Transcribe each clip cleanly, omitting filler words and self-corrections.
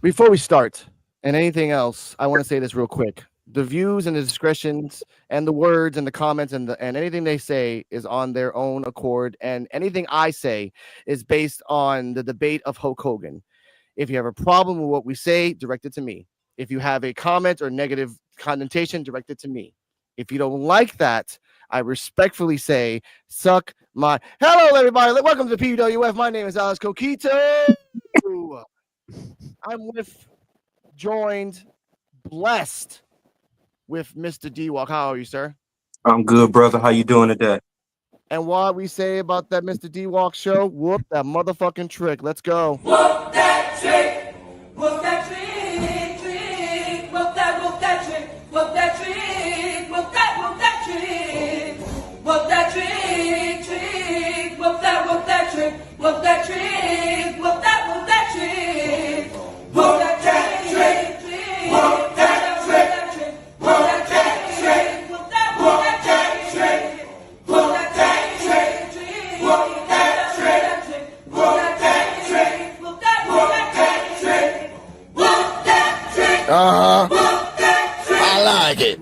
Before we start and anything else, I want to say this real quick. The views and the discretions and the words and the comments and anything they say is on their own accord. And anything I say is based on the debate of Hulk Hogan. If you have a problem with what we say, direct it to me. If you have a comment or negative connotation, direct it to me. If you don't like that, I respectfully say, suck my... Hello, everybody. Welcome to P.U.W.F. My name is Coquito. I'm joined, blessed with Mr. D-Walk. How are you, sir? I'm good, brother. How you doing today? And what we say about that Mr. D-Walk show, whoop that motherfucking trick. Let's go. Whoop that trick. Whoop that trick, trick. Whoop that trick. Whoop that trick. Whoop that trick. Whoop that trick, trick. Whoop that trick. Whoop that trick. Whoop that trick. Whoop that trick, trick. Whoop that trick. Whoop that trick. Whoop that trick. Whoop that trick, trick. Whoop that trick. Whoop that trick. Whoop that trick. Whoop that trick. I like it.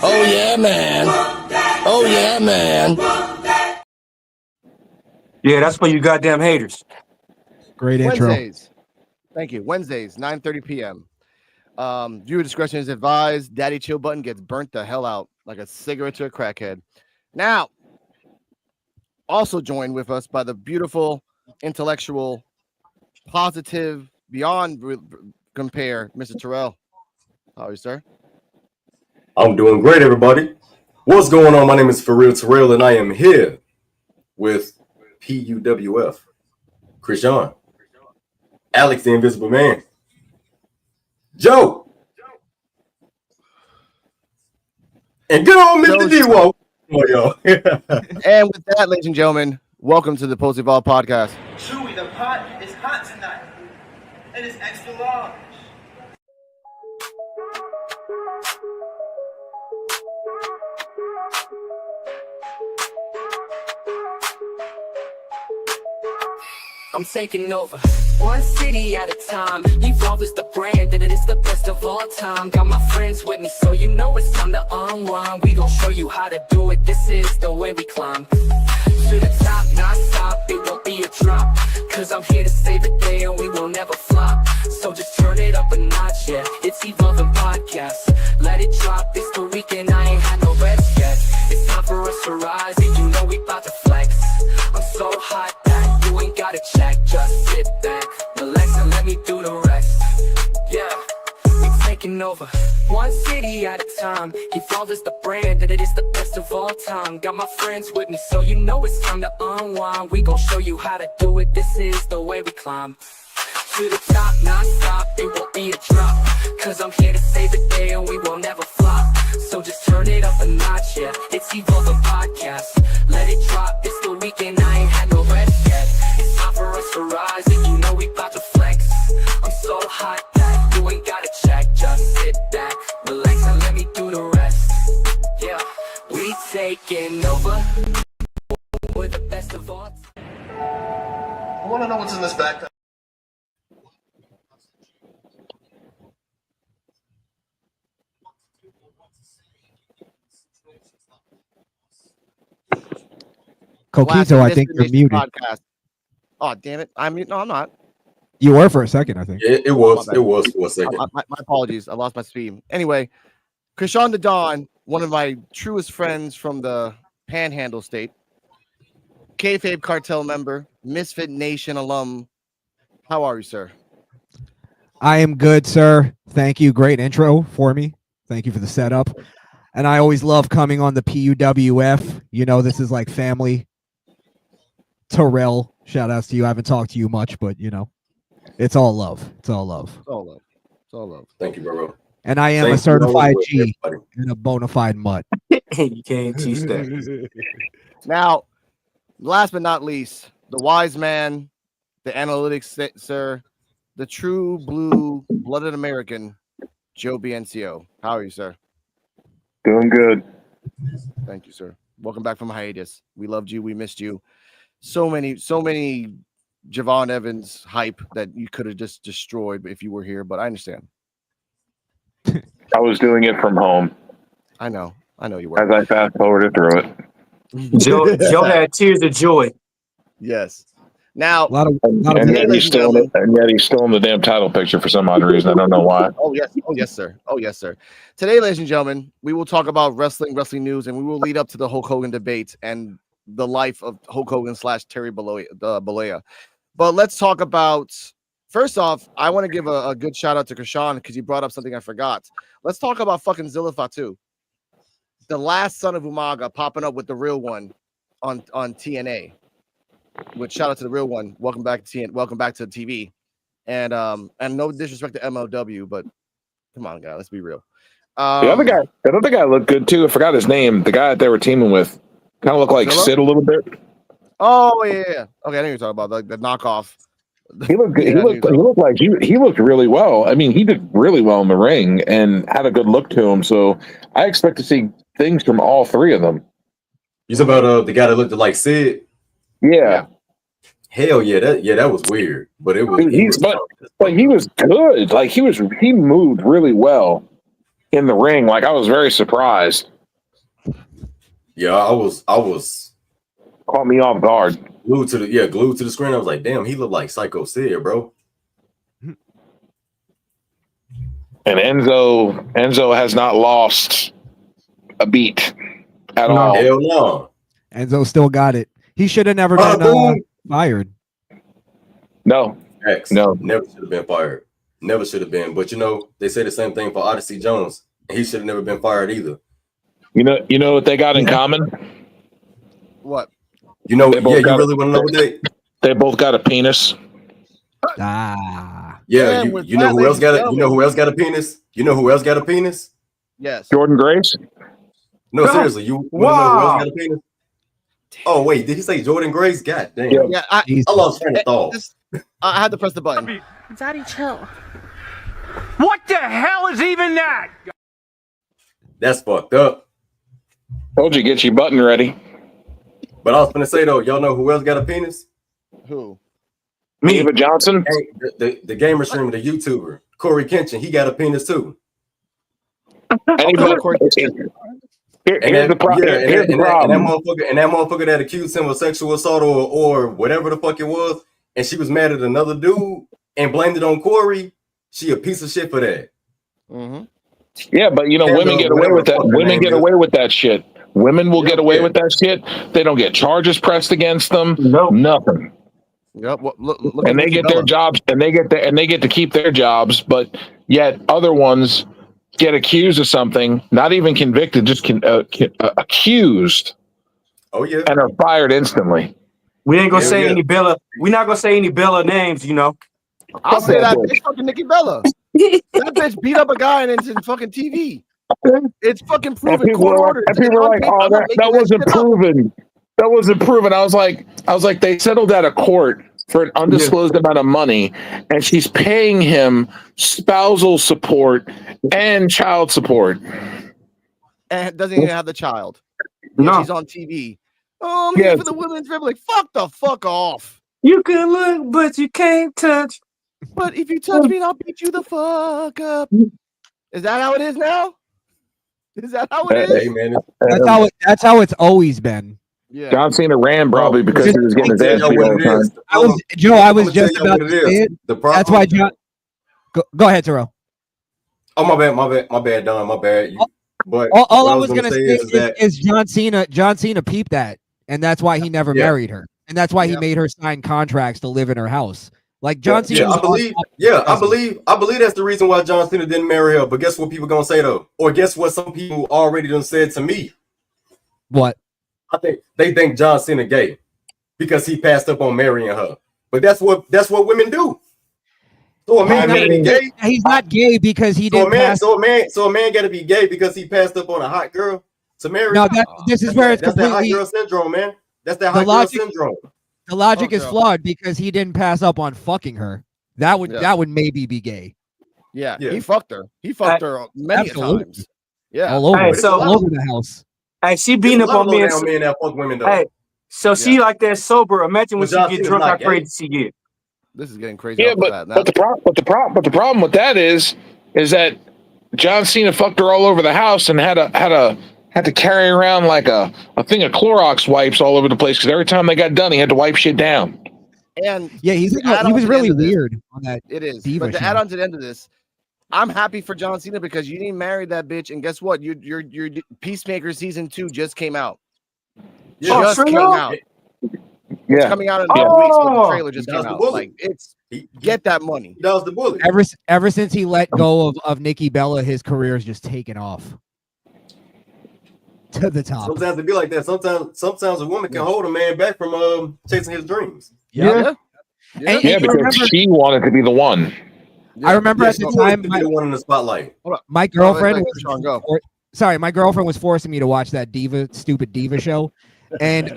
Oh yeah, man. Oh yeah, man. Yeah, that's for you goddamn haters. Great intro. Wednesdays. Thank you. Wednesdays, 9:30 p.m. Viewer discretion is advised. Daddy chill button gets burnt the hell out like a cigarette to a crackhead. Now, also joined with us by the beautiful, intellectual, positive, beyond compare, Mr. Terrell. How are you, sir? I'm doing great, everybody. What's going on? My name is Terrell, and I am here with P.U.W.F. Krishan, Alex the Invisible Man, Joe, and good old Mr. D-Walk. Oh, y'all. And with that, ladies and gentlemen, welcome to the Post Evolve podcast. Chewy, the pot is hot tonight. It is extra large. I'm taking over, one city at a time. Evolve is the brand, and it is the best of all time. Got my friends with me, so you know it's time to unwind. We gon' show you how to do it, this is the way we climb. To the top, not stop, it won't be a drop. Cause I'm here to save the day, and we will never flop. So just turn it up a notch, yeah. It's Evolving Podcast, let it drop. It's the weekend, I ain't had no rest yet. It's time for us to rise, and you know we bout to flex. I'm so hot that you ain't gotta check. Just sit back, relax, and let me do the rest. Yeah, we taking over, one city at a time. Evolve is the brand, and it is the best of all time. Got my friends with me, so you know it's time to unwind. We gon' show you how to do it, this is the way we climb. To the top, not stop, it won't be a drop. Cause I'm here to save the day, and we will never flop. So just turn it up a notch, yeah. It's Evolving Podcast, let it drop. It's the weekend, I ain't had no rest yet. It's time for us to rise, and you know we bout to flex. I'm so hot that you ain't gotta check. Just sit back, relax, and let me do the rest. Yeah, we taking over. We're the best of all time. I wanna know what's in this backpack. last Coquito, I think you're Misinformation muted. podcast. Oh, damn it. No, I'm not. You were for a second, I think. Yeah, it was for a second. My apologies. I lost my speed. Anyway, Krishan the Don, one of my truest friends from the Panhandle State, Kayfabe Cartel member, Misfit Nation alum. How are you, sir? I am good, sir. Thank you. Great intro for me. Thank you for the setup. And I always love coming on the P.U.W.F. You know, this is like family. Terrell, shout outs to you. I haven't talked to you much, but you know, it's all love. It's all love. It's all love. It's all love. Thank you, bro. And I am Same a to you, certified always, G everybody. and a bona fide mutt. You can't teach that. Now, last but not least, the wise man, the analytics sir, the true blue-blooded American, Joe BNCO. How are you, sir? Doing good. Thank you, sir. Welcome back from hiatus. We loved you. We missed you. So many Javon Evans hype that you could have just destroyed if you were here, but I understand. I was doing it from home I know you were. as I fast forwarded through it. Joe had tears of joy. Yes. Now, A lot of And Today, yet ladies he's and gentlemen. still in the damn title picture for some odd reason. I don't know why. Oh yes, sir. Oh yes, sir. Today, ladies and gentlemen, we will talk about wrestling news, and we will lead up to the Hulk Hogan debate and the life of Hulk Hogan / Terry Bollea. But let's talk about. First off, I want to give a good shout out to Krishan because he brought up something I forgot. Let's talk about fucking Zilla Fatu, the last son of Umaga, popping up with the real one on TNA. Which shout out to the real one. Welcome back to TV. And no disrespect to MLW, but come on, guys, let's be real. The other guy looked good too. I forgot his name. The guy that they were teaming with kind of looked like Zilla? Sid a little bit. Oh yeah. Okay, I know you're talking about the knockoff. He looked good. Yeah, He looked really well. I mean, he did really well in the ring and had a good look to him. So I expect to see things from all three of them. You talking about the guy that looked like Sid? Yeah. Hell yeah, that was weird. But it was But he was good. Like he moved really well in the ring. Like I was very surprised. Yeah, I was Caught me off guard. glued to the screen. I was like, damn, he looked like Psycho Sid, bro. And Enzo has not lost a beat at all. Hell no. Enzo still got it. He should have never been fired. No. No. Never should have been fired. Never should have been. But you know, they say the same thing for Odyssey Jones. And he should have never been fired either. You know what they got in common? What? You know, They both you got really want to know what They both got a penis. Ah. Yeah, And with you know that, who else ladies got and it? You know who else got a penis? You know who else got a penis? Yes. Jordan Grace? No, seriously, you want to know who else got a penis? Oh wait, did he say Jordan Grace? God damn. Yeah. Yeah, I lost train of thought. I had to press the button. Daddy, chill. What the hell is even that? That's fucked up. Told you, get your button ready. But I was gonna say though, y'all know who else got a penis? Who? David Johnson? The gamer streamer, the YouTuber, Corey Kenshin, he got a penis too. Anybody, here's the problem. And that motherfucker that accused him of sexual assault or whatever the fuck it was, and she was mad at another dude and blamed it on Corey. She a piece of shit for that. Mm-hmm. Yeah, but you know, women get away with that. Women get away with that shit. Women will get away with that shit. They don't get charges pressed against them. No, nothing. Yep. Well, look And they get their jobs, and they get to keep their jobs. But yet, other ones get accused of something, not even convicted, just accused. Oh yeah, and are fired instantly. We ain't gonna say any Bella. We're not gonna say any Bella names, you know. I'll say that bitch fucking Nikki Bella. That bitch beat up a guy and it's in fucking TV. It's fucking proven. And people were like, "Oh, that wasn't proven. That wasn't proven." I was like, they settled out of court for an undisclosed amount of money, and she's paying him spousal support and child support, and doesn't even have the child. No, she's on TV. Oh, I'm here for the women's republic. Fuck the fuck off. You can look, but you can't touch. But if you touch me, I'll beat you the fuck up. Is that how it is now? Is that how it is? Hey, man, That's how it's always been. Yeah. John Cena ran probably because he was getting his ass beat all the time. I was just about to say it. That's why John. Go ahead, Terrell. Oh, my bad, Don, my bad. But all I was gonna say is John Cena peeped that, and that's why he never married her, and that's why he made her sign contracts to live in her house. Like John Cena. I believe that's the reason why John Cena didn't marry her. But guess what people gonna say though? Or guess what some people already done said to me? What? I think they think John Cena gay because he passed up on marrying her. But that's what women do. So a man gotta be gay. He's not gay because he didn't pass. So a man gotta be gay because he passed up on a hot girl to marry. No, this is where it's that's completely. That hot girl syndrome, man. That's that hot girl syndrome. The logic is flawed because he didn't pass up on fucking her. That would maybe be gay. Yeah, he fucked her. He fucked her many times. Yeah, all over. All over the house. Hey, she beating up on men. That fuck women though. Hey, so she like that sober. Imagine when she get drunk, how crazy she get. This is getting crazy. Yeah, but the problem with that is that John Cena fucked her all over the house and had to carry around like a thing of Clorox wipes all over the place because every time they got done, he had to wipe shit down. And yeah, he was really weird on that. It is. Diva but to show. add on to the end of this, I'm happy for John Cena because you didn't marry that bitch, and guess what? Your Peacemaker season 2 just came out. Just came out. Yeah, it's coming out in 2 weeks. But the trailer just came out. Like get that money. That was the bullet. Ever since he let go of Nikki Bella, his career is just taken off to the top. Sometimes it be like that. Sometimes a woman can hold a man back from chasing his dreams. Yeah, because she wanted to be the one. I remember at the time, the one in the spotlight. My girlfriend my girlfriend was forcing me to watch that stupid diva show, and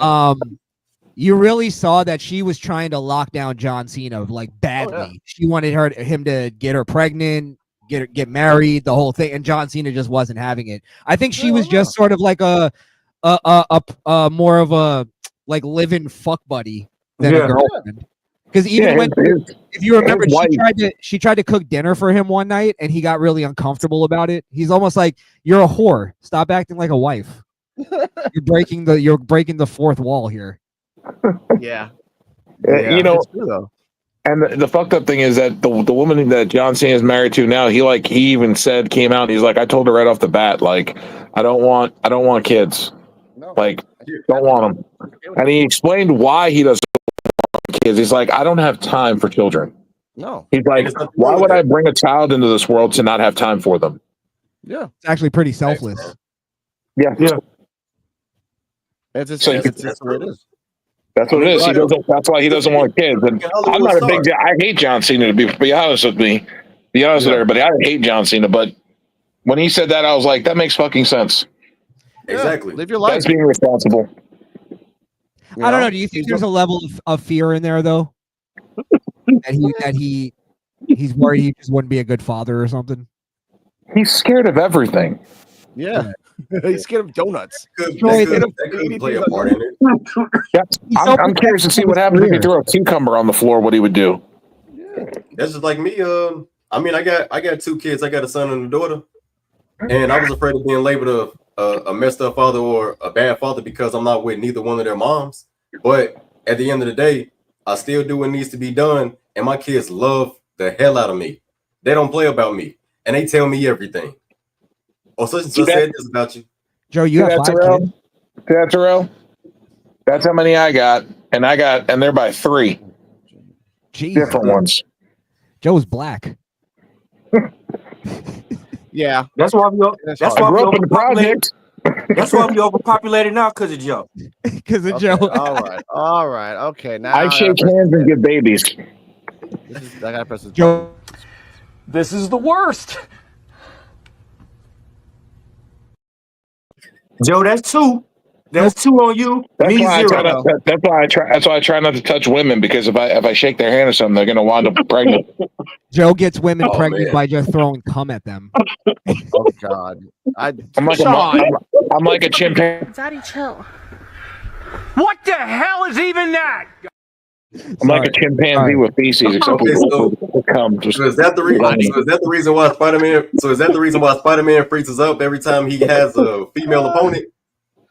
you really saw that she was trying to lock down John Cena like badly. Oh, yeah. She wanted him to get her pregnant, get married, the whole thing, and John Cena just wasn't having it. I think she was just sort of like a more of a like live-in fuck buddy than a girlfriend. Because even if you remember, she tried to cook dinner for him one night, and he got really uncomfortable about it. He's almost like, "You're a whore. Stop acting like a wife. You're breaking the fourth wall here." Yeah. You know. And the fucked up thing is that the woman that John Cena is married to now, he even came out. He's like, I told her right off the bat, like, I don't want kids. No. Like, don't want them. And he explained why he doesn't want kids. He's like, I don't have time for children. No. He's like, why would I bring a child into this world to not have time for them? Yeah. It's actually pretty selfless. Yeah. It's just what it is. That's what it is. That's why he doesn't want kids. And I'm not a big. I hate John Cena to be honest with me. Be honest with everybody. I hate John Cena, but when he said that, I was like, that makes fucking sense. Exactly. Live your life. That's being responsible. I don't know. Do you think there's a level of fear in there though? that he's worried he just wouldn't be a good father or something? He's scared of everything. Yeah. He's scared of donuts. That could play a part in it. Yeah. I'm curious to see what happens if he threw a cucumber on the floor, what he would do. Yeah. That's just like me. I mean, I got 2 kids. I got a son and a daughter. And I was afraid of being labeled a messed up father or a bad father because I'm not with neither one of their moms. But at the end of the day, I still do what needs to be done. And my kids love the hell out of me. They don't play about me. And they tell me everything. Oh, such and such said this about you. Joe, you have 5 kids? Terrell? That's how many I got. And they're by 3. Jeez. Different ones. Joe's black. Yeah. That's why we overpopulated. That's why we overpopulated now because of Joe. Because of Joe. All right. Okay. Now I shake hands and get babies. I gotta press this. Joe. This is the worst. Joe, that's 2. That's 2 on you. That's why I try not to touch women, because if I shake their hand or something, they're gonna wind up pregnant. Joe gets women pregnant by just throwing cum at them. Oh God! I'm like a chimpanzee. Daddy, chill. What the hell is even that? I'm like a chimpanzee with feces, except for cum. So is that the reason? Is that the reason why Spider-Man? So is that the reason why Spider-Man freezes up every time he has a female opponent?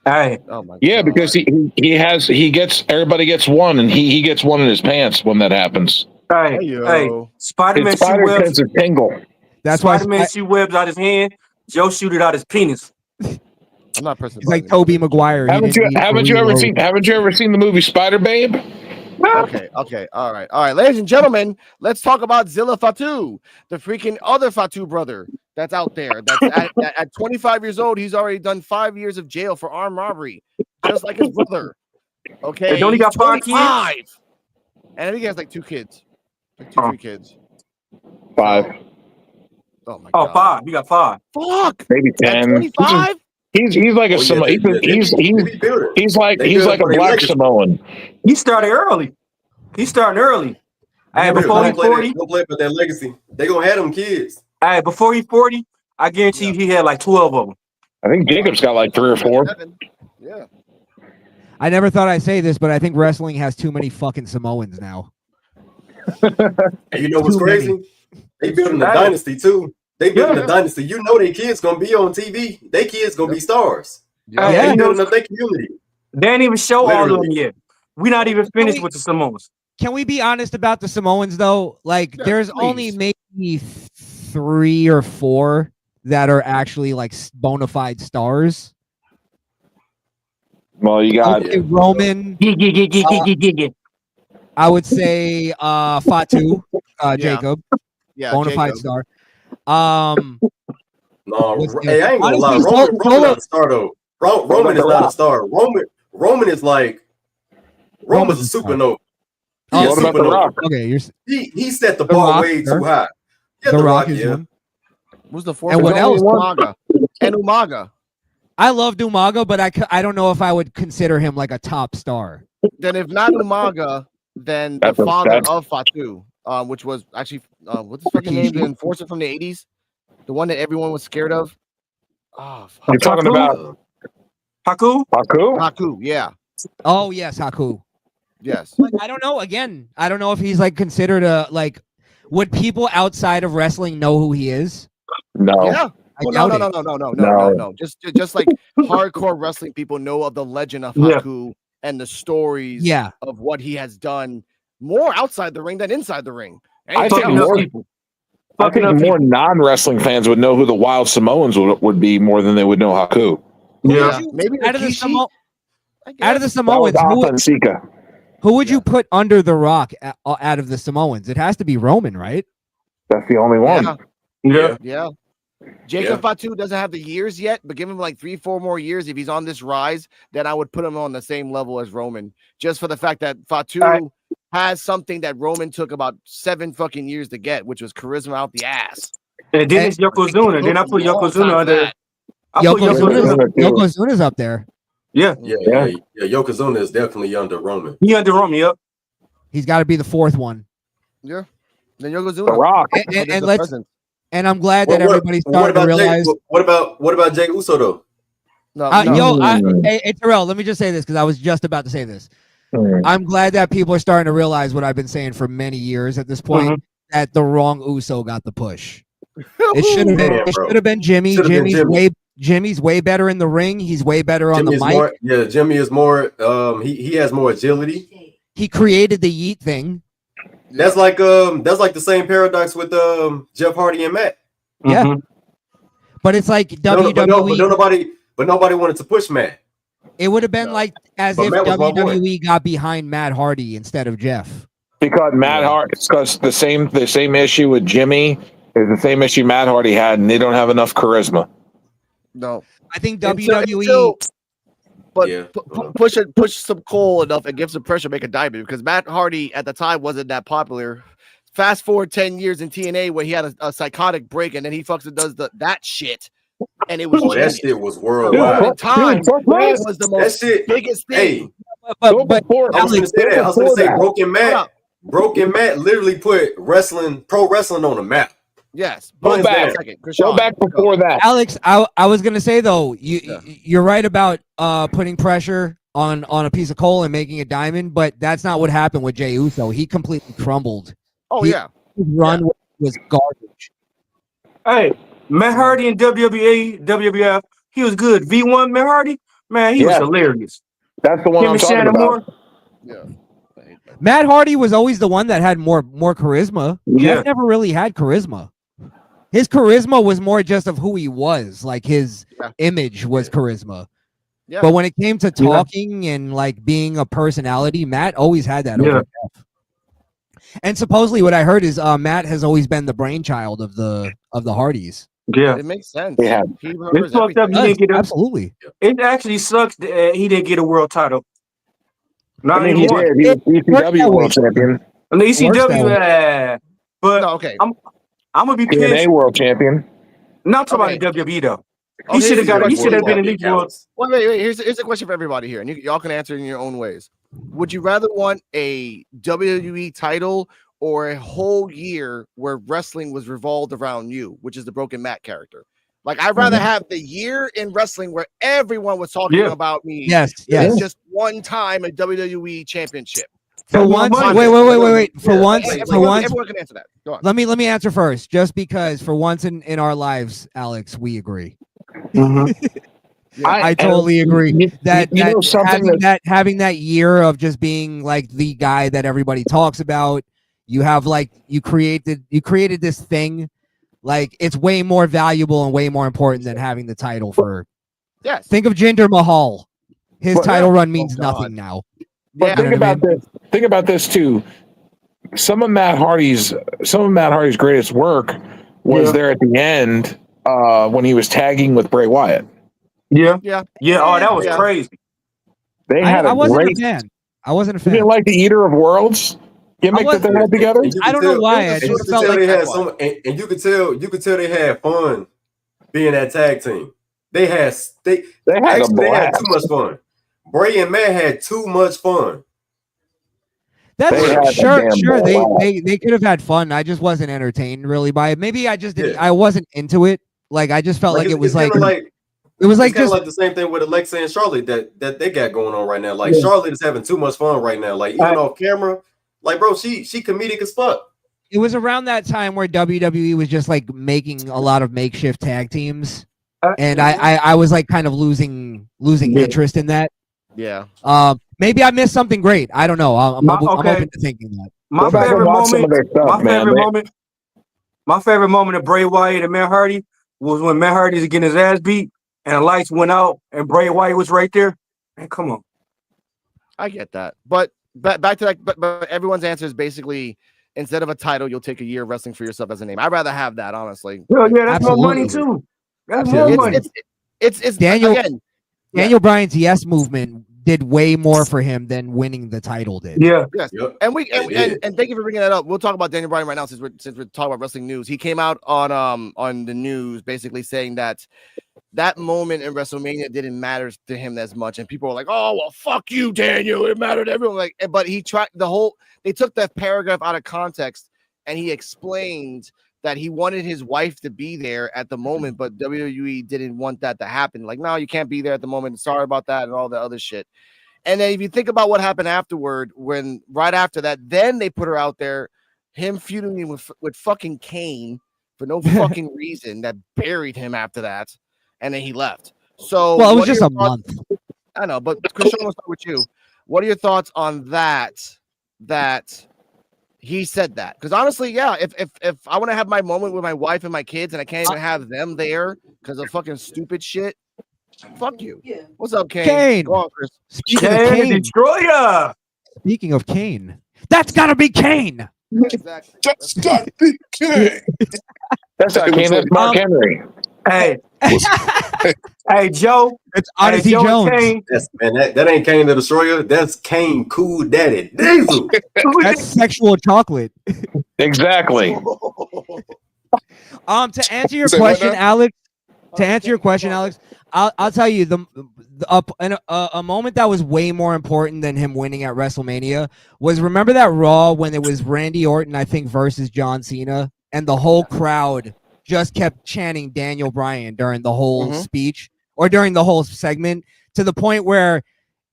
Hey, Oh my Yeah, God. because he gets everybody gets one, and he gets one in his pants when that happens. hey, Yo. Spider-Man His shoot spider webs. tends to tingle. That's why Spider-Man shoot webs out his hand. Joe shoot it out his penis. I'm not pressing he's like button anymore. Toby Maguire. He Haven't didn't need to you ever reload. seen the movie Spider Babe? Okay. All right. Ladies and gentlemen, let's talk about Zilla Fatu, the freaking other Fatu brother that's out there. That's at 25 years old. He's already done 5 years of jail for armed robbery, just like his brother. Okay. And don't he He's got 5 25. kids? And I think he has like 2 kids. Like 2, 3 kids. 5, Oh my Oh, God. 5. You got 5. Fuck. maybe At 10. 25? He's like a Samoan. They be building. He's like They building a for their black legacy. Samoan. He started early. He's starting early. Hey, never before thought- he's 40, Don't play for their legacy. They gonna have them kids. hey, before he's 40, I guarantee you he had like 12 of them. I think Jacob's got like 3 or 4. 7. Yeah. I never thought I'd say this, but I think wrestling has too many fucking Samoans now. And you know what's Too crazy? many. They building a dynasty too. They building a dynasty. You know their kids gonna be on TV. Their kids gonna be stars. Hey, They building up their community. They ain't even show all of them Literally. yet. We're not even finished with the Samoans. Can we be honest about the Samoans though? Like, Yeah, there's please. only maybe 3 or 4 that are actually like bona fide stars. Well, you I got would say Roman. Yeah. I would say Fatu, Jacob, Yeah. bona fide Jacob. star. No, What's hey, I ain't gonna lie. honestly, Roman not a star though. Roman is not a star. Roman is like Roman's a supernova. Oh, He's a what about The supernova. Rock? Okay, you're He set the The bar Rock, way sure. too high. Yeah, The Rock is yeah. one. Who's the fourth? And what one? else? Umaga. And Umaga. I love Umaga, but I don't know if I would consider him like a top star. Then if not Umaga, then the father of Fatu, which was actually what's his fucking name? The enforcer from the 80s, the one that everyone was scared of. Oh, You're talking about Haku? Haku. Yeah. Oh yes, Haku. Yes. But I don't know. Again, I don't know if he's like considered a like. Would people outside of wrestling know who he is? No. Yeah. I Well, doubt it. no. Just like hardcore wrestling people know of the legend of Haku and the stories of what he has done more outside the ring than inside the ring. I think more non-wrestling fans would know who the Wild Samoans would be more than they would know Haku. Yeah, maybe out of the That Samoans, was Authentica. who would you put under the Rock out of the Samoans? It has to be Roman, right? That's the only one. Yeah. Jacob Fatu doesn't have the years yet, but give him like 3-4 more years. If he's on this rise, then I would put him on the same level as Roman, just for the fact that Fatu has something that Roman took about 7 fucking years to get, which was charisma out the ass. And then it's Yokozuna. Then I put Yokozuna under. Yokozuna's up there. Yeah. Yokozuna is definitely under Roman. He under Roman, yep. He's got to be the 4th one. Yeah. Then Yokozuna. The Rock. And let's. And I'm glad that everybody's starting to realize. What about Jay Uso though? Hey, Terrell, let me just say this because I was just about to say this. I'm glad that people are starting to realize what I've been saying for many years at this point, that the wrong Uso got the push. It should have been Jimmy. Jimmy's way better in the ring. He's way better on the mic. Jimmy is more he has more agility. He created the yeet thing. That's like the same paradox with Jeff Hardy and Matt. Yeah. But it's like WWE. But nobody wanted to push Matt. It would have been like as if WWE got behind Matt Hardy instead of Jeff. Because Matt Hardy, because the same issue with Jimmy is the same issue Matt Hardy had, and they don't have enough charisma. No, I think WWE. Push some coal enough and give some pressure, make a diamond. Because Matt Hardy at the time wasn't that popular. Fast forward 10 years in TNA where he had a psychotic break, and then he fucking does that shit. And it was that shit was worldwide. At the time, it was the most biggest thing. I was gonna say Broken Matt literally put pro wrestling on the map. Yes. Go back before that. Alex, I was gonna say though, you're right about putting pressure on a piece of coal and making a diamond, but that's not what happened with Jey Uso. He completely crumbled. His run was garbage. Hey, Matt Hardy in WWF, he was good. V1 Matt Hardy. Man, he was hilarious. That's the one Him I'm and talking Shannon about. Moore. Yeah. Matt Hardy was always the one that had more charisma. Yeah. Jeff never really had charisma. His charisma was more just of who he was. Like his image was charisma. Yeah. But when it came to talking and like being a personality, Matt always had that over Jeff. And supposedly what I heard is Matt has always been the brainchild of the Hardys. Yeah. It makes sense. Yeah. He It's remembers fucked up. He everything. didn't get a, Absolutely. It actually sucks that he didn't get a world title. Not I mean, he anymore. did. He was ECW world champion. On the ECW, but No, okay. I'm gonna be TNA pissed. world champion. Not talking about the WWE though. Oh, He should have here's got. the He should have been in Wait, the world. Wait. Here's a question for everybody here, and y'all can answer it in your own ways. Would you rather want a WWE title or a whole year where wrestling was revolved around you, which is the Broken Matt character? Like, I'd rather have the year in wrestling where everyone was talking about me. Yes. than just one time a WWE championship. For once, wait. For once, everyone can answer that. Go on. Let me answer first, just because for once in our lives, Alex, we agree. I totally agree that having that year of just being like the guy that everybody talks about, you have like you created this thing, like it's way more valuable and way more important than having the title for. Yes. Think of Jinder Mahal. His title run means nothing now. But think about this. Think about this too. Some of Matt Hardy's greatest work was there at the end when he was tagging with Bray Wyatt. Yeah. Oh, that was crazy. They had I wasn't a fan. You didn't like the Eater of Worlds gimmick that they had together? I don't know why. I just felt like they had and you could tell they had fun being that tag team. They had too much fun. Bray and Matt had too much fun. That's sure. They could have had fun. I just wasn't entertained really by it. Maybe I just didn't. I wasn't into it. Like I just felt like it was like it was like just like the same thing with Alexa and Charlotte that they got going on right now. Like Charlotte is having too much fun right now. Like even off camera, like bro, she comedic as fuck. It was around that time where WWE was just like making a lot of makeshift tag teams, and I was like kind of losing interest in that. Yeah. Maybe I missed something great. I don't know. I'm open to thinking that. My favorite moment of Bray Wyatt and Matt Hardy was when Matt Hardy was getting his ass beat and the lights went out and Bray Wyatt was right there. Man, come on. I get that. But back to that, but everyone's answer is basically instead of a title, you'll take a year of wrestling for yourself as a name. I'd rather have that, honestly. Yeah, that's more money too. That's more money. It's Daniel Bryan's Yes movement did way more for him than winning the title did. Yeah. Yes. Yep. And thank you for bringing that up. We'll talk about Daniel Bryan right now since we're talking about wrestling news. He came out on the news basically saying that moment in WrestleMania didn't matter to him as much, and people were like, "Oh well, fuck you, Daniel. It mattered to everyone." Like, but he tried they took that paragraph out of context, and he explained that he wanted his wife to be there at the moment, but WWE didn't want that to happen. Like, no, you can't be there at the moment. Sorry about that and all the other shit. And then if you think about what happened afterward, when right after that, then they put her out there, him feuding with fucking Kane for no fucking reason that buried him after that. And then he left. So, well, it was just a month. I know, but Christian, we'll start with you. What are your thoughts on that he said that? Because honestly, yeah, if I want to have my moment with my wife and my kids and I can't even have them there because of fucking stupid shit, fuck you. What's up, Kane? Go on, Chris. Speaking of Kane, Destroyer. Speaking of Kane, that's gotta be Kane. Exactly. That's gotta be Kane. That's not Kane. That's Mark Henry. Hey, hey, Joe. It's Odyssey Jones. That ain't Kane the Destroyer. That's Kane Cool Daddy Diesel. That's sexual chocolate. Exactly. To answer your question, Alex. I'll tell you a moment that was way more important than him winning at WrestleMania was, remember that Raw when it was Randy Orton, I think, versus John Cena, and the whole crowd just kept chanting Daniel Bryan during the whole speech or during the whole segment, to the point where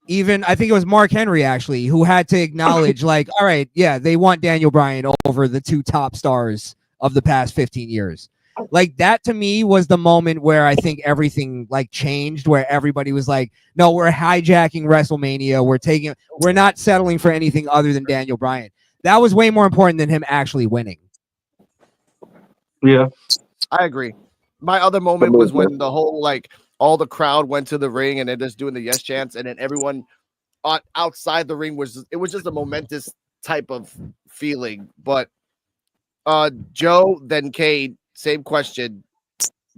even I think it was Mark Henry actually who had to acknowledge, like, all right, yeah, they want Daniel Bryan over the two top stars of the past 15 years. Like that to me was the moment where I think everything like changed, where everybody was like, no, we're hijacking WrestleMania. We're not settling for anything other than Daniel Bryan. That was way more important than him actually winning. Yeah. I agree. My other moment was when the whole like all the crowd went to the ring and they're just doing the yes chants, and then everyone outside the ring was just a momentous type of feeling. But Joe, then Cade, same question.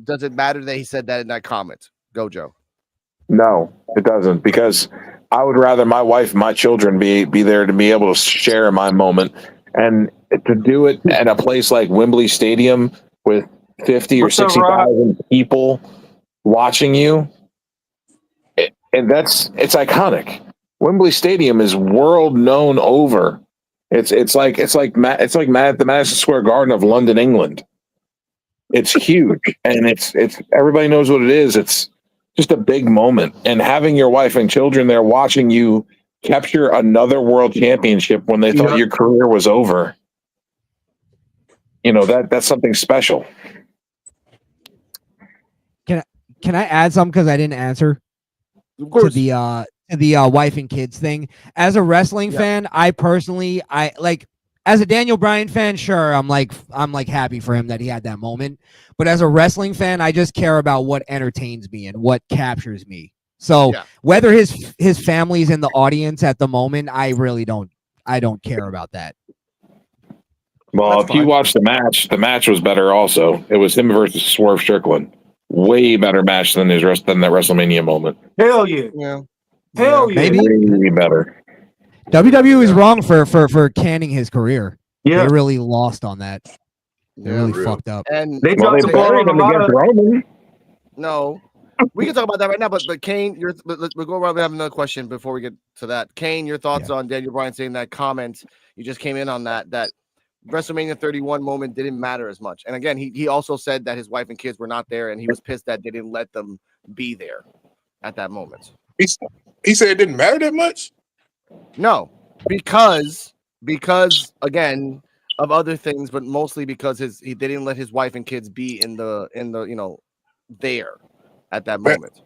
Does it matter that he said that in that comment? Go, Joe. No, it doesn't, because I would rather my wife and my children be there to be able to share my moment, and to do it at a place like Wembley Stadium with 50 or 60,000 people watching you. And it's iconic. Wembley Stadium is world known over. It's like the Madison Square Garden of London, England. It's huge, and it's everybody knows what it is. It's just a big moment, and having your wife and children there watching you capture another world championship when they thought your career was over. You know, that's something special. Can I add something, because I didn't answer to the wife and kids thing? As a wrestling fan, I personally, as a Daniel Bryan fan, sure, I'm like happy for him that he had that moment. But as a wrestling fan, I just care about what entertains me and what captures me. So whether his family's in the audience at the moment, I really don't care about that. Well, if you watch the match was better also. It was him versus Swerve Strickland. Way better match than that WrestleMania moment. Hell yeah. Hell yeah. Maybe way better. WWE is wrong for canning his career. Yeah. They really lost on that. They really fucked up. And they dropped the ball on a lot of. No, we can talk about that right now. But Kane, we'll go around and have another question before we get to that. Kane, your thoughts on Daniel Bryan saying that comment? You just came in on that WrestleMania 31 moment didn't matter as much. And again, he also said that his wife and kids were not there, and he was pissed that they didn't let them be there at that moment. He said it didn't matter that much? No, because again of other things, but mostly because they didn't let his wife and kids be in the there at that moment.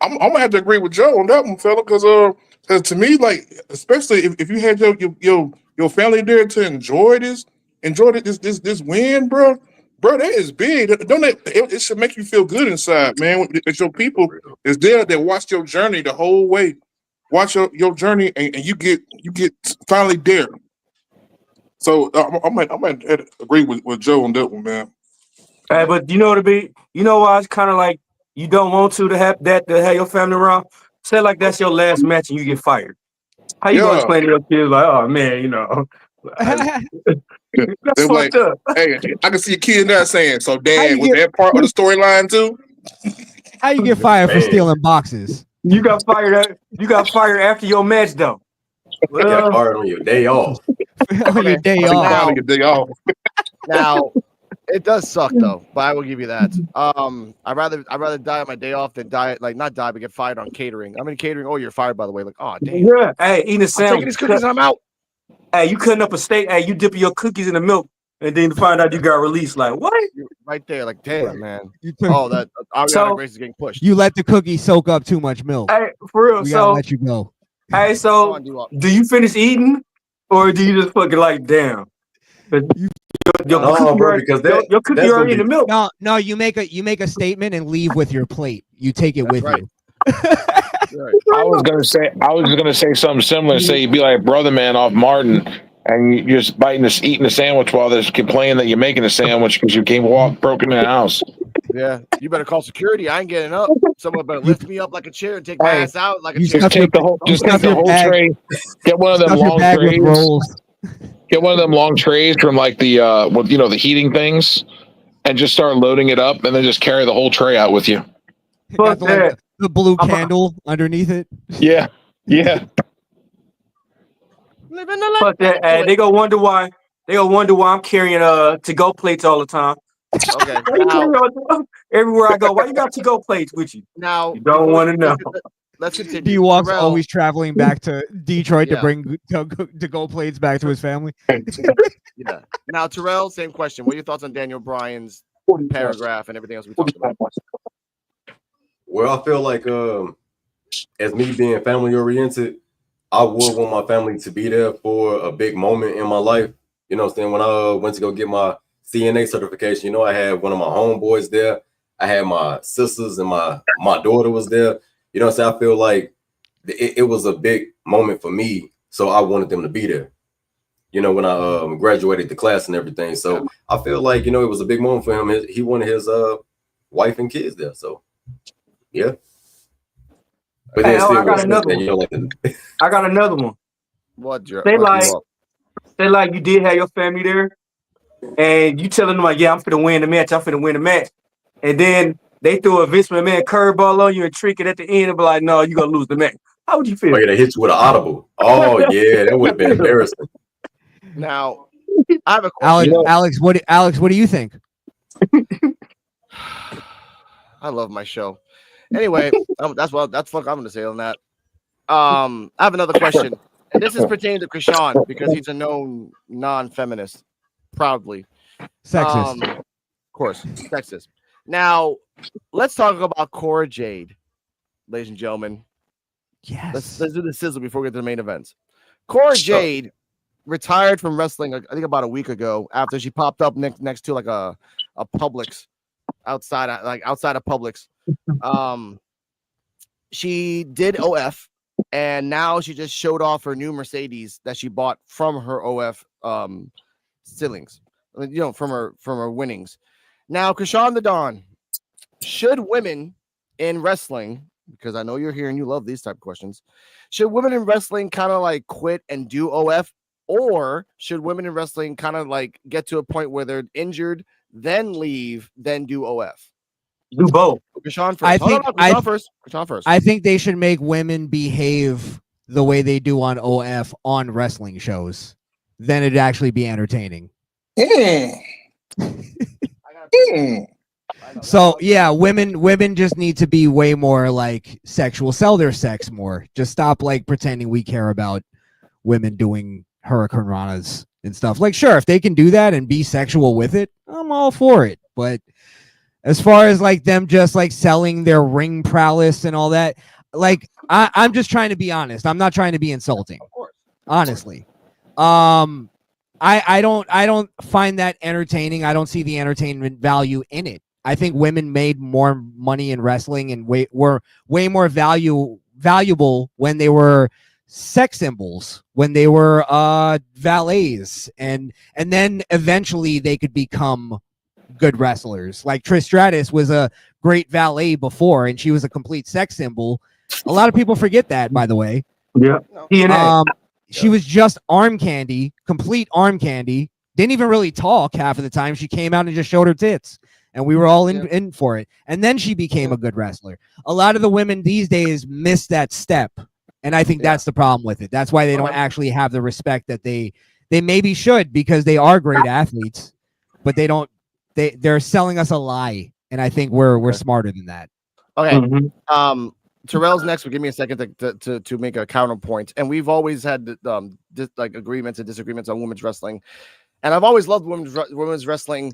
I'm gonna have to agree with Joe on that one, fella, because to me, like, especially if you had your family there to enjoy this win, bro, that is big. It should make you feel good inside, man. That your people is there that watched your journey the whole way, watch your journey, and you get finally there. So I might agree with Joe on that one, man. Hey, but you know why it's kind of like you don't want to have your family around. Say like that's your last match and you get fired. How you gonna explain to your kids like, oh man, that's fucked up. Hey, I can see a kid now saying, so Dad, was that part of the storyline too? How you get fired for stealing boxes? You got fired after your match though. You got fired on your day off. On your day off. Now, it does suck though, but I will give you that. I'd rather die on my day off than not die, but get fired on catering. I'm in catering. Oh, you're fired, by the way. Like, oh damn. Yeah. Hey, eating a sandwich. I'm taking these cookies and I'm out. Hey, you cutting up a steak. Hey, you dipping your cookies in the milk, and then find out you got released. Like what? You're right there, like damn, man. That Ariana Grace is getting pushed. You let the cookie soak up too much milk. Hey, for real. We gotta let you go. Hey, so do you finish eating, or do you just fucking like damn? Your cookie already in the milk. No, you make a statement and leave with your plate. You take it with you. I was gonna say something similar. Say you'd be like brother man off Martin, and you're just eating a sandwich while they're complaining that you're making a sandwich because you broke into the house. Yeah, you better call security. I ain't getting up. Someone better lift me up like a chair and take my ass out like a chair. Just take the whole tray. Get one of them long trays. Get one of them long trays from like the the heating things, and just start loading it up, and then just carry the whole tray out with you. Got the blue candle underneath it. Yeah. Living the Fuck that. Hey, they gonna wonder why I'm carrying to-go plates all the time. Okay. Everywhere I go, why you got to-go plates with you? Now you don't want to know. Let's continue. D-Walk's always traveling back to Detroit to bring to-go plates back to his family. Yeah. Now, Terrell, same question. What are your thoughts on Daniel Bryan's paragraph and everything else we talked about? Well, I feel like as me being family oriented, I would want my family to be there for a big moment in my life. You know what I'm saying? When I went to go get my CNA certification, you know, I had one of my homeboys there. I had my sisters and my daughter was there. You know what I'm saying? I feel like it was a big moment for me. So I wanted them to be there. You know, when I graduated the class and everything. So I feel like, you know, it was a big moment for him. He wanted his wife and kids there. So, yeah. But Hey, then I still, got another one. you know, like I got another one. Say like you did have your family there, and you telling them like, yeah, I'm finna win the match. I'm finna win the match, and then they threw a Vince McMahon curveball on you and trick it at the end and be like, no, you're gonna lose the match. How would you feel? Oh, yeah, they hit you with an audible. Oh yeah, that would have been embarrassing. Now, I have a question. Alex, what do you think? I love my show. Anyway, that's what I'm gonna say on that. I have another question, and this is pertaining to Krishan because he's a known non-feminist, proudly Sexist. Of course, sexist. Now, let's talk about Cora Jade, ladies and gentlemen. Yes. Let's do the sizzle before we get to the main events. Cora Jade retired from wrestling, I think about a week ago, after she popped up next to like a Publix outside of Publix. She did OF, and now she just showed off her new Mercedes that she bought from her OF stillings, you know, from her winnings. Now, Krishan the Don, should women in wrestling, because I know you're here and you love these type of questions, should women in wrestling kind of like quit and do OF, or should women in wrestling kind of like get to a point where they're injured, then leave, then do OF? Do both. Krishan first. Krishan first. I think they should make women behave the way they do on OF on wrestling shows. Then it'd actually be entertaining. So yeah, women just need to be way more like sexual, sell their sex more. Just stop like pretending we care about women doing Hurricane Ranas and stuff. Like, sure, if they can do that and be sexual with it, I'm all for it. But as far as like them just like selling their ring prowess and all that, like I'm just trying to be honest. I'm not trying to be insulting. Of course. Honestly. I don't find that entertaining. I don't see the entertainment value in it. I think women made more money in wrestling and were way more valuable when they were sex symbols, when they were valets, and then eventually they could become good wrestlers. Like Trish Stratus was a great valet before, and she was a complete sex symbol. A lot of people forget that, by the way. Yeah. She was just arm candy, complete arm candy. Didn't even really talk half of the time. She came out and just showed her tits, and we were all in for it. And then she became a good wrestler. A lot of the women these days miss that step, and I think that's the problem with it. That's why they don't actually have the respect that they maybe should, because they are great athletes, but they don't. They're selling us a lie, and I think we're smarter than that. Okay. Terrell's next. But give me a second to make a counterpoint. And we've always had like agreements and disagreements on women's wrestling, and I've always loved women's wrestling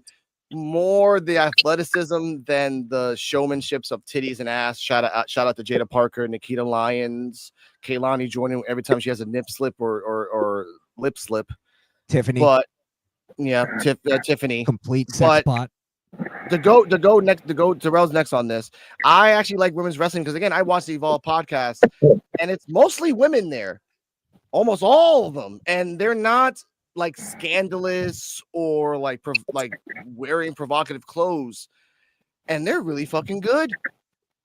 more the athleticism than the showmanships of titties and ass. Shout out to Jada Parker, Nikita Lyons, Kaylani Jordan every time she has a nip slip or lip slip. Tiffany, but yeah, Tiffany, complete sex pot. To go Terrell's next on this. I actually like women's wrestling because again, I watch the Evolve podcast, and it's mostly women there, almost all of them, and they're not like scandalous or like wearing provocative clothes, and they're really fucking good,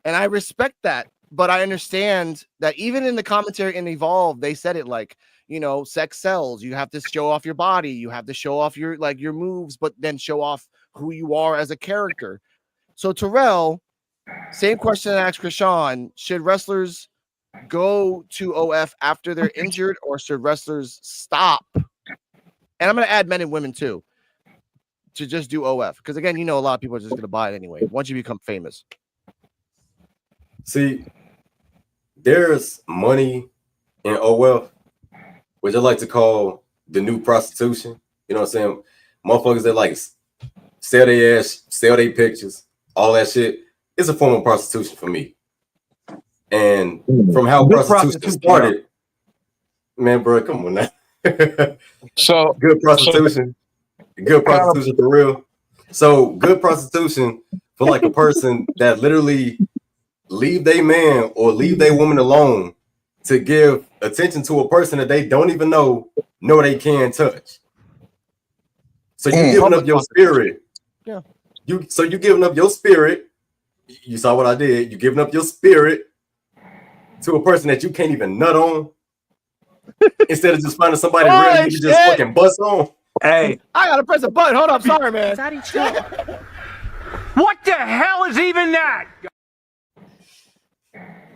and I respect that. But I understand that even in the commentary in Evolve, they said it like, you know, sex sells. You have to show off your body, you have to show off your moves, but then show off who you are as a character. So Terrell, same question I asked Krishan: should wrestlers go to OF after they're injured, or should wrestlers stop? And I'm going to add men and women too, to just do OF. Because again, you know, a lot of people are just going to buy it anyway once you become famous. See, there's money in OF, which I like to call the new prostitution. You know what I'm saying? Motherfuckers that like sell their ass, sell their pictures, all that shit. It's a form of prostitution for me. And from how prostitution started, man, bro, come on now. So good prostitution for real. So good prostitution for like a person that literally leave their man or leave their woman alone to give attention to a person that they don't even know they can touch. So you giving up your spirit. Yeah. You giving up your spirit. You saw what I did. You giving up your spirit to a person that you can't even nut on. Instead of just finding somebody real you can just fucking bust on. Hey, I gotta press a button. Hold up, sorry, man. What the hell is even that?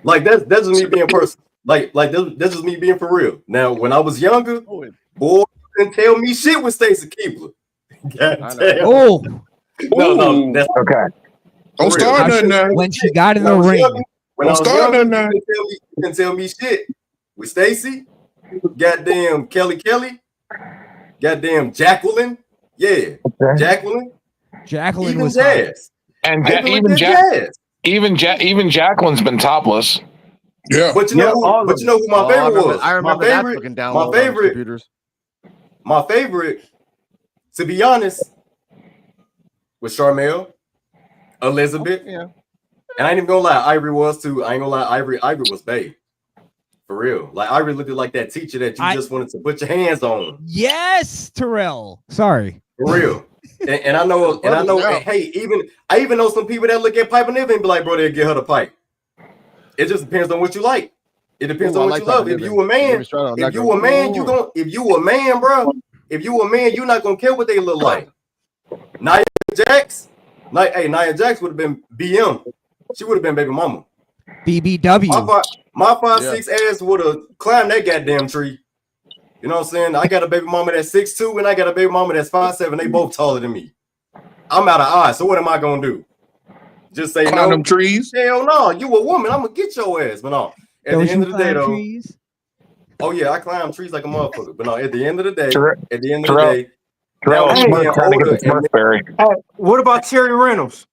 Like that's just me being personal. Like that's just me being for real. Now, when I was younger, boy, you couldn't tell me shit with Stacey Keebler. God damn. Oh, no, that's okay. Don't start nothing now. when she got in the ring. When I was younger, you couldn't tell me shit with Stacey. Goddamn Kelly, goddamn Jacqueline, yeah, Jacqueline Jacqueline even was Jazz, and Jazz. Even Jacqueline's been topless. Yeah, but you know who my favorite was. I remember that fucking download. My favorite, to be honest, was Charmel, Elizabeth, and I ain't even gonna lie, Ivory was too. I ain't gonna lie, Ivory was babe. For real. Like Ivory looked like that teacher that you just wanted to put your hands on. Yes, Terrell. Sorry. For real. and I know, hey, I even know some people that look at pipe and they be like, bro, they'll get her the pipe. It just depends on what you like. It depends on what you love. If you a man, if you a man, bro, you're not gonna care what they look like. Nia Jax would have been BM. She would have been baby mama. BBW. My 5'6" ass would have climbed that goddamn tree. You know what I'm saying? I got a baby mama that's 6'2", and I got a baby mama that's 5'7". They both taller than me. I'm out of odds. So what am I gonna do? Just say climb them trees? Hell no, you a woman. I'm gonna get your ass. But no, at the end of the day, though. Trees? Oh yeah, I climb trees like a motherfucker. But no, at the end of the day, what about Terry Reynolds?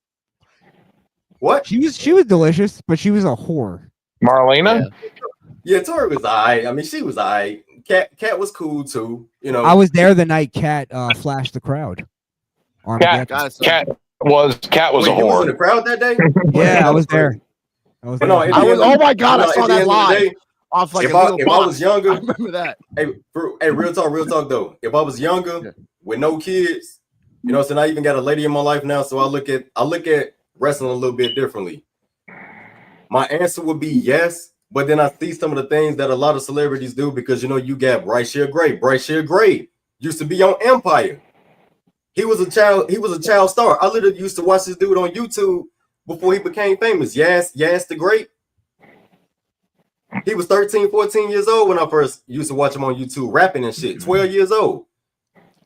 What? She was delicious, but she was a whore. Marlena? Yeah, Tori was alright. I mean, she was alright. Cat was cool too. You know, I was there the night Cat flashed the crowd. Cat was a whore. You was in the crowd that day? Yeah, I was there. Oh my god, I saw that live. If I was younger, I remember that. Hey, real talk though. If I was younger with no kids, you know, so I even got a lady in my life now, so I look at wrestling a little bit differently. My answer would be yes, but then I see some of the things that a lot of celebrities do because, you know, you got Bryce Gray used to be on Empire. He was a child star. I literally used to watch this dude on YouTube before he became famous. Yas the Great. He was 13, 14 years old when I first used to watch him on YouTube rapping and shit. 12 years old.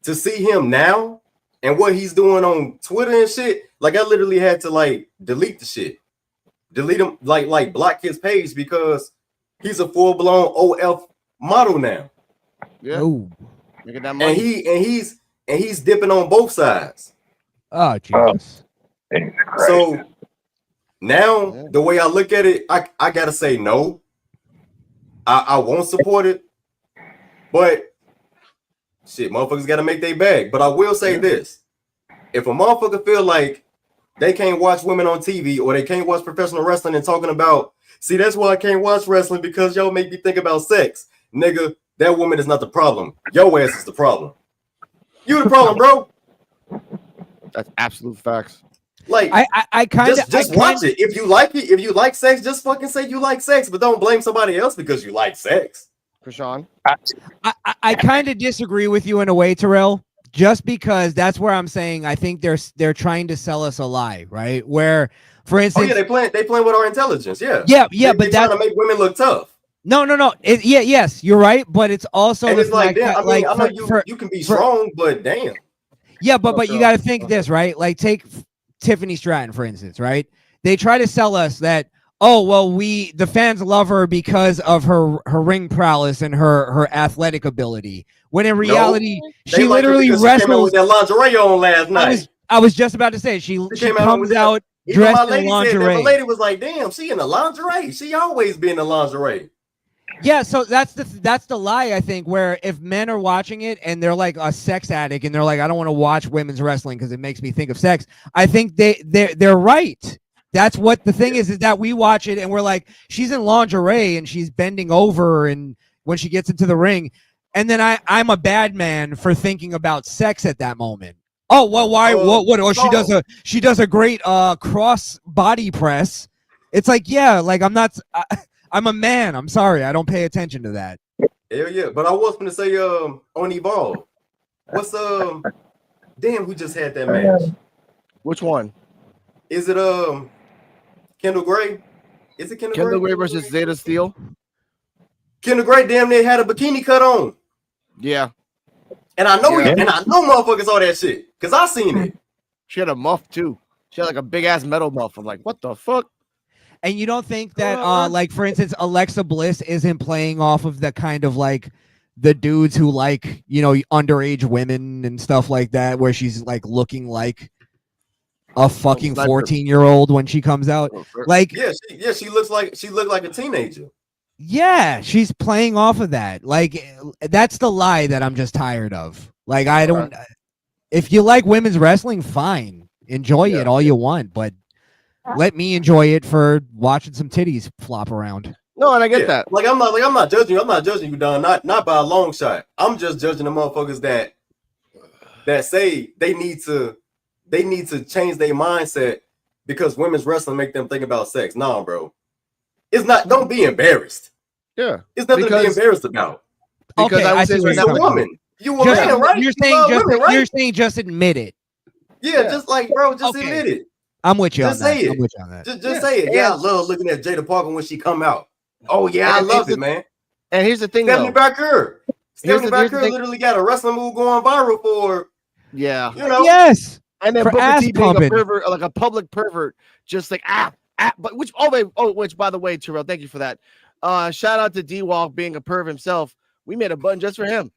To see him now and what he's doing on Twitter and shit, like I literally had to like delete the shit. Delete him, like block his page because he's a full-blown OF model now. Yeah. Ooh. Making that money. And he's dipping on both sides. Oh, Jesus. So now the way I look at it, I gotta say no. I won't support it, but shit, motherfuckers gotta make their bag. But I will say this: if a motherfucker feel like they can't watch women on TV or they can't watch professional wrestling and talking about, see, that's why I can't watch wrestling because y'all make me think about sex, nigga. That woman is not the problem. Your ass is the problem. You the problem, bro. That's absolute facts. Like I kind of just watch it. If you like it, if you like sex, just fucking say you like sex, but don't blame somebody else because you like sex. Krishan, I kind of disagree with you in a way, Terrell. Just because that's where I'm saying I think they're trying to sell us a lie, right? Where, for instance, they playing with our intelligence, but they're that's trying to make women look tough. No. Yes, you're right, but it's also and the it's like, damn, that, like, I know you can be strong, but damn. Yeah, but you got to think this, right? Like take Tiffany Stratton, for instance, right? They try to sell us that, oh, well, the fans love her because of her ring prowess and her athletic ability. When in reality, she literally wrestled with that lingerie on last night. I was just about to say she came comes out even dressed my in lady said that. My lingerie. lady was like, "Damn, she in the lingerie. She always been in the lingerie." Yeah, so that's the lie, I think, where if men are watching it and they're like a sex addict and they're like, I don't want to watch women's wrestling because it makes me think of sex. I think they're right. That's what the thing is that we watch it and we're like, she's in lingerie and she's bending over and when she gets into the ring, and then I'm a bad man for thinking about sex at that moment. Oh well, why? What? Oh, she does a great cross body press. It's like, yeah, like I'm a man. I'm sorry, I don't pay attention to that. Hell yeah, but I was going to say on Evolve. What's damn, who just had that match? Which one? Is it Kendall Gray? Is it Kendall Gray versus Zeta Steel? Kendall Gray damn near had a bikini cut on. Yeah. And I know motherfuckers saw that shit because I seen it. She had a muff too. She had like a big ass metal muff. I'm like, what the fuck? And you don't think that like for instance Alexa Bliss isn't playing off of the kind of like the dudes who like, you know, underage women and stuff like that, where she's like looking like a fucking 14-year-old when she comes out? Like she looked like a teenager. Yeah, she's playing off of that. Like that's the lie that I'm just tired of. Like I don't if you like women's wrestling, fine. Enjoy it all you want, but let me enjoy it for watching some titties flop around. No, and I get that. Like I'm not judging you. I'm not judging you, Don. Not by a long shot. I'm just judging the motherfuckers that say they need to change their mindset because women's wrestling make them think about sex. Nah, bro. It's not. Don't be embarrassed. Yeah, it's nothing to be embarrassed about. Because okay, I would say you're a woman. You a man, right? You're saying just admit it. Yeah, just like, bro, just admit it. I'm with you just on that. say it. I'm with you on that. Just say it. Yeah, I love looking at Jada Parker when she come out. Oh yeah, I love it, man. And here's the thing, Stephanie Baker. Stephanie Baker thing. literally got a wrestling move going viral for. Yeah. You know. Yes. And then for Booker T being pumping. a pervert, like a public pervert, just like but which which by the way, Terrell, thank you for that. Shout out to D-Walk being a perv himself. We made a button just for him.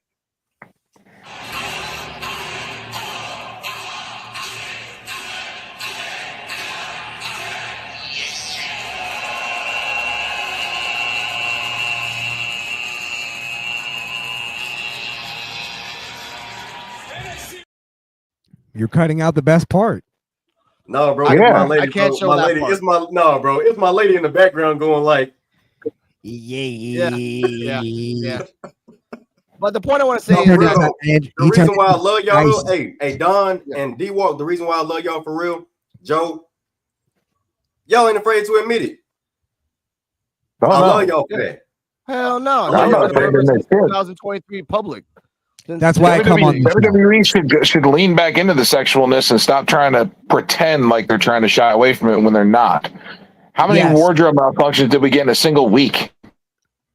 You're cutting out the best part. No, bro. Yeah. My lady, I can't show that part. It's my lady in the background going like, yeah. But the point I want to say is the reason why I love y'all, hey Don and D-Walk, the reason why I love y'all for real, Joe, y'all ain't afraid to admit it. I love y'all for that. Hell no. I'm not afraid to admit it. 2023 public. That's why I come on. WWE should lean back into the sexualness and stop trying to pretend like they're trying to shy away from it when they're not. How many wardrobe malfunctions did we get in a single week?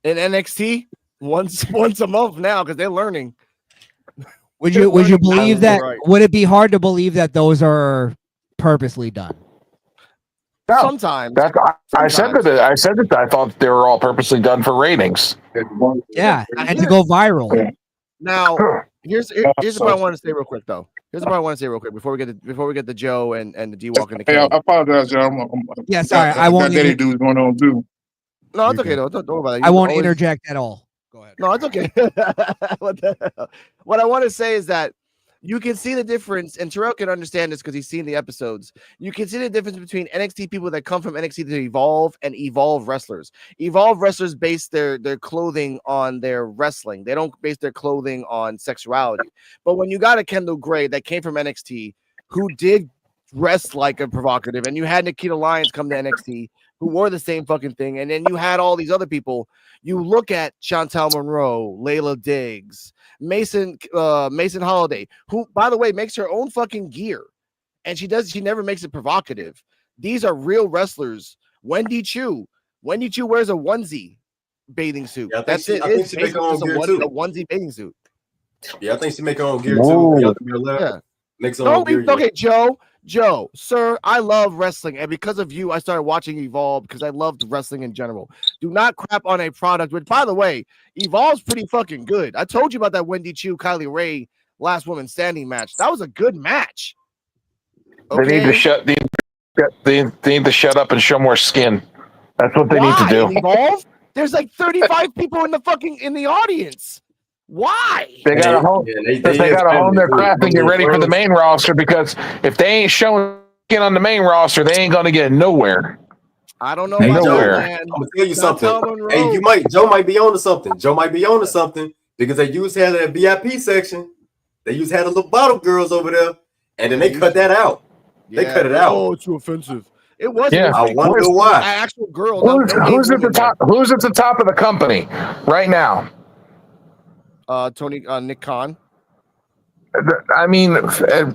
In NXT, once a month now because they're learning. Would you believe that? Right. Would it be hard to believe that those are purposely done? No. Sometimes. I said that I thought they were all purposely done for ratings. Yeah, and to go viral. Yeah. Now, here's what I want to say real quick, though. Here's what I want to say real quick before we get the Joe and the D-Walk and the. Hey, I apologize, Joe. Sorry, I won't. Daddy dude's going on too. No, it's okay though. Don't worry about it. I won't interject at all. Go ahead. No, it's okay. What I want to say is that you can see the difference, and Terrell can understand this because he's seen the episodes. You can see the difference between NXT people that come from NXT to Evolve and Evolve wrestlers. Evolve wrestlers base their clothing on their wrestling. They don't base their clothing on sexuality. But when you got a Kendall Gray that came from NXT who did dress like a provocative, and you had Nikita Lyons come to NXT who wore the same fucking thing, and then you had all these other people. You look at Chantel Monroe, Layla Diggs, Mason Holiday, who, by the way, makes her own fucking gear, and she never makes it provocative. These are real wrestlers. Wendy Chu wears a onesie bathing suit. Yeah, that's it. I think she make her own gear too. A onesie bathing suit. Yeah, I think she make her own gear too. Yeah. Makes her own gear. Okay, Joe, sir, I love wrestling, and because of you, I started watching Evolve because I loved wrestling in general. Do not crap on a product, which, by the way, Evolve's pretty fucking good. I told you about that Wendy Chu, Kylie Ray, last woman standing match. That was a good match. They need to Okay. shut. They need to shut up and show more skin. That's what they need to Why? do. And Evolve? There's like 35 people in the audience. Why? They gotta hone. They gotta hone their craft and get ready for the main roster. Because if they ain't showing skin on the main roster, they ain't gonna get nowhere. I don't know Hey, about Joe, that, I'm man. gonna tell you Not something. Tom Hey, Monroe. Joe might be on to something. Joe might be on to something because they used to have that VIP section. They used to have the little bottle girls over there, and then they cut that out. They cut it out. Oh, too offensive. It wasn't. Yeah. It was I pretty wonder cool. why. Actual girl. No Who's at the women top? Who's at the top of the company right now? Tony Nick Khan. I mean,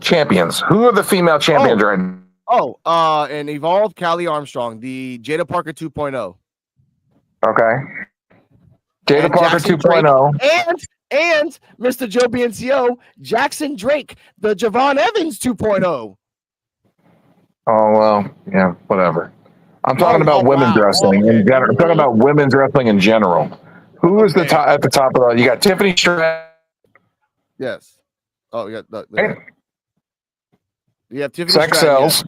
champions. Who are the female champions right now? Oh, and Evolve, Callie Armstrong, the Jada Parker 2.0. Okay. Jada And Parker Jackson Drake, 2.0. and Mr. Joe BNCO, Jackson Drake, the Javon Evans 2.0. Oh, well, yeah, whatever. I'm talking about women's wrestling in general. I'm talking about women's wrestling in general. Who is the top at the top of the? You got Tiffany Stratton. Yes. Oh, you got you have Tiffany Sex Stratton, sells.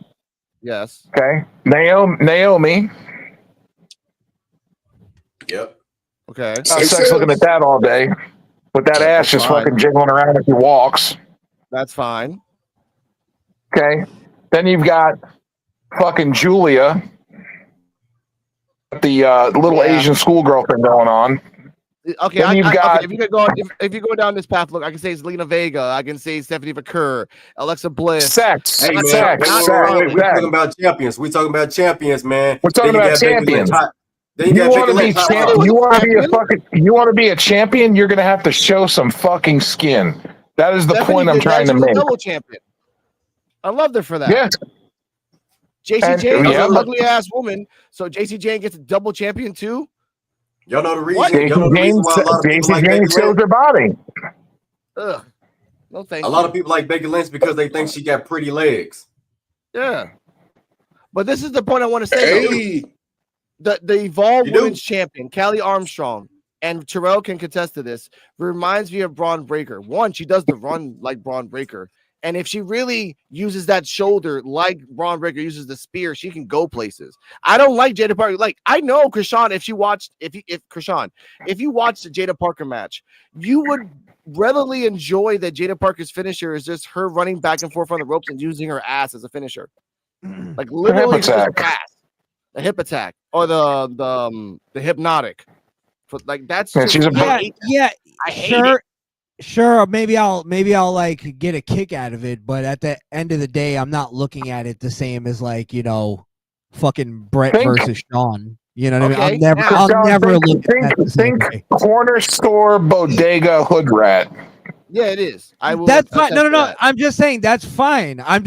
Yes. Okay. Naomi. Yep. Okay. Sex looking at that all day with that ass just fucking jiggling around as he walks. That's fine. Okay. Then you've got fucking Julia, the little Asian schoolgirl thing going on. Okay, Then you've got if you go down this path, look, I can say it's Lena Vega, I can say Stephanie McCurr, Alexa Bliss. Sex. Hey, man, Sex. We're talking about champions. We're talking about champions, man. We're talking about champions. You want to be You want to be a champion? You're gonna have to show some fucking skin. That is the point I'm trying to make. Double champion. I loved her for that. Yes. JC Jane is an ugly ass woman, so JC Jane gets a double champion too. Y'all know the reason. Y'all know the reason why a lot of people like Jane Becky shows Lynch. her body. Ugh. No thank A lot of people like Becky Lynch because they think she got pretty legs. Yeah. But this is the point I want to say. The Evolve Women's Champion, Callie Armstrong, and Terrell can contest to this, reminds me of Braun Breaker. One, she does the run like Braun Breaker. And if she really uses that shoulder like Braun Breaker uses the spear, she can go places. I don't like Jada Parker. Like, I know Krishan, if you watched the Jada Parker match, you would readily enjoy that Jada Parker's finisher is just her running back and forth on the ropes and using her ass as a finisher. Like literally just fast. The hip attack or the hypnotic. Like that's Sure. Maybe I'll like get a kick out of it, but at the end of the day, I'm not looking at it the same as like, fucking Brett versus Sean. You know what I mean? I'll never look at the same way. Corner store bodega hood rat. Yeah, it is. I will. That's fine. No. I'm just saying that's fine. I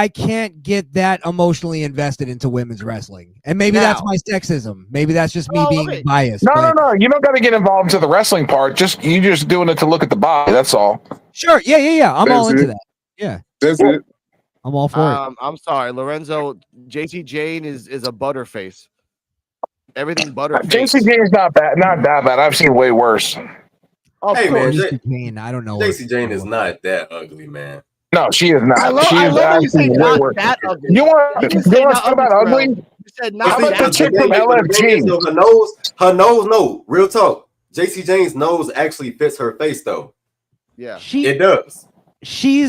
can't get that emotionally invested into women's wrestling, and maybe that's my sexism. Maybe that's just me being biased. No. You don't got to get involved into the wrestling part. You just doing it to look at the body. That's all. Sure. Yeah. I'm all into that. Yeah. That's it. I'm all for it. I'm sorry, Lorenzo. JC Jane is a butterface. Everything butterface. JC Jane is not that bad. I've seen way worse. Hey man, I don't know. JC Jane is not that ugly, man. No, she is not. She is actually way worse. You want to talk about ugly? You said How about the chick from LFG? Her nose, no. Real talk. JC Jane's nose actually fits her face, though. Yeah, it does. She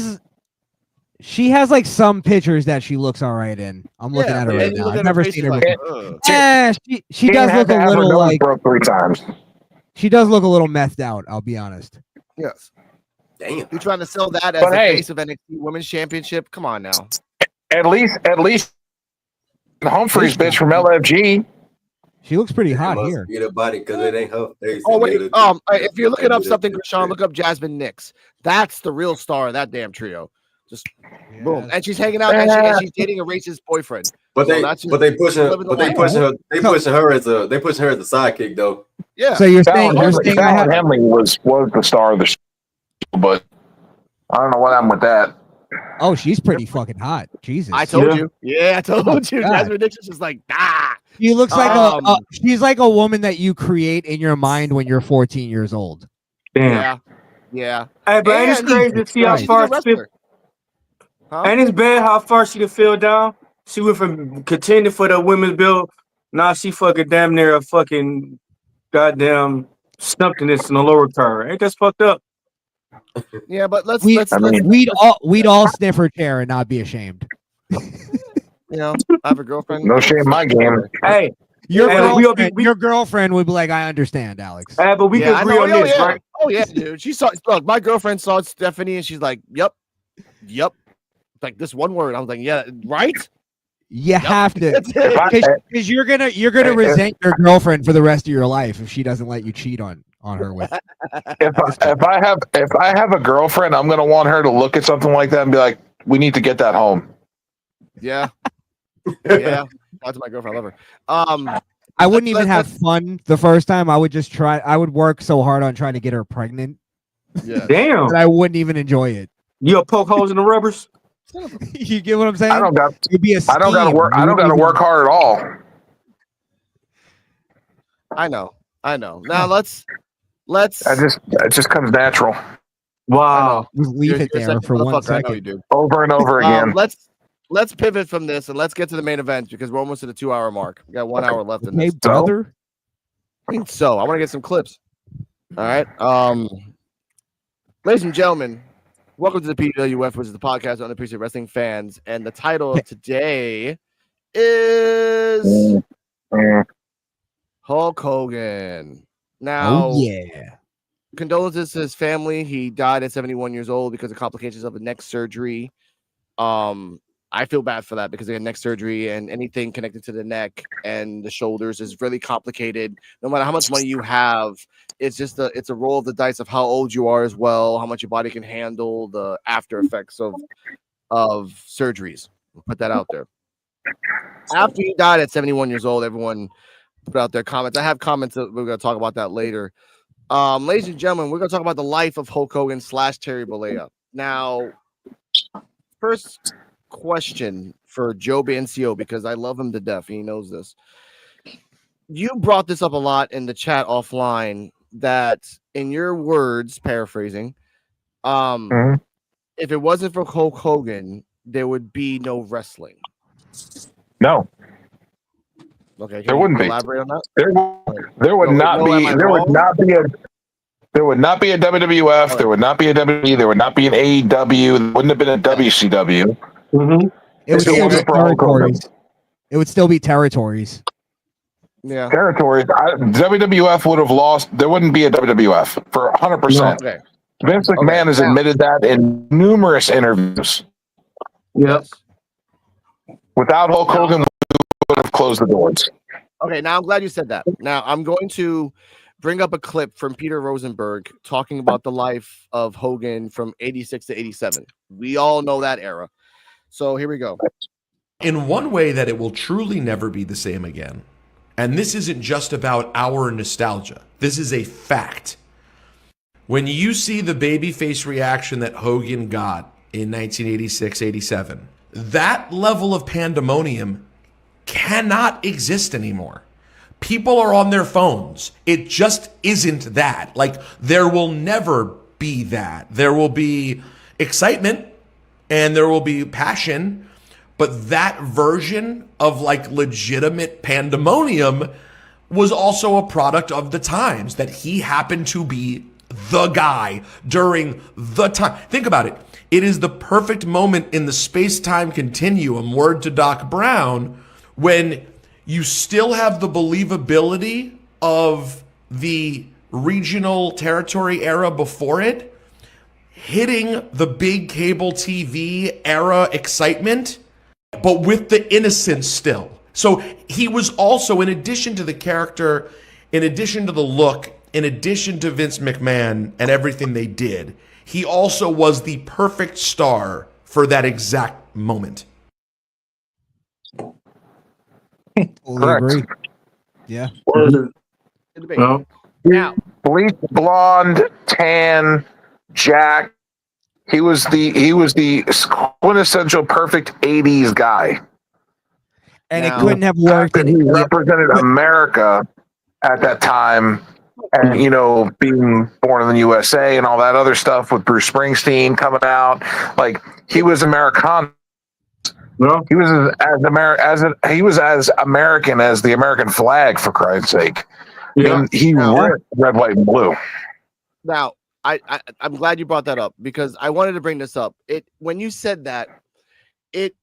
has like some pictures that she looks all right in. I'm looking at her right now. I've never seen her before. She does look a little like broke 3 times. She does look a little methed out. I'll be honest. Yes. Damn. You're trying to sell that as the face of NXT Women's Championship? Come on now. At least Humphreys bitch from LFG. She looks pretty hot here. Get a body because it ain't her face. Oh wait. If you're looking up something, Sean, look up Jasmine Nix. That's the real star of that damn trio. Just boom, and she's hanging out, and she's dating a racist boyfriend. But they pushing her as a sidekick though. Yeah. So you're saying Fallon Henley was the star of the show, but I don't know what happened with that. Oh, she's pretty fucking hot. Jesus. I told you. Yeah, I told you. Jasmine Nix is just like She looks like she's like a woman that you create in your mind when you're 14 years old. Damn. Yeah. Hey, but it's crazy to see how far it's been. And it's bad how far she fell down. She went from contending for the women's bill. Now she fucking damn near a fucking goddamn something that's in the lower car. Ain't that fucked up? Yeah, but we'd all sniff her chair and not be ashamed. You know, I have a girlfriend. No shame in my game. Hey, your girlfriend would be like, I understand, Alex. But we can agree on this, right? Oh yeah, dude. She saw. Look, my girlfriend saw Stephanie, and she's like, "Yep." Like this one word. I was like, "Yeah, right." You have to, because you're gonna resent your girlfriend for the rest of your life if she doesn't let you cheat on her with. If I have a girlfriend, I'm gonna want her to look at something like that and be like, "We need to get that home." Yeah, yeah. That's my girlfriend. I love her. I wouldn't even have fun the first time. I would just try. I would work so hard on trying to get her pregnant. Yeah, damn. That I wouldn't even enjoy it. You'll poke holes in the rubbers. You get what I'm saying? I don't got to work. I don't got to work hard at all. I know. Now let's. It just comes natural. Wow. Just leave it there for 1 second. I know you do. Over and over again. Let's pivot from this and let's get to the main event because we're almost at the 2-hour mark. We got 1 hour left in this. Hey, brother. So I want to get some clips. All right. Ladies and gentlemen, welcome to the P.U.W.F, which is the podcast on Unappreciated Wrestling Fans. And the title of today is Hulk Hogan. Now, condolences to his family. He died at 71 years old because of complications of a neck surgery. I feel bad for that because they had neck surgery and anything connected to the neck and the shoulders is really complicated. No matter how much money you have, it's just it's a roll of the dice of how old you are as well, how much your body can handle the after effects of surgeries. We'll put that out there. After he died at 71 years old, everyone put out their comments. I have comments that we're going to talk about that later. Ladies and gentlemen, we're going to talk about the life of Hulk Hogan / Terry Bollea. Now, first question for Joe Bancio, because I love him to death. He knows this. You brought this up a lot in the chat offline that, in your words, paraphrasing, if it wasn't for Hulk Hogan, there would be no wrestling. No. Okay, there wouldn't be. Elaborate on that. There would not be. There would not be a. There would not be a WWF. There would not be a WWE. There would not be an AEW. There wouldn't have been a WCW. Mm-hmm. It would still be territories. It would still be territories. Yeah. Territories. WWF would have lost. There wouldn't be a WWF for 100%. Okay. Vince McMahon has admitted that in numerous interviews. Yes. Without Hulk Hogan, we would have closed the doors. Okay, now I'm glad you said that. Now I'm going to bring up a clip from Peter Rosenberg talking about the life of Hogan from 86 to 87. We all know that era. So here we go. In one way that it will truly never be the same again. And this isn't just about our nostalgia. This is a fact. When you see the babyface reaction that Hogan got in 1986-87, that level of pandemonium cannot exist anymore. People are on their phones. It just isn't that. Like, there will never be that. There will be excitement and there will be passion, but that version of like legitimate pandemonium was also a product of the times, that he happened to be the guy during the time. Think about it. It is the perfect moment in the space-time continuum, word to Doc Brown, when you still have the believability of the regional territory era before it, hitting the big cable TV era excitement, but with the innocence still. So he was also, in addition to the character, in addition to the look, in addition to Vince McMahon and everything they did, he also was the perfect star for that exact moment. Agree. Yeah. No. Now, Bleach, blonde, tan, Jack. He was the quintessential perfect 80s guy. And it couldn't have worked. He represented America at that time. And, you know, being born in the USA and all that other stuff with Bruce Springsteen coming out. Like, he was American. No, he was he was as American as the American flag, for Christ's sake. Yeah. And he ripped red, white, and blue. Now, I'm glad you brought that up because I wanted to bring this up. When you said that, it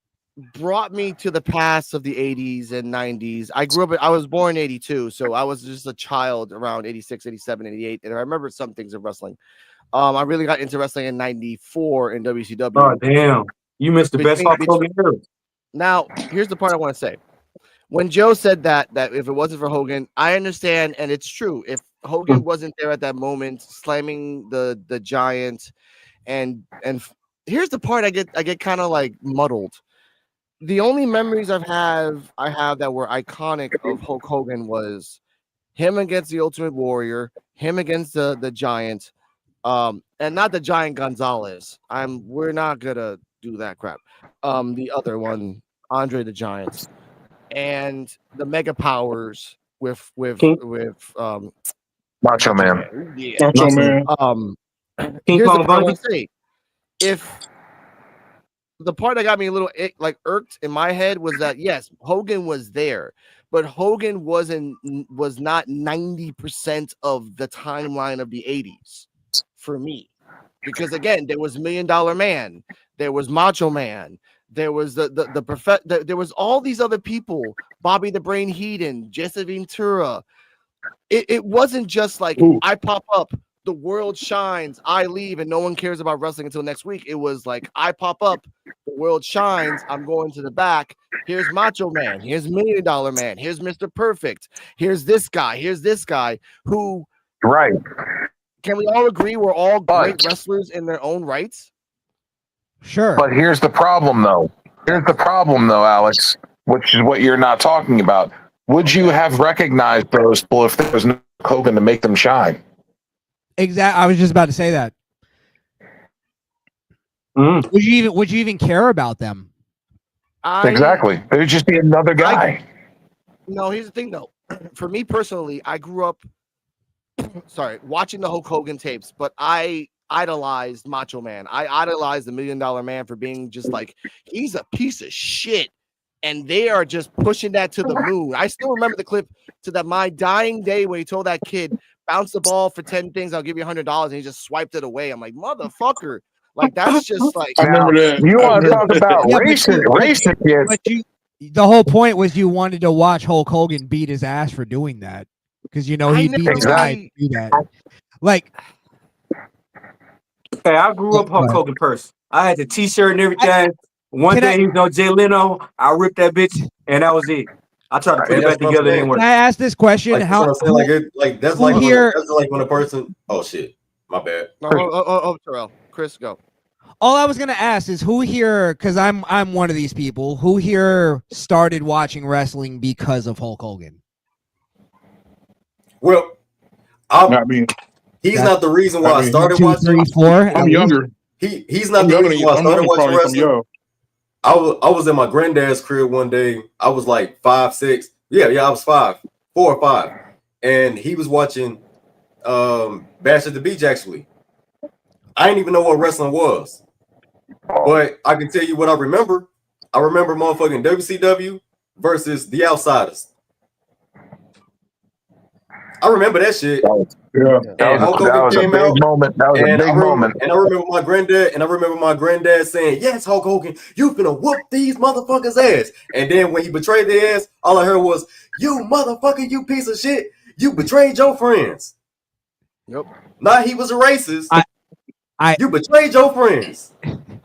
brought me to the past of the 80s and 90s. I was born in 82, so I was just a child around 86, 87, 88, and I remember some things of wrestling. I really got into wrestling in 94 in WCW. Oh, damn. You missed the best Hulk Hogan era. Now, here's the part I want to say. When Joe said that if it wasn't for Hogan, I understand, and it's true. If Hogan wasn't there at that moment, slamming the Giant, and here's the part I get kind of like muddled. The only memories I have that were iconic of Hulk Hogan was him against the Ultimate Warrior, him against the Giant, and not the Giant Gonzalez. We're not gonna do that crap. The other one, Andre the Giant. And the Mega Powers with Macho Man. Yeah. Macho Man. Here's the part I want to say. If the part that got me a little irked in my head was that yes, Hogan was there, but Hogan was not 90% of the timeline of the 80s for me. Because again, there was $1 Million Man, there was Macho Man, there was there was all these other people, Bobby the Brain Heenan, Jesse Ventura. It wasn't just like I pop up, the world shines, I leave, and no one cares about wrestling until next week. It was like I pop up, the world shines, I'm going to the back. Here's Macho Man, here's $1 Million Man, here's Mr. Perfect, here's this guy who right. Can we all agree we're all great wrestlers in their own rights? Sure. But here's the problem, though. Alex, which is what you're not talking about. Would you have recognized those people if there was no Hogan to make them shine? Exactly. I was just about to say that. Would you even care about them? Exactly. It would just be another guy. No, here's the thing, though. For me personally, I grew up watching the Hulk Hogan tapes, but I idolized Macho Man. I idolized the $1 Million Man for being just like, he's a piece of shit. And they are just pushing that to the moon. I still remember the clip to that my dying day where he told that kid, bounce the ball for 10 things, I'll give you $100. And he just swiped it away. I'm like, motherfucker. Like, that's just like. I remember that. You want to talk about racing kids. But the whole point was you wanted to watch Hulk Hogan beat his ass for doing that. Because, he beat his guy to do that. Like. Hey, I grew up Hulk Hogan person. I had the T-shirt and everything. One day he was on Jay Leno. I ripped that bitch, and that was it. I tried to put it back together. It didn't work. Can I ask this question? Like, How? that's like when a person. Oh shit, my bad. Terrell, Chris, go. All I was gonna ask is who here, because I'm one of these people. Who here started watching wrestling because of Hulk Hogan? Well, not me. He's not the reason why I started watching. 3, 4. I'm younger. He's not the reason why I started watching wrestling. I was in my granddad's crib one day. I was like 5, 6. Yeah, I was 4 or 5. And he was watching Bash at the Beach, actually. I didn't even know what wrestling was. But I can tell you what I remember. I remember motherfucking WCW versus The Outsiders. I remember that shit. Yeah, that was a big moment. That was a big moment. And I remember my granddad saying, "Yes, Hulk Hogan, you finna whoop these motherfuckers' ass." And then when he betrayed their ass, all I heard was, "You motherfucker, you piece of shit, you betrayed your friends." Yep. Nah, he was a racist. You betrayed your friends.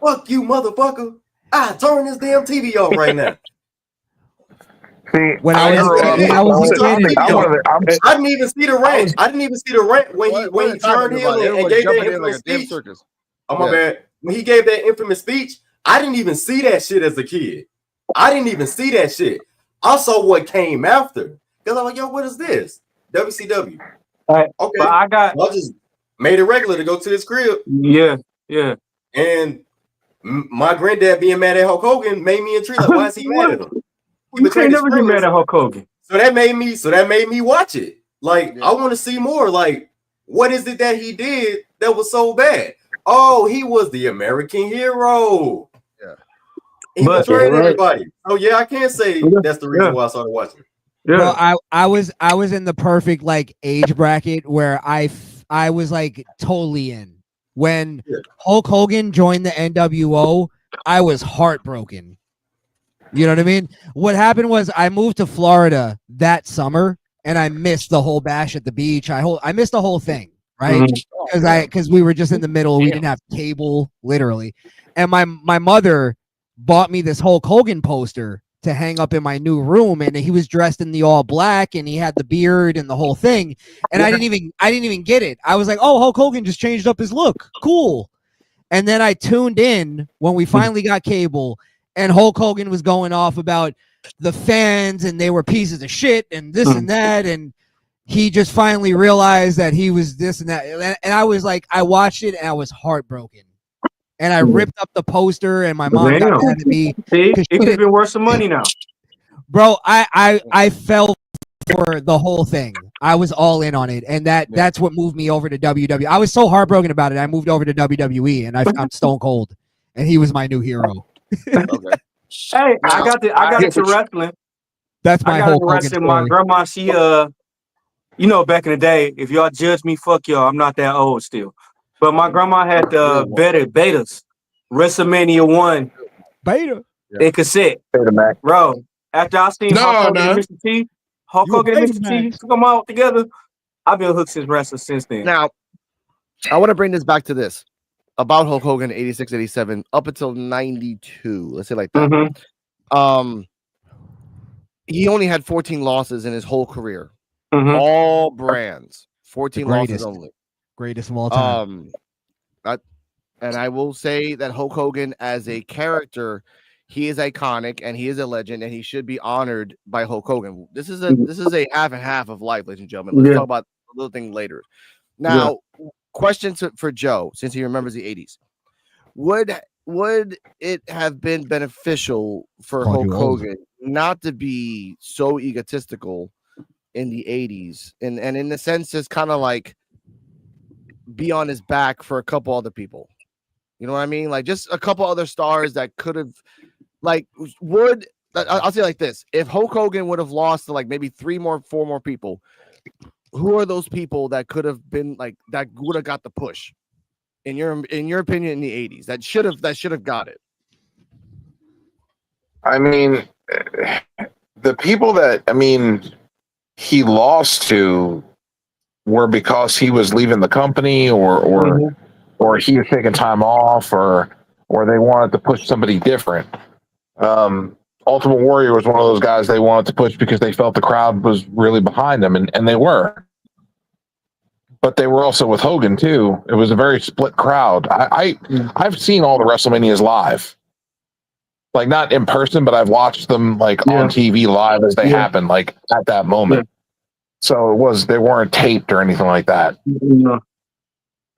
Fuck you, motherfucker. I turn this damn TV off right now. See, when I didn't even see the rant. I didn't even see the rant when he turned heel and gave that infamous speech. Oh my bad. When he gave that infamous speech, I didn't even see that shit as a kid. I didn't even see that shit. I saw what came after. Because I'm like, yo, what is this? WCW. Okay. I just made it regular to go to his crib. Yeah. And my granddad being mad at Hulk Hogan made me intrigued. Like, why is he mad at him? You can't never get mad at Hulk Hogan. So that made me watch it. Like, I want to see more. Like, what is it that he did that was so bad? Oh, he was the American hero. Yeah. He But- betrayed Yeah, right. everybody. Oh yeah, I can't say that's the reason why I started watching. Bro, I was in the perfect like age bracket where I was like totally in. When Hulk Hogan joined the NWO, I was heartbroken. You know what I mean? What happened was I moved to Florida that summer and I missed the whole bash at the beach. I missed the whole thing, right? Because we were just in the middle. We didn't have cable, literally. And my mother bought me this Hulk Hogan poster to hang up in my new room, and he was dressed in the all black and he had the beard and the whole thing. And I didn't even get it. I was like, oh, Hulk Hogan just changed up his look. Cool. And then I tuned in when we finally got cable, and Hulk Hogan was going off about the fans and they were pieces of shit and this and that. And he just finally realized that he was this and that. And I was like, I watched it and I was heartbroken. And I ripped up the poster, and my mom got mad at me. See, it could have been worth some money now. Bro, I fell for the whole thing. I was all in on it, and that's what moved me over to WWE. I was so heartbroken about it. I moved over to WWE, and I found Stone Cold, and he was my new hero. Okay. Hey, I got into wrestling. That's my whole wrestling. My grandma, she you know, back in the day, if y'all judge me, fuck y'all. I'm not that old still. But my grandma had the betas, WrestleMania 1 beta in cassette. Bro, after I seen Hulk Hogan and Mr. T, Hulk Hogan and Mr. T took them out together, I've been hooked since wrestling since then. Now, I want to bring this back to this about Hulk Hogan 86, 87 up until 92. Let's say like that. He only had 14 losses in his whole career. All brands. 14 losses only. Greatest of all time. And I will say that Hulk Hogan as a character, he is iconic and he is a legend and he should be honored by Hulk Hogan. This is a half and half of life, ladies and gentlemen. Let's talk about a little thing later. Now, question for Joe, since he remembers the 80s. Would it have been beneficial for Hulk Hogan not to be so egotistical in the 80s and in the sense just kind of like be on his back for a couple other people? You know what I mean? Like just a couple other stars that could have, like, I'll say it like this: if Hulk Hogan would have lost to like maybe 4 more people, who are those people that could have been like that would have got the push in your opinion in the 80s that should have got it? I mean, the people that he lost to were because he was leaving the company or he was taking time off or they wanted to push somebody different. Ultimate Warrior was one of those guys they wanted to push because they felt the crowd was really behind them, and they were. But they were also with Hogan too. It was a very split crowd. I've seen all the WrestleManias live. Like not in person, but I've watched them like on TV live as they happen, like at that moment. So they weren't taped or anything like that.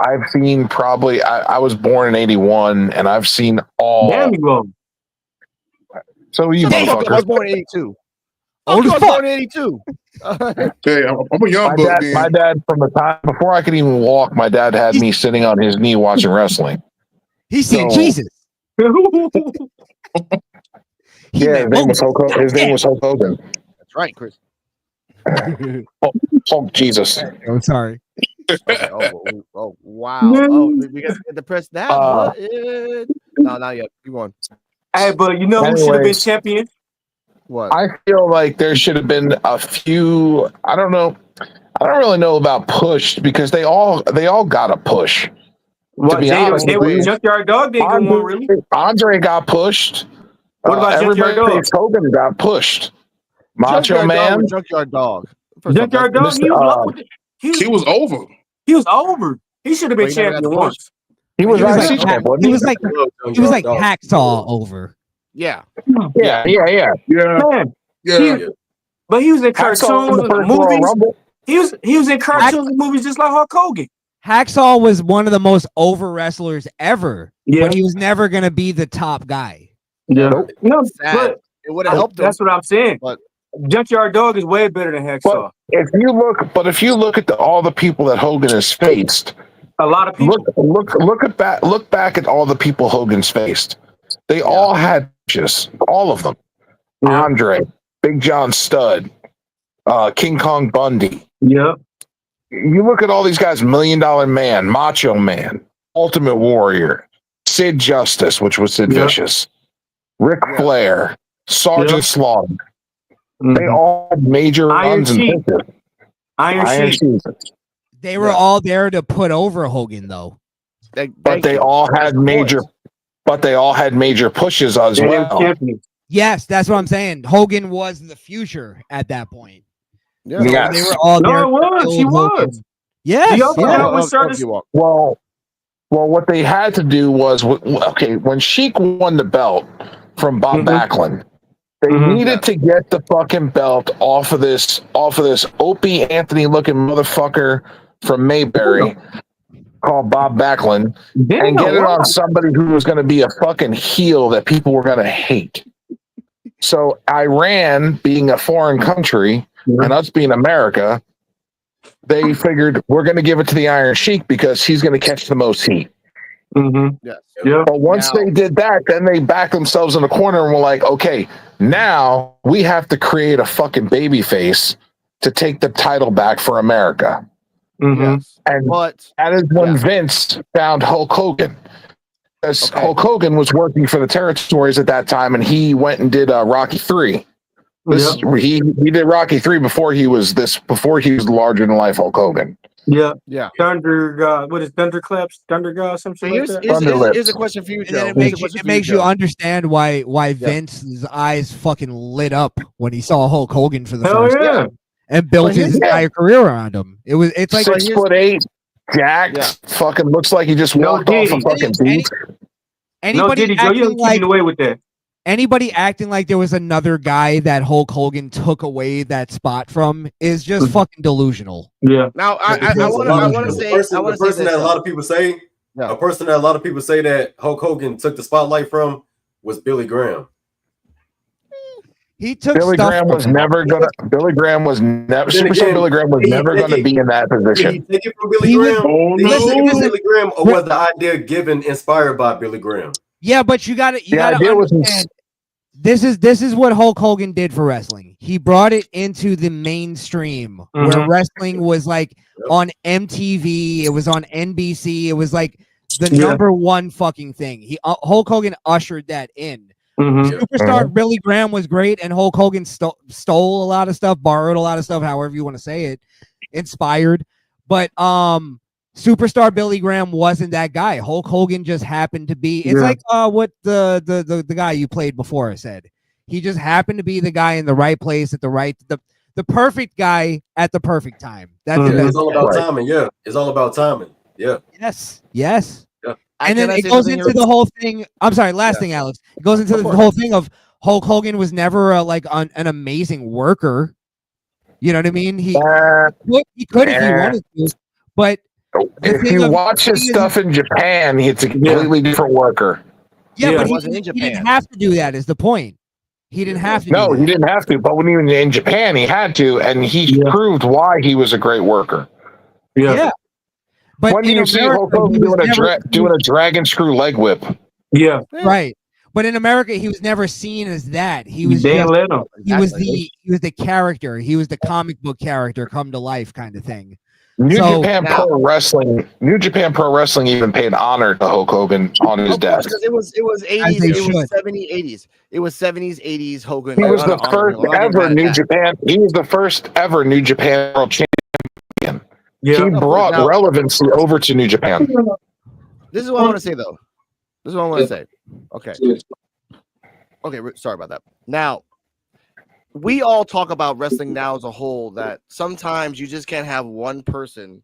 I've seen probably I was born in 81 and I've seen all. Damn you wrong. So you motherfucker. I was born in 82. I was born in 82. Okay, I'm a young buck. My dad, from the time before I could even walk, my dad had me sitting on his knee watching wrestling. He's seen Jesus. His name was Hulk Hogan. That's right, Chris. Hulk Jesus. I'm sorry. Okay, oh, wow. Oh, we got to press that button. No, not yet. Keep going. Hey, but you know who should have been champion? What? I feel like there should have been a few. I don't know. I don't really know about pushed because they all got a push. What, to be honest, Junkyard Dog didn't go on, really. Andre got pushed. What about Junkyard Dog? Hogan got pushed. Macho Man. Junkyard Dog. Junkyard Dog. He was over. He was over. He should have been champion once. He was like Hacksaw over. Yeah. Man, but he was in cartoons and movies. He was in cartoons and movies just like Hulk Hogan. Hacksaw was one of the most over wrestlers ever, but he was never going to be the top guy. Yeah. No, but it would have helped him. That's what I'm saying. But Junkyard Dog is way better than Hacksaw. If you look at all the people that Hogan has faced, A lot of people. Look back at all the people Hogan's faced. They all had just all of them. Yeah. Andre, Big John Studd, King Kong Bundy. Yeah. You look at all these guys: $1 Million Man, Macho Man, Ultimate Warrior, Sid Justice, which was Sid Vicious, Ric Flair, Sergeant Slaughter. They all had major runs and pitches. Iron Sheik. They were all there to put over Hogan, though. But they all had major pushes as well. Yes, that's what I'm saying. Hogan was the future at that point. Yeah. Yes. They were all there. No, it was. He was. Yes. Well, what they had to do was, when Sheik won the belt from Bob Backlund, they needed to get the fucking belt off of this Opie Anthony looking motherfucker from Mayberry called Bob Backlund and get it on somebody who was going to be a fucking heel that people were going to hate. So Iran being a foreign country and us being America, they figured we're going to give it to the Iron Sheik because he's going to catch the most heat. Yes. Yeah. But once they did that, then they backed themselves in the corner and were like, okay, now we have to create a fucking baby face to take the title back for America. Yes. And that is when Vince found Hulk Hogan. Because Hulk Hogan was working for the territories at that time, and he went and did Rocky 3. He did Rocky 3 before he was larger than life Hulk Hogan. Yeah. Thunder God. What is Thunderclaps? Thunder God? Something like that. Here's a question for you, Joe. And then it makes you understand why Vince's eyes fucking lit up when he saw Hulk Hogan for the first time and built his entire career around him. It's like 6'8", jacked, fucking looks like he just walked off a fucking beach. Anybody Joe, you're keeping away with that. Anybody acting like there was another guy that Hulk Hogan took away that spot from is just fucking delusional. Yeah. Now I want to say a person that a lot of people say that Hulk Hogan took the spotlight from was Billy Graham. He took Billy Graham was never gonna. Billy Graham was never. Billy Graham was never going to be in that position. Did he take it from Billy Graham? Did he take it from Billy Graham, or was the idea given inspired by Billy Graham? Yeah, but you got to understand. This is what Hulk Hogan did for wrestling. He brought it into the mainstream where wrestling was like on MTV. It was on NBC. It was like the number one fucking thing. Hulk Hogan ushered that in. Superstar Billy Graham was great, and Hulk Hogan stole a lot of stuff, borrowed a lot of stuff, however you want to say it, inspired. But Superstar Billy Graham wasn't that guy. Hulk Hogan just happened to be. It's like what the guy you played before said. He just happened to be the guy in the right place at the perfect guy at the perfect time. That's it's all about timing. Yeah, it's all about timing. Yeah. Yes. Yeah. And then it goes into the whole thing. I'm sorry. Last thing, Alex. It goes into the whole thing of Hulk Hogan was never an amazing worker. You know what I mean? He could if he wanted to, but if you watch his stuff in Japan, he's a completely different worker. Yeah, but he didn't have to do that. Is the point? He didn't have to. No, he didn't have to. But when he was in Japan, he had to, and he proved why he was a great worker. Yeah. But when do you see Hulk Hogan doing a dragon screw leg whip? Yeah. Right. But in America, he was never seen as that. He was the character. He was the comic book character come to life kind of thing. New Japan Pro Wrestling even paid honor to Hulk Hogan on his death. Because it was 80s, it was 70s, 80s. It was 70s, 80s Hogan. He was the first ever New Japan. He was the first ever New Japan World Champion. Yeah. He brought relevancy over to New Japan. This is what I want to say, though. This is what I want to say. Okay, sorry about that. Now, we all talk about wrestling now as a whole, that sometimes you just can't have one person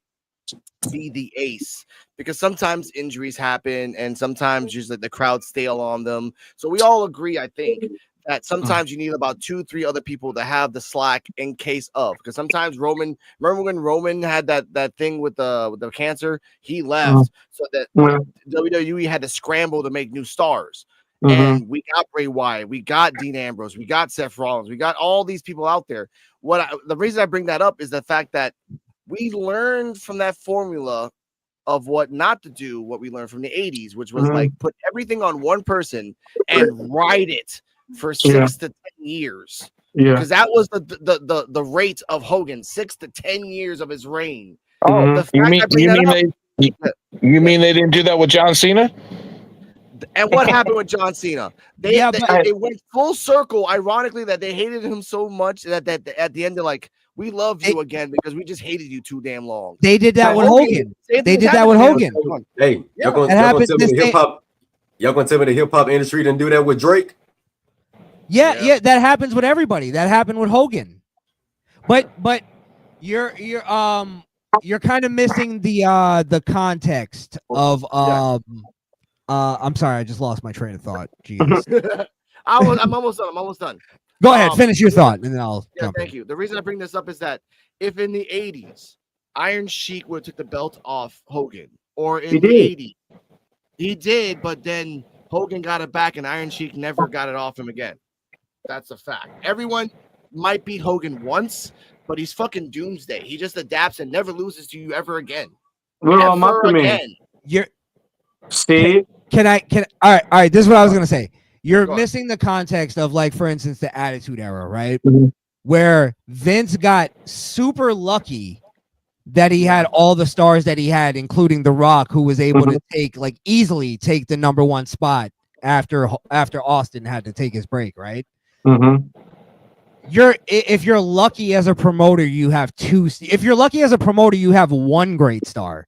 be the ace because sometimes injuries happen and sometimes just the crowd stale on them. So we all agree, I think, that sometimes you need about 2-3 other people to have the slack in case of, because sometimes remember when Roman had that thing with the cancer, he left so that WWE had to scramble to make new stars. And we got Bray Wyatt, we got Dean Ambrose, we got Seth Rollins, we got all these people out there. The reason I bring that up is the fact that we learned from that formula of what not to do, what we learned from the 80s, which was like put everything on one person and ride it for 6 to 10 years. Because that was the rate of Hogan, 6 to 10 years of his reign. Oh, you mean they didn't do that with John Cena? And what happened with John Cena? They went full circle. Ironically, that they hated him so much that at the end they're like, "We love you again because we just hated you too damn long." They did that with Hogan. They did that with Hogan. Hey, y'all gonna tell me the hip hop? Y'all gonna tell me the hip hop industry didn't do that with Drake? Yeah, that happens with everybody. That happened with Hogan. But you're kind of missing the context of I'm sorry, I just lost my train of thought. Jesus. I'm almost done. Go ahead, finish your thought, and then I'll jump thank you. The reason I bring this up is that if in the 80s Iron Sheik would have took the belt off Hogan, or in the 80s, he did, but then Hogan got it back and Iron Sheik never got it off him again. That's a fact. Everyone might beat Hogan once, but he's fucking doomsday. He just adapts and never loses to you ever again. Never again. Can I all right, this is what I was gonna say. You're missing the context of, like, for instance, the Attitude Era, right? Where Vince got super lucky that he had all the stars that he had, including The Rock, who was able to easily take the #1 spot after Austin had to take his break, right? If you're lucky as a promoter, you have two. If you're lucky as a promoter, you have one great star.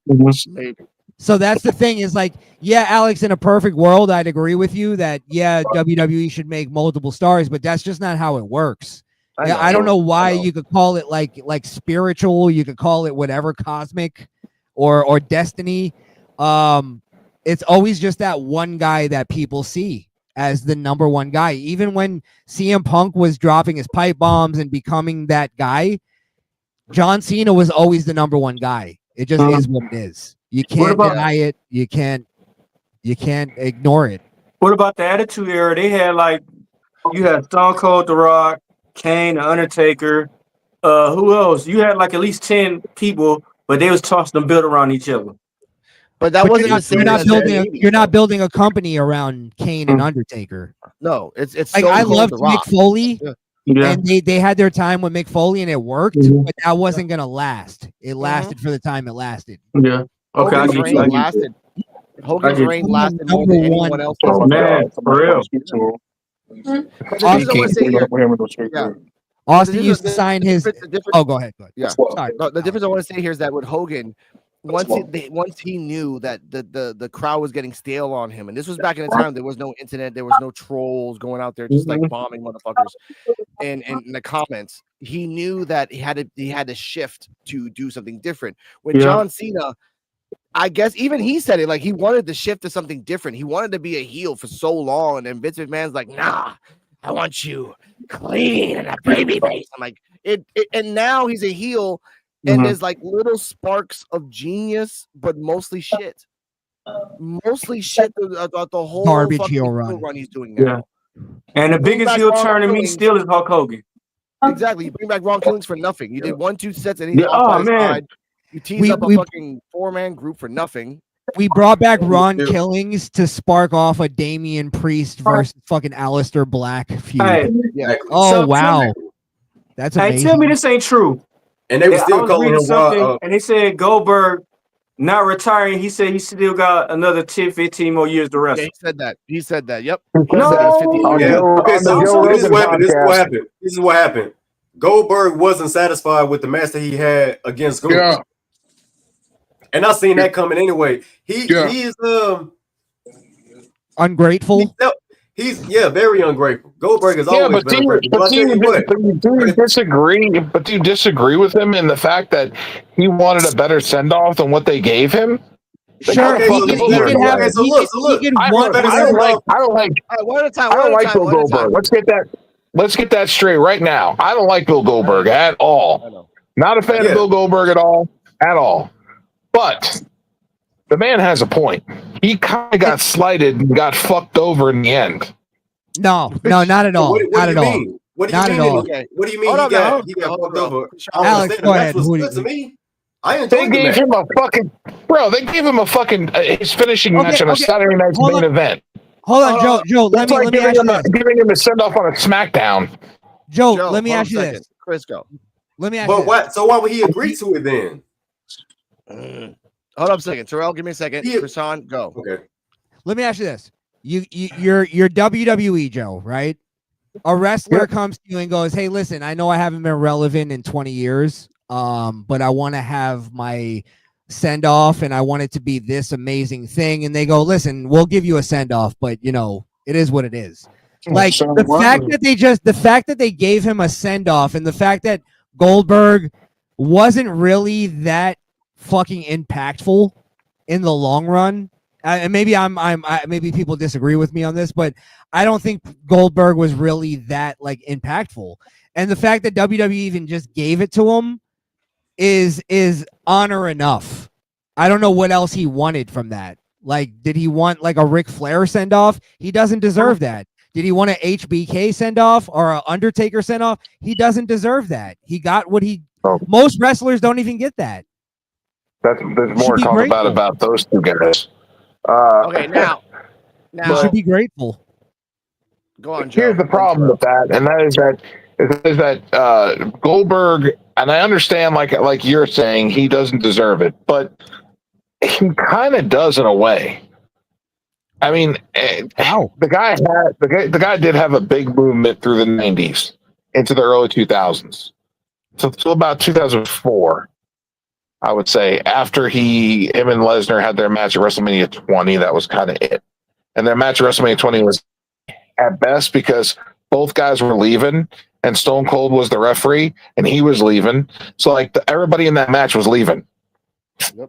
So that's the thing, is like, yeah, Alex, in a perfect world, I'd agree with you that, yeah, WWE should make multiple stars, but that's just not how it works. I don't know why you could call it like spiritual, you could call it whatever, cosmic or destiny. It's always just that one guy that people see as the #1 guy. Even when CM Punk was dropping his pipe bombs and becoming that guy, John Cena was always the #1 guy. It just is what it is. You can't deny it. You can't ignore it. What about the Attitude Era? They had you had Stone Cold, The Rock, Kane, The Undertaker. Who else? You had at least 10 people, but they was tossing them built around each other. But that wasn't the same. You're not building a company around Kane and Undertaker. No, it's like, I loved Mick Foley. And they had their time with Mick Foley and it worked, but that wasn't gonna last. It lasted for the time it lasted. Yeah. Okay. Hogan's reign lasted. Hogan's reign lasted more than anyone else. Oh man, for real. Austin used to sign his. Oh, go ahead. Yeah. Sorry. No, the difference I want to say here is that with Hogan, once he knew that the crowd was getting stale on him, and this was back in the time there was no internet, there was no trolls going out there just like bombing motherfuckers, and in the comments, he knew that he had to shift to do something different. When John Cena, I guess even he said it, like, he wanted to shift to something different. He wanted to be a heel for so long, and then Vince McMahon's like, nah, I want you clean and a baby face. I'm like, and now he's a heel. And there's like little sparks of genius, but mostly shit. Mostly shit about the whole garbage heel run he's doing now. Yeah. And the biggest heel turn to me still is Hulk Hogan. Exactly. You bring back Ron Killings for nothing. You did 1-2 sets and he's off by his side. You teased up a fucking 4-man group for nothing. We brought back Ron Killings to spark off a Damian Priest versus fucking Aleister Black feud. Hey, wow. That's amazing. Hey, tell me this ain't true. And they were still calling him something, and they said Goldberg not retiring. He said he still got another 10, 15 more years to wrestle. Yeah, he said that. Yep. Okay, so this is what happened. Goldberg wasn't satisfied with the match that he had against Goldberg. Yeah. And I seen that coming anyway. He's ungrateful. He's very ungrateful. Goldberg is always been ungrateful. But do you disagree with him in the fact that he wanted a better send off than what they gave him? Sure, I don't like Bill Goldberg. Let's get that straight right now. I don't like Bill Goldberg at all. Not a fan of Bill Goldberg at all. But the man has a point. He kind of got slighted and got fucked over in the end. No, not at all. Not at all. What do you mean? What do you mean he got fucked over? Alex, go ahead. I They enjoyed the gave match. him a fucking They gave him a fucking his finishing match on a Saturday night's main event. Hold on, Joe. That's like Let me ask you this. giving him a send off on a SmackDown. Joe, let me ask you this. Chris, go. Let me ask But you what? So why would he agree to it then? Hold up a second. Terrell, give me a second. Krishan, go. Okay. Let me ask you this. You're WWE, Joe, right? A wrestler comes to you and goes, "Hey, listen, I know I haven't been relevant in 20 years, but I want to have my send off and I want it to be this amazing thing." And they go, "Listen, we'll give you a send off, but you know, it is what it is." Like the fact that they gave him a send off and the fact that Goldberg wasn't really that fucking impactful in the long run. And maybe maybe people disagree with me on this, but I don't think Goldberg was really that like impactful. And the fact that WWE even just gave it to him is honor enough. I don't know what else he wanted from that. Like, did he want like a Ric Flair send off? He doesn't deserve that. Did he want an HBK send off or an Undertaker send off? He doesn't deserve that. He got what he. Most wrestlers don't even get that. There's more to talk about those two guys. Okay, now you should be grateful. Go on, Joe. Here's the problem with that, and that is that Goldberg, and I understand, like you're saying, he doesn't deserve it, but he kind of does in a way. I mean, the guy did have a big movement through the 90s into the early 2000s, so about 2004. I would say after him and Lesnar had their match at WrestleMania 20, that was kind of it. And their match at WrestleMania 20 was at best because both guys were leaving and Stone Cold was the referee and he was leaving. So like everybody in that match was leaving.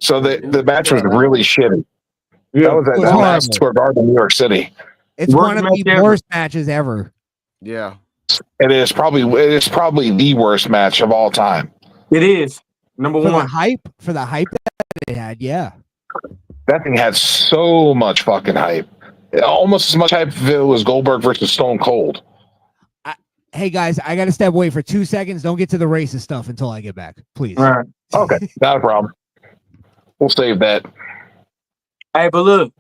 So the match was really shitty. That was at Madison Square Garden, New York City. It's one of the worst matches ever. Yeah. It is probably the worst match of all time. It is. Number one. For the hype that it had, yeah. That thing had so much fucking hype. Almost as much hype if it was Goldberg versus Stone Cold. Hey guys, I gotta step away for 2 seconds. Don't get to the racist stuff until I get back, please. All right. Okay, not a problem. We'll save that. Hey, but look,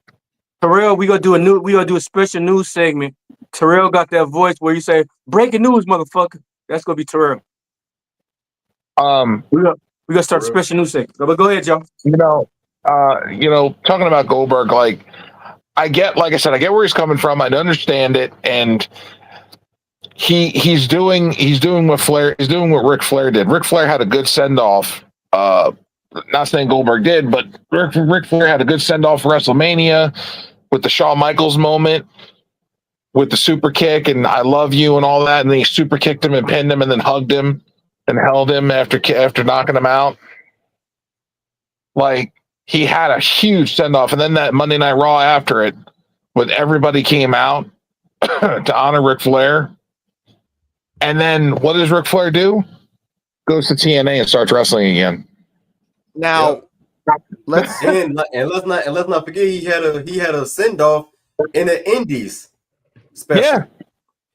Terrell, we gonna do a special news segment. Terrell got that voice where you say, "Breaking news, motherfucker." That's gonna be Terrell. We gotta start a special news segment. But go ahead, Joe. Talking about Goldberg, like I get where he's coming from. I understand it, and he's doing what Ric Flair did. Ric Flair had a good send off. Not saying Goldberg did, but Ric Flair had a good send off for WrestleMania with the Shawn Michaels moment, with the super kick and "I love you" and all that, and then he super kicked him and pinned him and then hugged him and held him after knocking him out. Like, he had a huge send off, and then that Monday Night Raw after it, when everybody came out to honor Ric Flair. And then what does Ric Flair do? Goes to TNA and starts wrestling again. Now, let's not forget he had a send off in the Indies special. Yeah,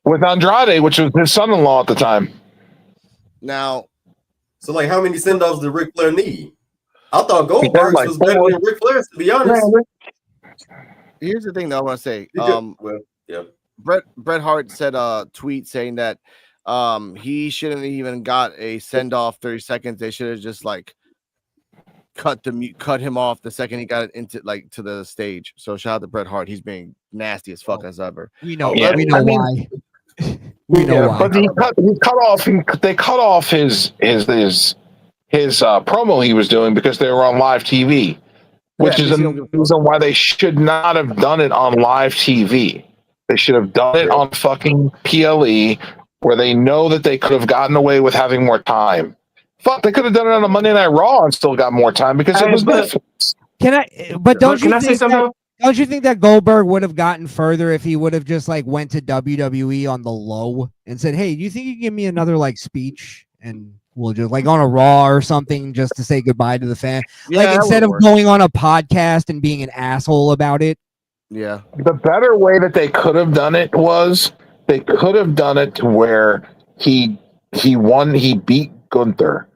with Andrade, which was his son-in-law at the time. Now, so like, how many send offs did Ric Flair need? I thought Goldberg was better than Ric Flair's, to be honest. Here's the thing, though. I want to say, Bret Hart said a tweet saying that he shouldn't even got a send off 30 seconds. They should have just like cut him off the second he got it into to the stage. So shout out to Bret Hart. He's being nasty as fuck as ever. We know why. We know why. But they cut off his promo he was doing because they were on live TV, which is the reason why they should not have done it on live TV. They should have done it on fucking PLE, where they know that they could have gotten away with having more time. Fuck, they could have done it on a Monday Night Raw and still got more time because it was Netflix. Don't you think that Goldberg would have gotten further if he would have just like went to WWE on the low and said, "Hey, do you think you can give me another like speech and we'll just like on a Raw or something just to say goodbye to the fan?" Like instead of going on a podcast and being an asshole about it. Yeah. The better way that they could have done it was they could have done it to where he beat Gunther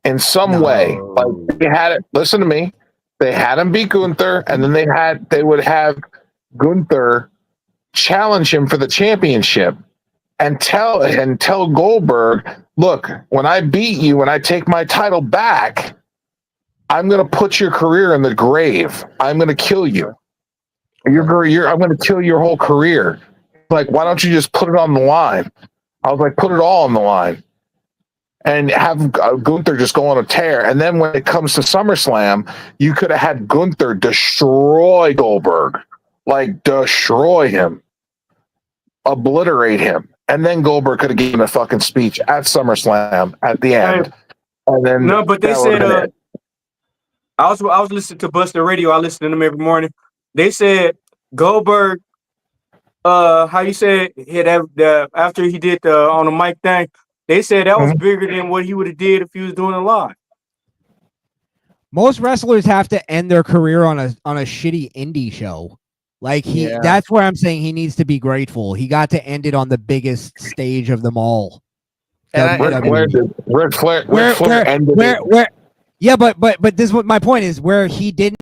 in some way. Like they had it. Listen to me. They had him beat Gunther, and then they would have Gunther challenge him for the championship and tell Goldberg, look, when I beat you, when I take my title back, I'm going to put your career in the grave. I'm going to kill you. I'm going to kill your whole career. Like, why don't you just put it on the line? I was like, put it all on the line. And have Gunther just go on a tear. And then when it comes to SummerSlam, you could have had Gunther destroy Goldberg. Like, destroy him. Obliterate him. And then Goldberg could have given a fucking speech at SummerSlam at the end. And then no, but they said I was listening to Buster Radio. I listen to them every morning. They said Goldberg, how you said he had after he did the on the mic thing, they said that was bigger than what he would have did if he was doing it live. Most wrestlers have to end their career on a shitty indie show. Like that's where I'm saying he needs to be grateful. He got to end it on the biggest stage of them all. Ric Flair ended where yeah, but this is what my point is, where he didn't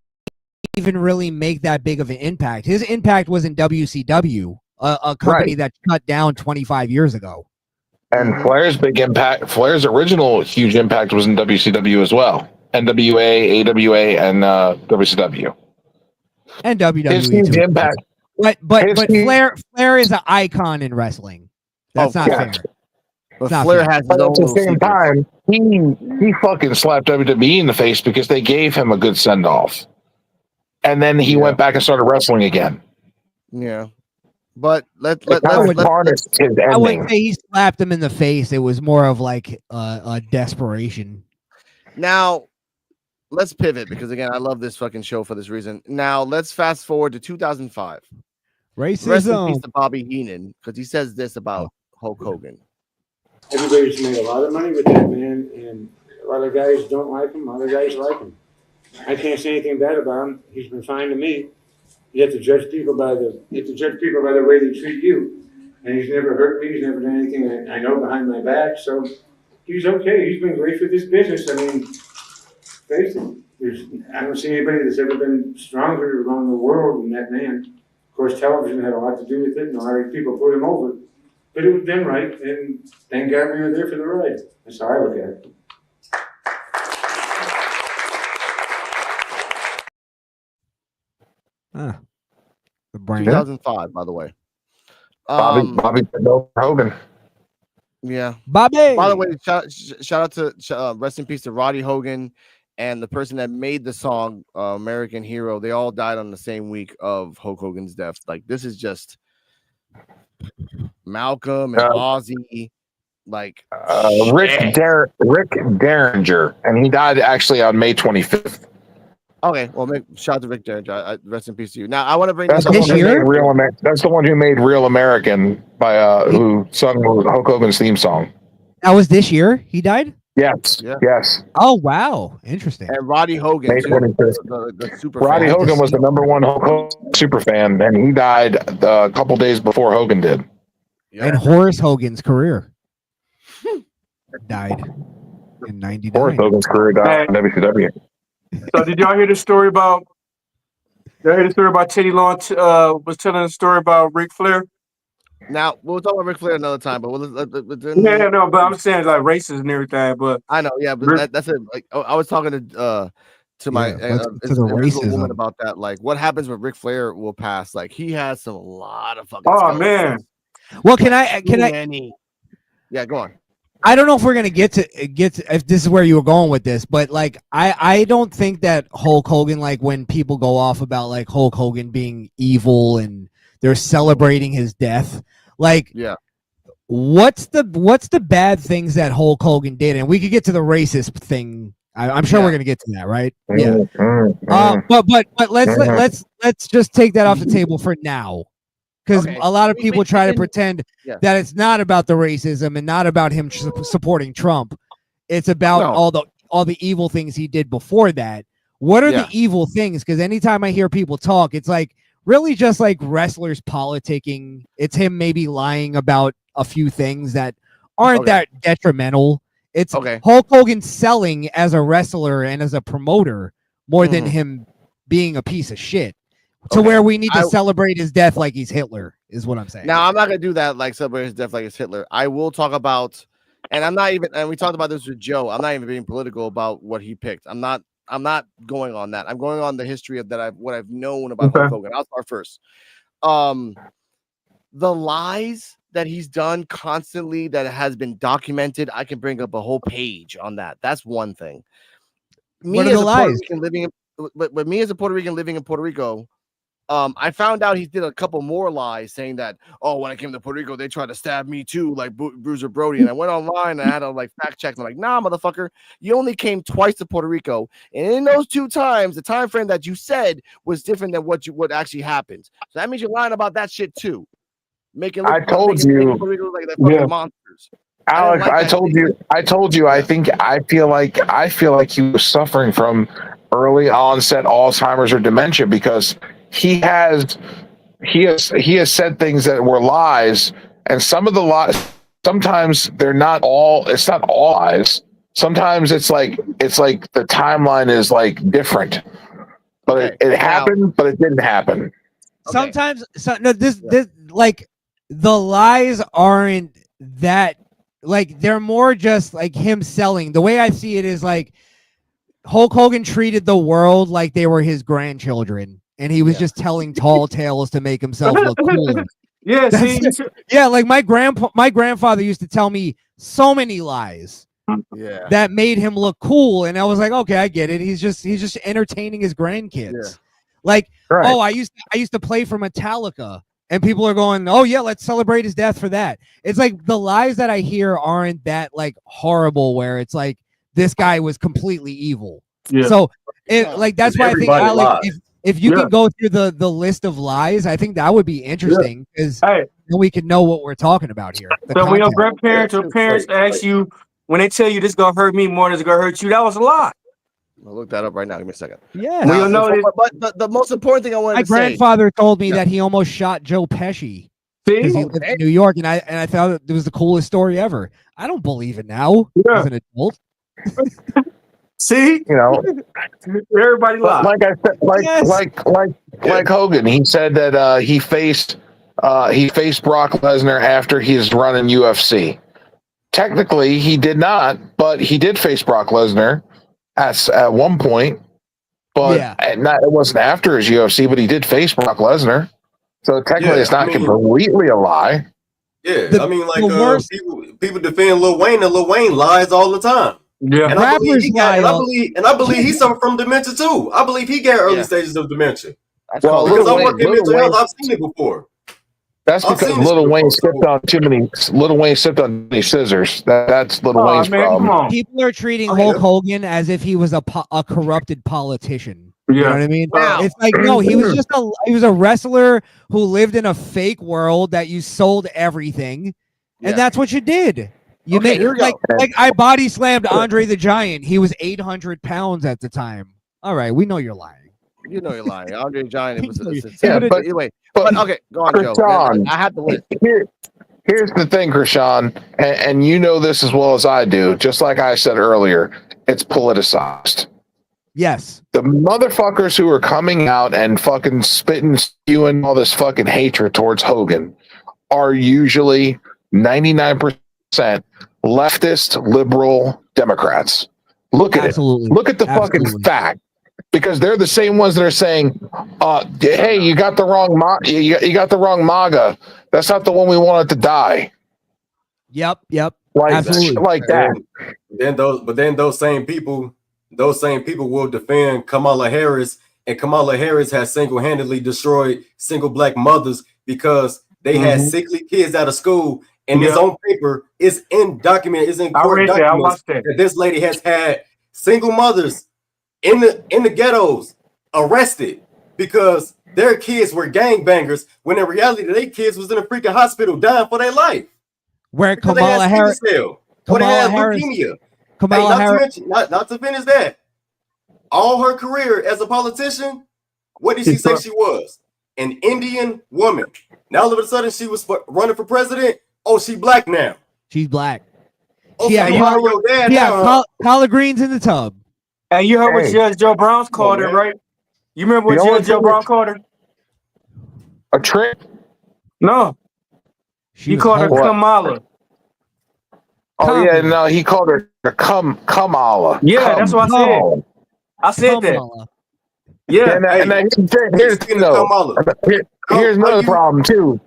even really make that big of an impact. His impact was in WCW, a company that shut down 25 years ago. And Flair's big impact, Flair's original huge impact was in WCW as well. NWA, AWA, and WCW. And WWE too. Impact. But Flair is an icon in wrestling. That's not fair. But Flair has but at the same time, he fucking slapped WWE in the face because they gave him a good send off. And then he went back and started wrestling again. Yeah. But let's I wouldn't say he slapped him in the face. It was more of like a desperation. Now, let's pivot because again, I love this fucking show for this reason. Now, let's fast forward to 2005. Racism. Rest in peace to Bobby Heenan because he says this about Hulk Hogan. Everybody's made a lot of money with that man, and a lot of guys don't like him. A lot of guys like him. I can't say anything bad about him. He's been fine to me. You have to judge people by the way they treat you. And he's never hurt me. He's never done anything that I know behind my back. So he's okay. He's been great for this business. I mean, face it, I don't see anybody that's ever been stronger around the world than that man. Of course, television had a lot to do with it, and a lot of people put him over. But it was done right, and thank God we were there for the ride. That's how I look at it. The brain. 2005, by the way. Bobby Hogan. Yeah. Bobby. By the way, shout out to rest in peace to Roddy Hogan and the person that made the song American Hero. They all died on the same week of Hulk Hogan's death. Like, this is just Malcolm and Ozzy. Like Rick Derringer, and he died actually on May 25th. Okay, well, shout out to Rick Derringer. Rest in peace to you. Now, I want to bring that's this up. That's the one who made Real American by who sung Hulk Hogan's theme song. That was this year he died? Yes. Yeah. Yes. Oh, wow. Interesting. And Roddy Hogan, too, the super Roddy fan. Hogan was the #1 Hulk Hogan super fan, and he died a couple days before Hogan did. Yeah. And Horace Hogan's career died in 99. Horace Hogan's career died in WCW. So did y'all hear the story about? Teddy Long was telling a story about Ric Flair. Now we'll talk about Ric Flair another time, but but I'm saying like races and everything. But I know, yeah, but that's it. Like I was talking to my to the racism woman about that. Like, what happens when Ric Flair will pass? Like, he has a lot of fucking. Oh man. Well, can I? Yeah, go on. I don't know if we're gonna get to if this is where you were going with this, but like I don't think that Hulk Hogan, like when people go off about like Hulk Hogan being evil and they're celebrating his death, like what's the bad things that Hulk Hogan did? And we could get to the racist thing. I'm sure we're gonna get to that, right? Yeah. But let's just take that off the table for now. Because a lot of people try to pretend that it's not about the racism and not about him supporting Trump. It's about all the evil things he did before that. What are the evil things? Because anytime I hear people talk, it's like really just like wrestlers politicking. It's him maybe lying about a few things that aren't that detrimental. It's Okay. Hulk Hogan selling as a wrestler and as a promoter more than him being a piece of shit. To where we need to celebrate his death like he's Hitler, is what I'm saying. Now, I'm not gonna do that, like celebrate his death like it's Hitler. I will talk about, and I'm not even, and we talked about this with Joe. I'm not even being political about what he picked. I'm not going on that. I'm going on the history of that. What I've known about Hulk Hogan. I'll start first. The lies that he's done constantly that has been documented. I can bring up a whole page on that. That's one thing. What are the lies? But me as a Puerto Rican living in Puerto Rico. I found out he did a couple more lies saying that, oh, when I came to Puerto Rico, they tried to stab me too, like Bruiser Brody. And I went online and I had to like fact check. I'm like, nah, motherfucker, you only came twice to Puerto Rico. And in those 2 times, the time frame that you said was different than what actually happened. So that means you're lying about that shit too. Making look, I told you, making Puerto Rico look like they're fucking monsters. Alex, I told you. I feel like he was suffering from early onset Alzheimer's or dementia because he has said things that were lies, and some of the lies sometimes they're not all. It's not all lies. Sometimes it's like the timeline is like different, but it happened, but it didn't happen. Sometimes, this like the lies aren't that. Like they're more just like him selling. The way I see it is like Hulk Hogan treated the world like they were his grandchildren, and he was just telling tall tales to make himself look cool. Yeah, like my grandfather used to tell me so many lies. Yeah, that made him look cool, and I was like, okay, I get it. He's just entertaining his grandkids. Yeah. Like, oh, I used to play for Metallica. And people are going, oh, yeah, let's celebrate his death for that. It's like the lies that I hear aren't that like horrible where it's like this guy was completely evil. Yeah. So like that's why I think, Alex, if you can go through the list of lies, I think that would be interesting because we can know what we're talking about here. So when your grandparents or parents ask you, when they tell you this is going to hurt me more than it's going to hurt you, that was a lie. I'll look that up right now. Give me a second. Yeah. We'll know but the most important thing I wanted my to say. My grandfather told me that he almost shot Joe Pesci because he lived in New York, and I thought it was the coolest story ever. I don't believe it now as an adult. See, you know, everybody lies. Like I said, like Hogan, he said that he faced Brock Lesnar after he's running UFC. Technically, he did not, but he did face Brock Lesnar at one point, but it wasn't after his UFC, but he did face Brock Lesnar. So technically, it's not completely a lie. Yeah, I mean, like people defend Lil Wayne, and Lil Wayne lies all the time. Yeah, and I believe he suffered from dementia too. I believe he got early stages of dementia. Well, because I work in mental health, I've seen it before. That's because Lil Wayne stepped on too many scissors. That's Lil Wayne's problem. People are treating Hulk Hogan as if he was a corrupted politician. You know what I mean? It's like, no, he was a wrestler who lived in a fake world that you sold everything, and that's what you did. You made like I body slammed Andre the Giant. He was 800 pounds at the time. All right, we know you're lying. You know you're lying. Andre the Giant was but anyway. But okay, go on, Joe. I have to list. Here's the thing, Krishan, and you know this as well as I do. Just like I said earlier, it's politicized. Yes. The motherfuckers who are coming out and fucking spitting, spewing all this fucking hatred towards Hogan are usually 99% leftist, liberal Democrats. Look at it. Look at the fucking fact. Because they're the same ones that are saying, "Hey, you got the wrong you got the wrong MAGA. That's not the one we wanted to die." Yep. Like, absolutely, like that. Then those same people will defend Kamala Harris, and Kamala Harris has single-handedly destroyed single black mothers because they had sickly kids out of school, and it's on paper, it's in document, it's in court documents that this lady has had single mothers in the ghettos arrested because their kids were gangbangers when in reality their kids was in a freaking hospital dying for their life. Where Kamala Harris, leukemia. Not to finish that. All her career as a politician, what did she say she was? An Indian woman. Now all of a sudden she was running for president. Oh, she black now. She's black. Oh, Yeah, so you you heard are your dad yeah, now, huh? collard greens in the tub. And you heard what Hey, Judge Joe Brown's Come on, called her, man. right? You remember the what only Judge Joe thing Brown is called her? a trick. No, She he was called her holy. What? Kamala. Oh yeah, Kamala. no, he called her Kamala. Yeah, that's what I said. Kamala. I said that. Kamala. Yeah. And Hey, here's the thing. hey, Here's the speaking thing, of though. Kamala, Here's how another you? problem too.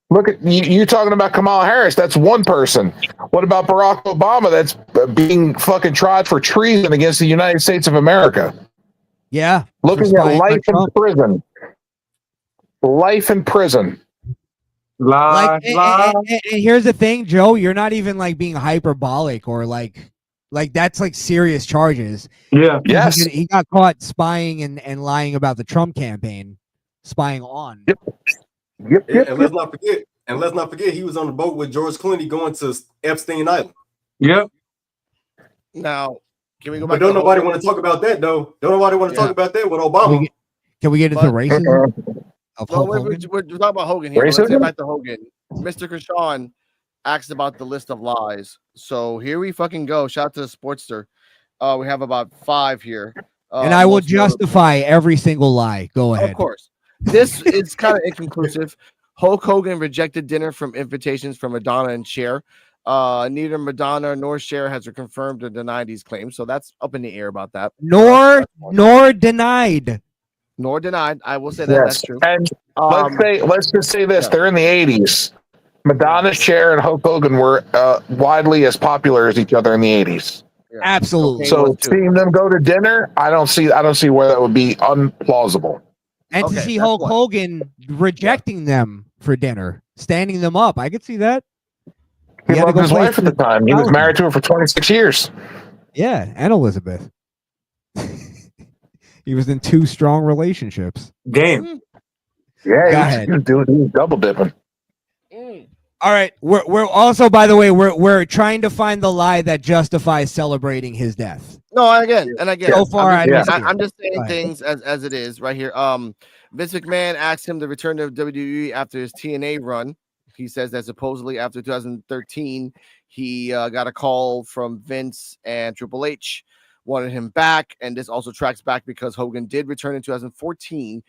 Look at you talking about Kamala Harris. That's one person. What about Barack Obama? That's being fucking tried for treason against the United States of America. Yeah. For Looking at spying on life in Trump. prison. Life in prison. Lie, lie. And here's the thing, Joe. You're not even like being hyperbolic or like that's like serious charges. Yeah. Yes. He got caught spying and lying about the Trump campaign, spying on. Yep. And let's not forget. And let's not forget, he was on the boat with George Clooney going to Epstein Island. Yep. Now, can we go But back? don't to nobody Hogan? want to talk about that, though. Don't nobody want to Yeah. talk about that with Obama. Can we get into But- racism of No, Hulk we're Hogan? talking about Hogan here. Let's Racism? get back to Hogan. Mr. Krishan asked about the list of lies. So here we fucking go. Shout out to the Sportster. We have about 5 here. And I will most notable- justify every single lie. Go ahead. Of course. This is kind of inconclusive. Hulk Hogan rejected dinner from invitations from Madonna and Cher. Neither Madonna nor Cher has confirmed or denied these claims. So that's up in the air about that. Nor denied. Nor denied. I will say that that's true. And let's just say this: yeah. they're in the '80s. Madonna, Cher, and Hulk Hogan were widely as popular as each other in the '80s. Yeah. Absolutely. Cocaine So was too. seeing them go to dinner, I don't see where that would be unplausible. And to Okay, see that's Hulk one. Hogan rejecting them for dinner, standing them up. I could see that. He had to loved go his play wife at the time. He was Alabama. married to her for 26 years. Yeah, and Elizabeth. He was in 2 strong relationships. Damn. Yeah, Go ahead. he was double dipping. All right, we're also, by the way, we're trying to find the lie that justifies celebrating his death. No, and again. So far, I'm just, I I'm just Go saying ahead. things as it is right here. Vince McMahon asked him to return to WWE after his TNA run. He says that supposedly after 2013, he got a call from Vince and Triple H wanted him back, and this also tracks back because Hogan did return in 2014.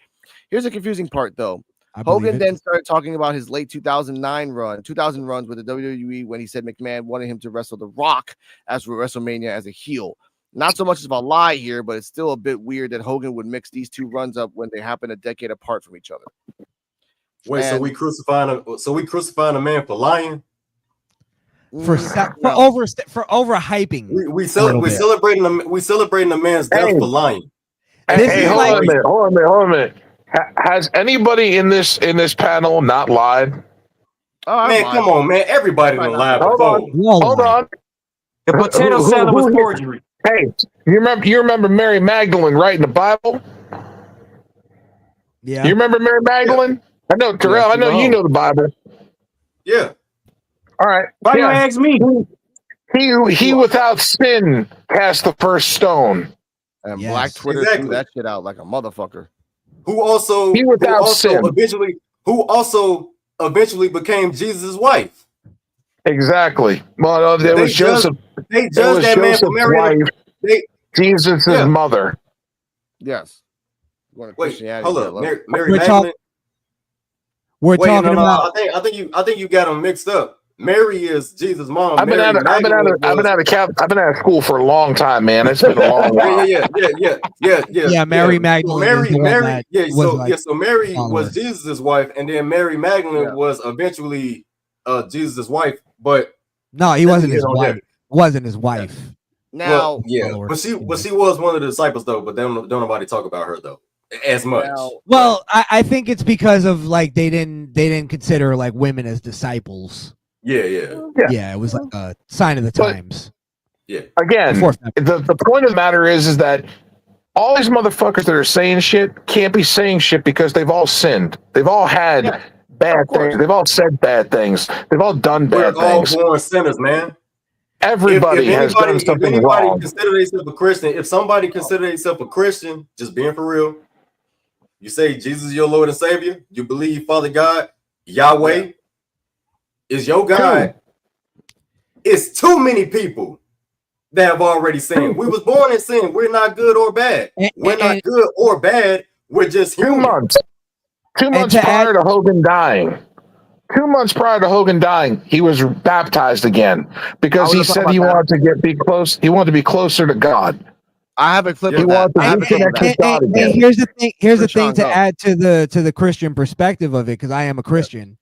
Here's the confusing part, though. I believe Hogan it. then started talking about his late 2000 runs with the WWE when he said McMahon wanted him to wrestle The Rock as for WrestleMania as a heel. Not so much of a lie here, but it's still a bit weird that Hogan would mix these 2 runs up when they happen a decade apart from each other. Wait, so And- we crucifying a man for lying? for No. overhyping. We a little bit. celebrating a man's death Hey. for lying. This Hey, is hold like- on a minute. Has anybody in this panel not lied? Oh, I Man, lied. come on, man. Everybody done lied Hold before. on. Whoa, Hold on. The potato Who- salad was who- forgery. Hey, you remember Mary Magdalene writing the Bible? Yeah. You remember Mary Magdalene? I know, Terrell. I know you know the Bible. Yeah. All right. Why you Yeah. ask me? He without sin cast the first stone. And Yes. Black Twitter Exactly. threw that shit out like a motherfucker. Who also eventually became Jesus' wife. Exactly. Well, no, there They was Joseph. They There judged was that man for Joseph's marrying. wife, They Jesus' Yeah. mother. Yes. Going to wait. Christianity, Hold I up, love Mary, it. Mary We're Magdalene. We're Wait, talking no. about. I think you got them mixed up. Mary is Jesus' mom. I've been Mary out of school for a long time, man. It's been a long while. Yeah. Yeah, Mary Magdalene is the one that was So Mary follower. was Jesus' wife, and then Mary Magdalene was eventually Jesus' wife. But No, he Let wasn't me his get on wife. that. Wasn't his wife. Now, but she was one of the disciples though. But don't nobody talk about her though as much. Well, I think it's because of like they didn't consider like women as disciples. Yeah. Yeah, it was like a sign of the times. Yeah. Again, the point of the matter is that all these motherfuckers that are saying shit can't be saying shit because they've all sinned. They've all had bad things. They've all said bad things. They've all done We're bad all things. born sinners, man. Everybody has done something if anybody wrong. consider themselves a Christian, if somebody consider themselves a Christian, just being for real, you say Jesus is your Lord and Savior. You believe Father God, Yahweh is your God. it's too many people that have already sinned. We was born in sin. We're not good or bad. We're not good or bad. We're just human. 2 months. 2 months prior to Hogan dying. 2 months prior to Hogan dying, he was baptized again because he said he wanted to be close. He wanted to be closer to God. I have a clip He of that. wanted to reconnect with God again. And here's the thing. Here's the thing to add to the Christian perspective of it, because I am a Christian.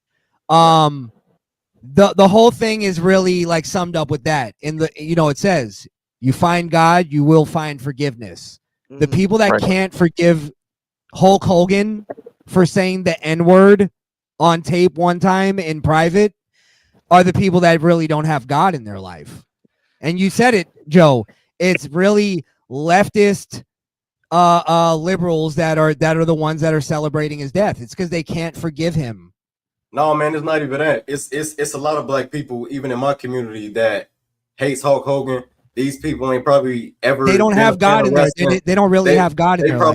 The whole thing is really like summed up with that. In the it says, you find God, you will find forgiveness. The people that can't forgive Hulk Hogan for saying the N-word on tape one time in private are the people that really don't have God in their life. And you said it, Joe. It's really leftist liberals that are the ones that are celebrating his death. It's because they can't forgive him. No, man, it's not even that. It's a lot of black people, even in my community, that hates Hulk Hogan. These people ain't probably ever. They don't have God in there. They don't really have God in their life.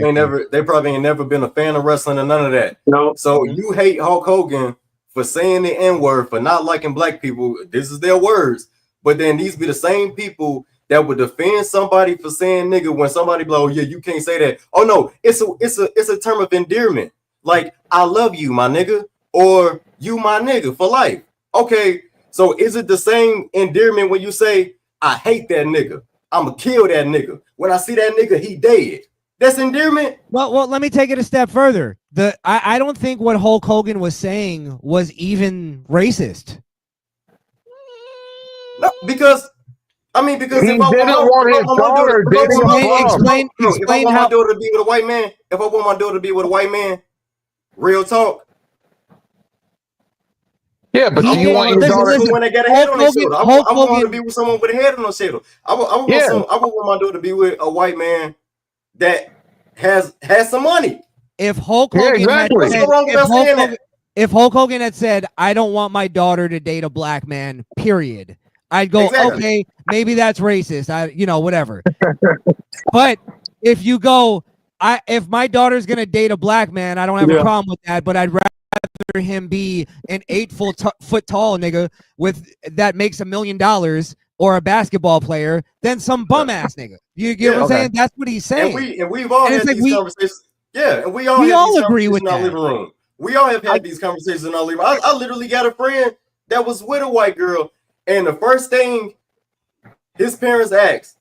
They probably ain't never been a fan of wrestling or none of that. No. So you hate Hulk Hogan for saying the N-word, for not liking black people. This is their words. But then these be the same people that would defend somebody for saying nigga when somebody be like, oh yeah, you can't say that. Oh no, it's a term of endearment. Like, I love you, my nigga, or you my nigga for life. Okay, so is it the same endearment when you say, I hate that nigga, I'ma kill that nigga, when I see that nigga, he dead? That's endearment? Well, let me take it a step further. I don't think what Hulk Hogan was saying was even racist. No, because he didn't want his daughter dating a mom. If I want my daughter to be with a white man, real talk. Yeah, but you want your daughter when they got a head on their shoulder. I want her to be with someone with a head on their shoulder. I want my daughter to be with a white man that has some money. If Hulk Hogan if Hulk Hogan had said, I don't want my daughter to date a black man, period, I'd go, okay, maybe that's racist. Whatever. But if you go, if my daughter's gonna date a black man, I don't have a problem with that, but I'd rather him be an 8 foot tall nigga that makes $1 million or a basketball player than some bum ass nigga. You get what I'm saying? That's what he's saying. And we've all had these conversations. Yeah, and we all agree with that. In our living room. We all have had these conversations in our living room. I literally got a friend that was with a white girl, and the first thing his parents asked,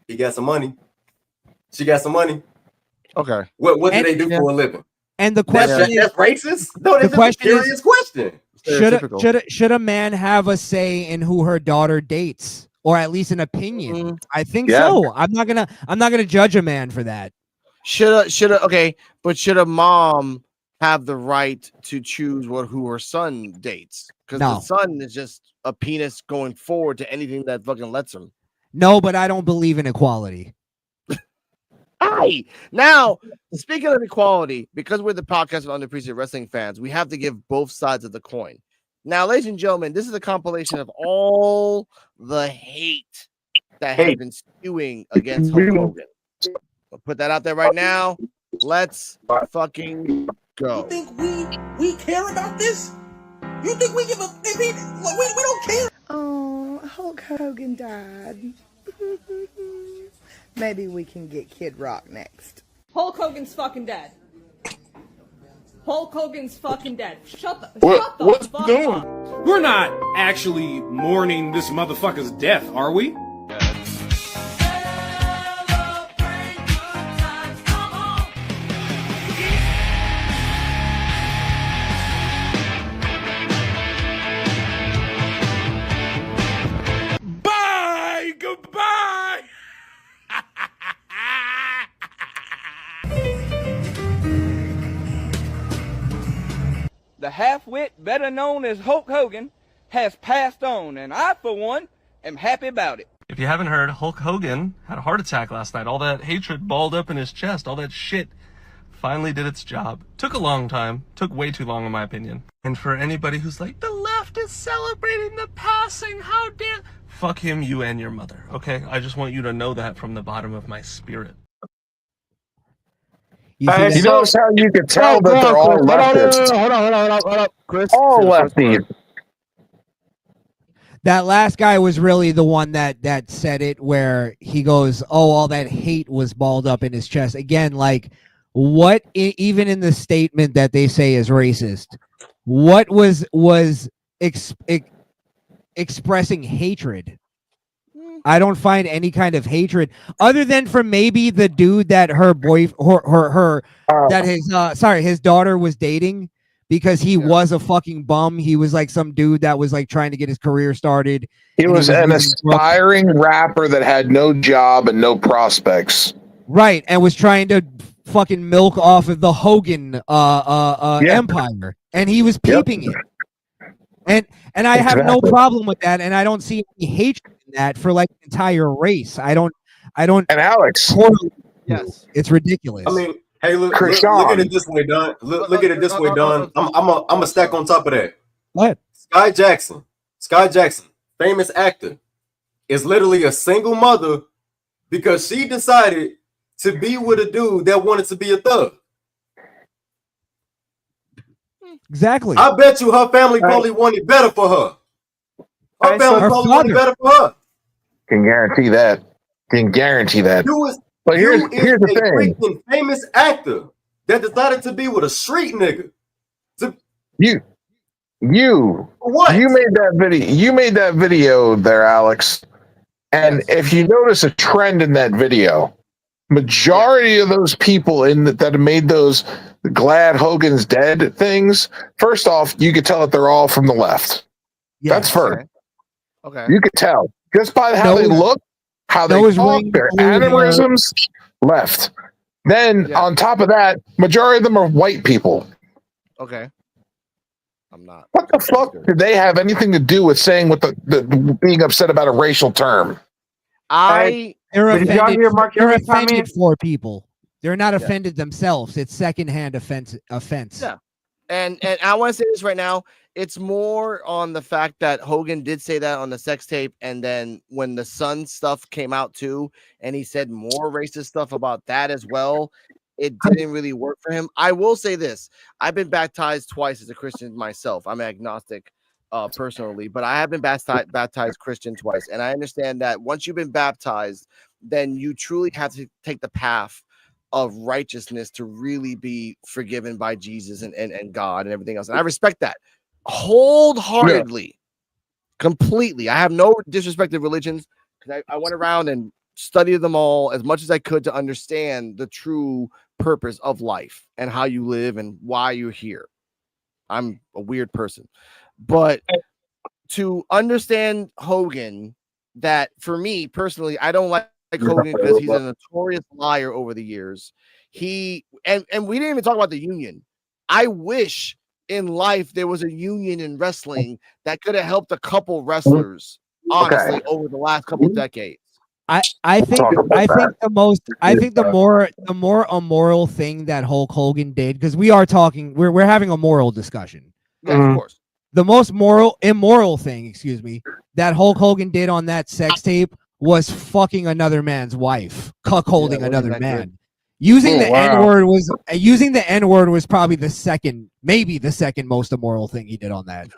he got some money. She got some money. Okay. What do they do for a living? And the question that's racist? No, that's a serious question. Should a man have a say in who her daughter dates, or at least an opinion? I think so. I'm not gonna judge a man for that. Should a mom have the right to choose who her son dates? Because the son is just a penis going forward to anything that fucking lets him. No, but I don't believe in equality. Now, speaking of equality, because we're the podcast of Underappreciated Wrestling fans, we have to give both sides of the coin. Now, ladies and gentlemen, this is a compilation of all the hate that has been spewing against Hulk Hogan. I'll put that out there right now. Let's fucking go. You think we care about this? You think we give a we don't care? Oh, Hulk Hogan died. Maybe we can get Kid Rock next. Hulk Hogan's fucking dead. Hulk Hogan's fucking dead. Shut the fuck up. We're not actually mourning this motherfucker's death, are we? Bye! Goodbye! The half-wit, better known as Hulk Hogan, has passed on, and I, for one, am happy about it. If you haven't heard, Hulk Hogan had a heart attack last night. All that hatred balled up in his chest, all that shit finally did its job. Took a long time. Took way too long, in my opinion. And for anybody who's like, the left is celebrating the passing, how dare... Fuck him, you and your mother, okay? I just want you to know that from the bottom of my spirit. You notice how you could tell that they're all leftists. Hold on, Chris. All lefties. that last guy was really the one that said it, where he goes, "Oh, all that hate was balled up in his chest." Again, like what? Even in the statement that they say is racist, what was expressing hatred? I don't find any kind of hatred other than from maybe the dude that her that his daughter was dating, because he was a fucking bum. He was like some dude that was like trying to get his career started. He and was an using drugs. aspiring rapper that had no job and no prospects. Right, and was trying to fucking milk off of the Hogan empire, and he was peeping it. And I have no problem with that, and I don't see any hatred in that for like the entire race. I don't. And Alex, yes, it's ridiculous. I mean, hey, look at it this way, Don. Look at it this way, Don. I'm a stack on top of that. What? Sky Jackson, famous actor, is literally a single mother because she decided to be with a dude that wanted to be a thug. Exactly. I bet you her family probably wanted better for her. Her family probably wanted better for her. Can guarantee that. But here's the thing. Freaking famous actor that decided to be with a street nigga. You made that video. You made that video there, Alex. And if you notice a trend in that video, majority of those people that made those glad Hogan's dead things, first off, you could tell that they're all from the left. Yes. That's first. Okay. You could tell just by how they look, how they talk, their mannerisms, left. Then on top of that, majority of them are white people. Okay. I'm not. What the fuck did they have anything to do with saying what the being upset about a racial term? They're offended for people. They're not offended themselves. It's secondhand offense. Yeah. And I want to say this right now. It's more on the fact that Hogan did say that on the sex tape, and then when the Sun stuff came out too, and he said more racist stuff about that as well, it didn't really work for him. I will say this: I've been baptized twice as a Christian myself. I'm agnostic personally, but I have been baptized Christian twice, and I understand that once you've been baptized, then you truly have to take the path of righteousness to really be forgiven by Jesus and God and everything else. And I respect that wholeheartedly, completely. I have no disrespect to religions, because I went around and studied them all as much as I could to understand the true purpose of life and how you live and why you're here. I'm a weird person, but to understand Hogan, that for me personally, I don't like Hogan because he's a notorious liar over the years. And we didn't even talk about the union. I wish in life there was a union in wrestling that could have helped a couple wrestlers, honestly, over the last couple decades. I think the more immoral thing that Hulk Hogan did, because we're having a moral discussion. Yeah, of course. The most immoral thing, that Hulk Hogan did on that sex tape was fucking another man's wife, cuckolding another man. Using the N-word was probably maybe the second most immoral thing he did on that.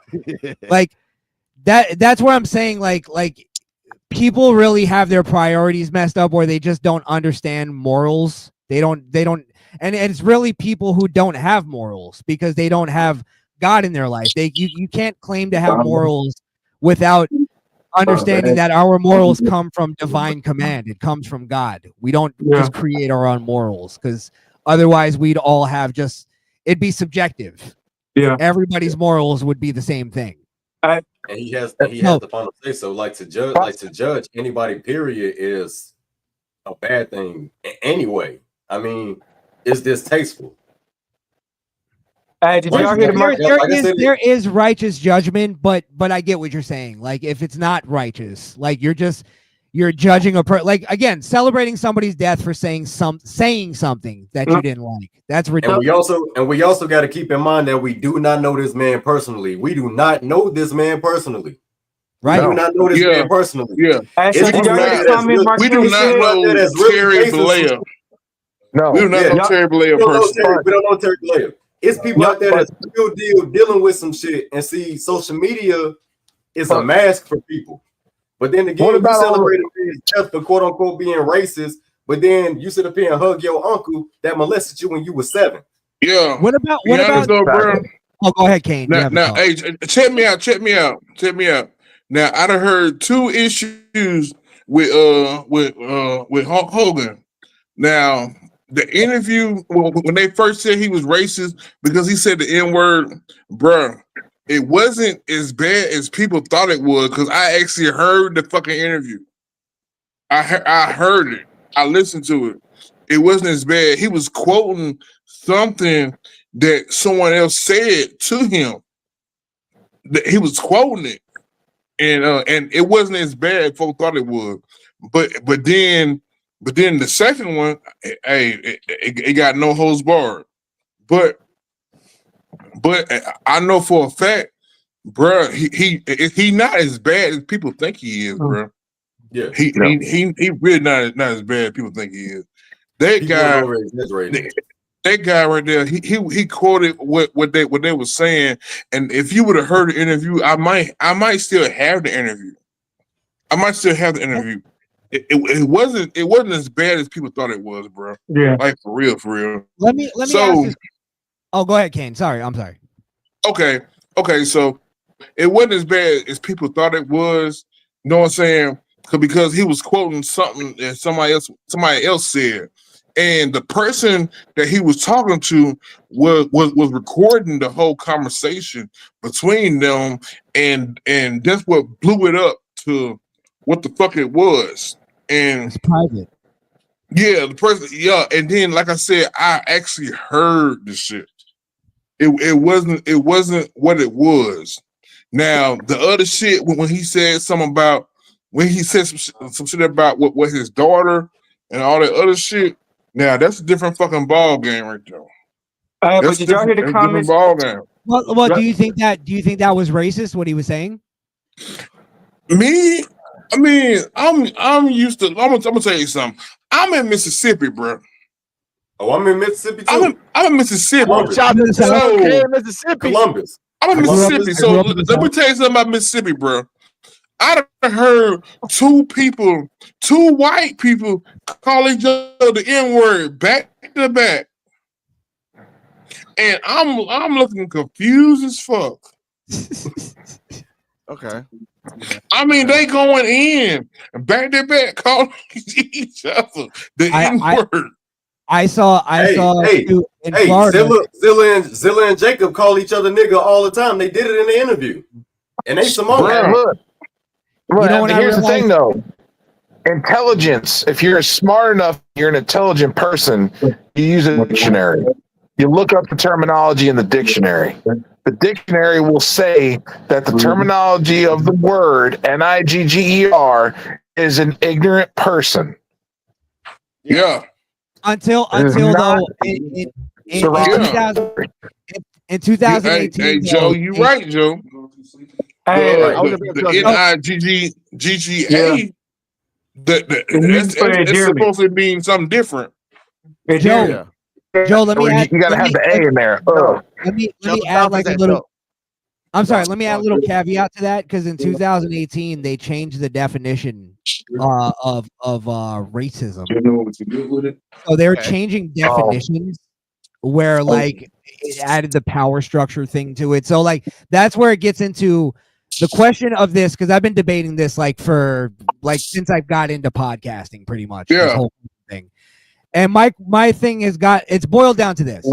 Like that's what I'm saying. Like people really have their priorities messed up, where they just don't understand morals. They don't, and it's really people who don't have morals because they don't have God in their life. You can't claim to have morals without understanding that our morals come from divine command. It comes from God. We don't just create our own morals, because otherwise we'd all have it'd be subjective. Yeah. Everybody's morals would be the same thing. And he has the final say so. Like to judge anybody, period, is a bad thing anyway. I mean, it's distasteful. Did y'all hear there is righteous judgment, but I get what you're saying. Like if it's not righteous, like you're judging like again, celebrating somebody's death for saying something that you didn't like. That's ridiculous. And we also got to keep in mind that we do not know this man personally. We do not know this man personally. Right. We do not know this man personally. Yeah. We do not know Terry Blair. No. We do not know Terry Blair personally. We don't know Terry Blair. It's people out there that's real deal dealing with some shit and see social media It's a mask for people. But then again, you celebrated his death for quote unquote being racist, but then you sit up here and hug your uncle that molested you when you were 7. Yeah. What about though, bro? Oh, go ahead, Kane. Now, hey, check me out. Now, I done heard 2 issues with Hogan. Now, the interview when they first said he was racist because he said the N-word, bruh, it wasn't as bad as people thought it was because I actually heard the fucking interview. I heard it. I listened to it. It wasn't as bad. He was quoting something that someone else said to him. He was quoting it, and it wasn't as bad as folks thought it was. But then the second one, it got no holds barred. But I know for a fact, bro, he not as bad as people think he is, bro. Yeah, he really not as bad as people think he is. That guy right there, he quoted what they were saying, and if you would have heard the interview, I might still have the interview. It wasn't as bad as people thought it was, bro. Yeah, like for real. Let me ask this. Oh, go ahead, Kane. Sorry, I'm sorry. Okay. So it wasn't as bad as people thought it was. You know what I'm saying? Because he was quoting something that somebody else said, and the person that he was talking to was recording the whole conversation between them, and that's what blew it up to what the fuck it was. And it's private. Yeah, the person. Yeah, and then like I said, I actually heard the shit. It wasn't what it was. Now the other shit when he said something about when he said some shit about what his daughter and all that other shit. Now that's a different fucking ball game right there. But did y'all hear the comments? Ball game. Well, do you think that was racist? What he was saying? Me, I mean, I'm used to. I'm gonna tell you something. I'm in Mississippi, bro. Oh, I'm in Mississippi too. I'm in Mississippi. Mississippi. Columbus. I'm in Mississippi. So let me tell you something about Mississippi, bro. I done heard 2 white people call each other the N-word back to back. And I'm looking confused as fuck. Okay. I mean, they going in back to back calling each other the N-word. I saw in Florida. Zilla and Jacob call each other nigga all the time. They did it in the interview. And they Samoan. Look, here's the thing though. Intelligence, if you're smart enough, you're an intelligent person, you use a dictionary. You look up the terminology in the dictionary. The dictionary will say that the terminology of the word nigger is an ignorant person. Yeah. Until though in 2018. Hey, Joe, you right, Joe. The NIGGA, that's supposed to mean something different. Joe, let me add. You gotta have the A in there. Let me add like a little. I'm sorry. Let me add a little caveat to that because in 2018 they changed the definition of racism. So they're changing definitions where like it added the power structure thing to it. So like that's where it gets into the question of this because I've been debating this like for like since I've got into podcasting pretty much. Yeah. This whole thing. And my thing it's boiled down to this.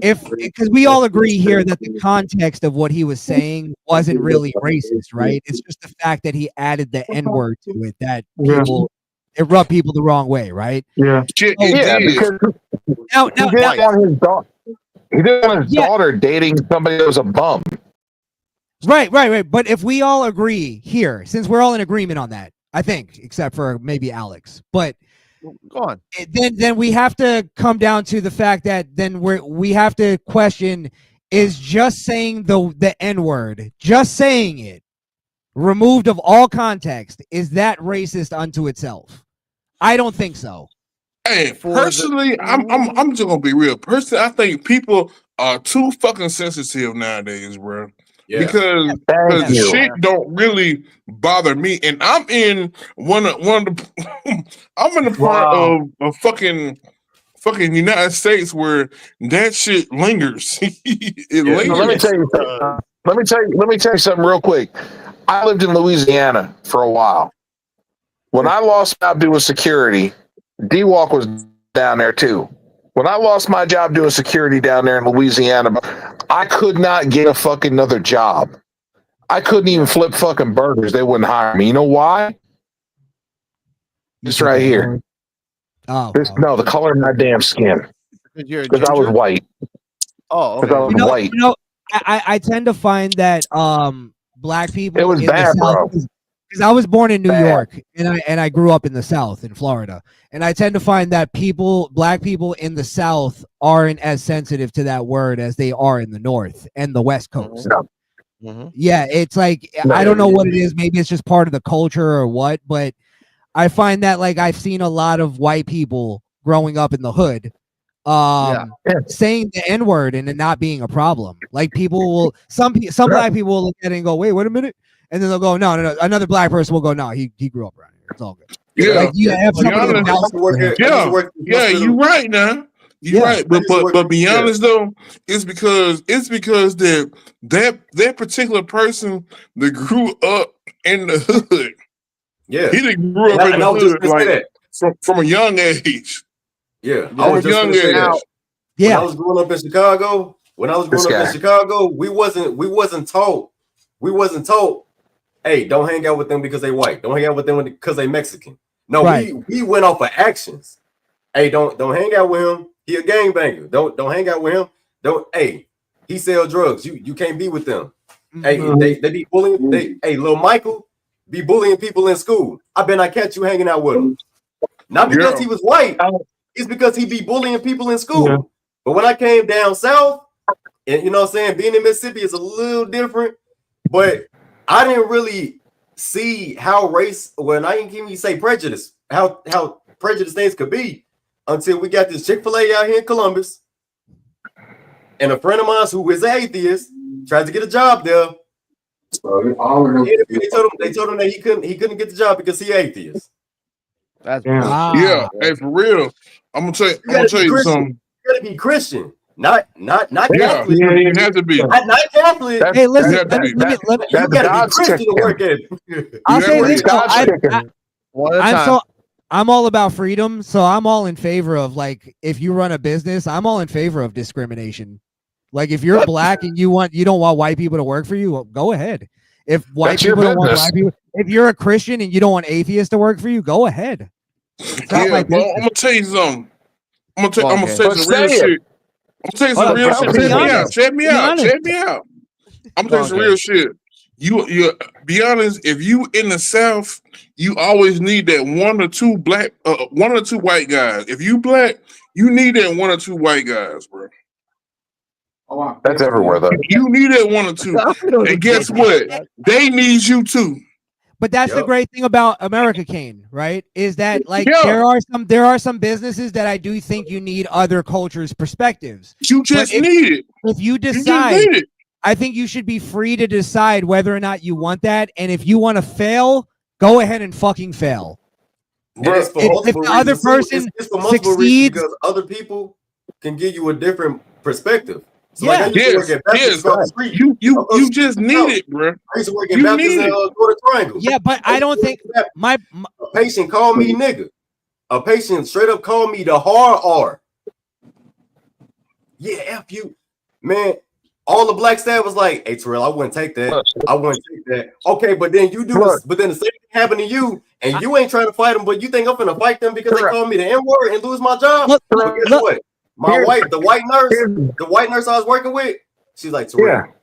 Because we all agree here that the context of what he was saying wasn't really racist, right? It's just the fact that he added the N-word to it that it rubbed people the wrong way, right? Yeah. Because he didn't want his daughter dating somebody that was a bum. Right. But if we all agree here, since we're all in agreement on that, I think, except for maybe Alex, but go on. Then we have to come down to the fact that then we have to question: is just saying the N-word, just saying it, removed of all context, is that racist unto itself? I don't think so. Hey, personally, I'm just gonna be real. Personally, I think people are too fucking sensitive nowadays, bro. because shit don't really bother me, and I'm in one of the I'm in the part of fucking United States where that shit lingers. It lingers. Let me tell you something. Let me tell you something real quick. I lived in Louisiana for a while. When I lost my job doing security, D-Walk was down there too. When I lost my job doing security down there in Louisiana, I could not get a fucking another job. I couldn't even flip fucking burgers. They wouldn't hire me. You know why? This right here. No, the color of my damn skin. Because I was white. Oh, okay. I was white. I tend to find that black people. It was bad, bro. Because I was born in New York and I grew up in the South in Florida, and I tend to find that black people in the South aren't as sensitive to that word as they are in the North and the West Coast. Yeah, it's like I don't know what it is. Maybe it's just part of the culture or what, but I find that like I've seen a lot of white people growing up in the hood saying the N-word and it not being a problem. Like people will some black people will look at it and go, wait a minute. And then they'll go, no. Another black person will go, no, he grew up around here. It's all good. Yeah, like, you have you're right now. You're right, but be honest though, it's because that particular person that grew up in the hood. Yeah, he didn't grew up in the hood like from a young age. Yeah, I was just gonna say that. When I was growing up in Chicago, we wasn't told, hey, don't hang out with them because they white. Don't hang out with them because they Mexican. No, we went off of actions. Hey, don't hang out with him. He a gangbanger. Don't hang out with him. Hey, he sell drugs. You can't be with them. Hey, they be bullying. Hey, little Michael be bullying people in school. I bet I catch you hanging out with him. Not because he was white. It's because he be bullying people in school. Yeah. But when I came down south, and you know what I'm saying, being in Mississippi is a little different. But I didn't really see how race, well, I didn't even say prejudice, how prejudiced things could be until we got this Chick-fil-A out here in Columbus. And a friend of mine who is an atheist tried to get a job there. They told him that he couldn't get the job because he atheist. That's yeah. Hey, for real. I'm gonna tell you something. You gotta be Christian. Not Catholic. Yeah, you have to be. Not Catholic. Hey, listen, let me you gotta be Christian to work at it. I'll say this though, I'm all about freedom, so I'm all in favor of, like, if you run a business, I'm all in favor of discrimination. Like, if you're black and you don't want white people to work for you, well, go ahead. If white people don't want black people, if you're a Christian and you don't want atheists to work for you, go ahead. Yeah, I'm gonna tell you something. I'm gonna say some real shit. I'm gonna tell you some real shit. Check me out. I'm gonna tell you some real shit. You be honest. If you in the South, you always need that one or two white guys. If you black, you need that one or two white guys, bro. That's everywhere though. You need that one or two, and guess what? They need you too. But that's the great thing about America, Kane, right? Is that like there are some businesses that I do think you need other cultures' perspectives. You just need it. If you decide, I think you should be free to decide whether or not you want that. And if you want to fail, go ahead and fucking fail. If the other person succeeds, because other people can give you a different perspective. So like you just need it, bro. I used to work at Baptist and go to Triangle. Yeah, but I don't think my a patient called me nigga. A patient straight up called me the hard R. Yeah, F you, man. All the black staff was like, "Hey, Terrell, I wouldn't take that. I wouldn't take that." Okay, but then you do this, but then the same thing happened to you, and you ain't trying to fight them, but you think I'm gonna fight them because they called me the N-word and lose my job? Guess what? The white nurse I was working with, she's like, Terrell.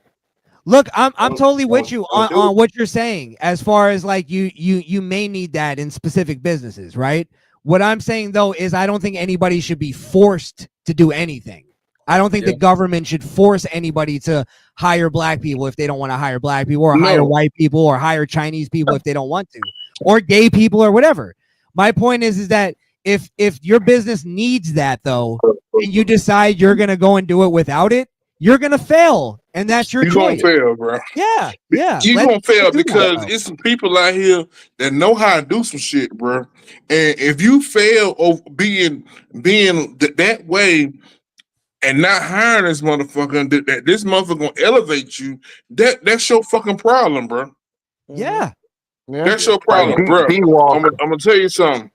Look, I'm totally with you on what you're saying as far as like you may need that in specific businesses, right? What I'm saying though is I don't think anybody should be forced to do anything. I don't think the government should force anybody to hire black people if they don't want to hire black people, or hire white people, or hire Chinese people if they don't want to, or gay people or whatever. My point is that if your business needs that though, and you decide you're gonna go and do it without it, you're gonna fail, and that's your You choice. gonna fail, bro. Yeah. You Let gonna fail people do that, because though. it's some people out here that know how to do some shit, bro. And if you fail of being that way and not hiring this motherfucker, that this motherfucker gonna elevate you, that's your fucking problem, bro. Yeah. That's your problem, bro. I'm gonna tell you something.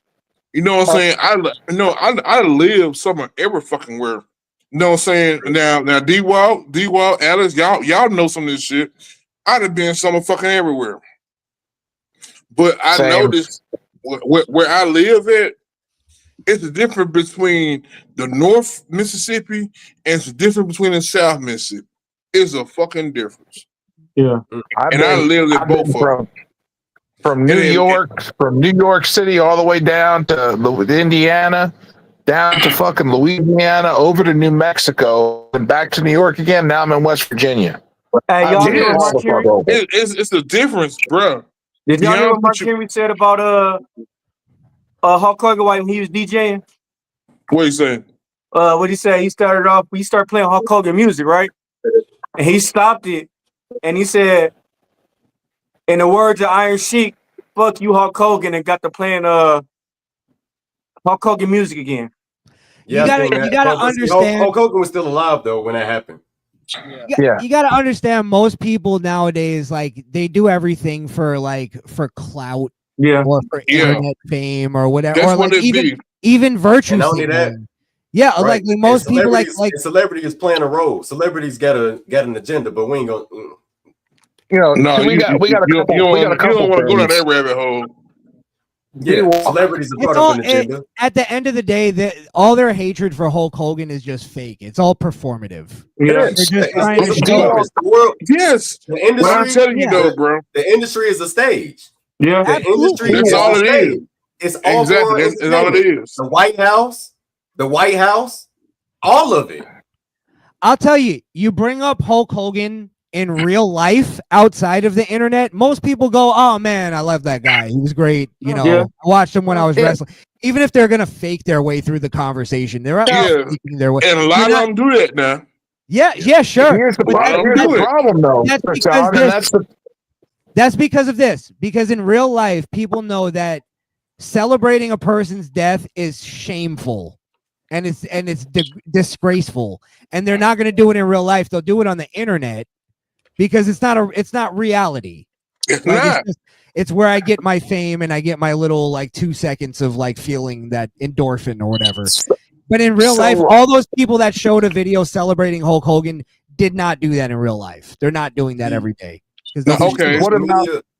You know what I'm saying? I live somewhere every fucking where. You know what I'm saying? Now D-Wall, Alice, y'all know some of this shit. I'd have been somewhere fucking everywhere. But I Same. noticed where I live at, it's the difference between the North Mississippi and it's the difference between the South Mississippi. It's a fucking difference. Yeah. I lived in both of them. From New York City all the way down to Indiana, down to fucking Louisiana, over to New Mexico, and back to New York again. Now I'm in West Virginia. Hey, y'all hear what Mark Henry? It's the difference, bro. Did y'all hear what Mark Henry said about Hulk Hogan when he was DJing? What he saying? What he said? He started playing Hulk Hogan music, right? And he stopped it, and he said, in the words of Iron Sheik, "Fuck you, Hulk Hogan," and got to playing Hulk Hogan music again. Yeah, you gotta understand. Hulk Hogan was still alive though when that happened. You gotta understand. Most people nowadays, like, they do everything for clout, or for internet fame or whatever, That's or what like it even virtue. And not only that, signaling. Yeah, right? like most people like celebrity is playing a role. Celebrities got an agenda, but we ain't gonna. We got a couple. You don't want to go down that rabbit hole. Yeah, celebrities are part of an agenda. At the end of the day, all their hatred for Hulk Hogan is just fake. It's all performative. Yeah. They're just trying to show. Yes. The industry, I'm telling you though, bro. The industry is a stage. Yeah. The industry That's is all a it stage. is. It's all Exactly. That's all it is. The White House, all of it. I'll tell you, you bring up Hulk Hogan in real life outside of the internet, most people go, "Oh man, I love that guy. He was great." You know, I watched him when I was wrestling. Even if they're gonna fake their way through the conversation, they're faking their way. And a lot of them do that now. Yeah, sure. Here's the problem, though. That's because of this. Because in real life, people know that celebrating a person's death is shameful, and it's disgraceful, and they're not gonna do it in real life. They'll do it on the internet. Because it's not reality. It's where I get my fame and I get my little 2 seconds of feeling that endorphin or whatever. But in real life, all those people that showed a video celebrating Hulk Hogan did not do that in real life. They're not doing that every day.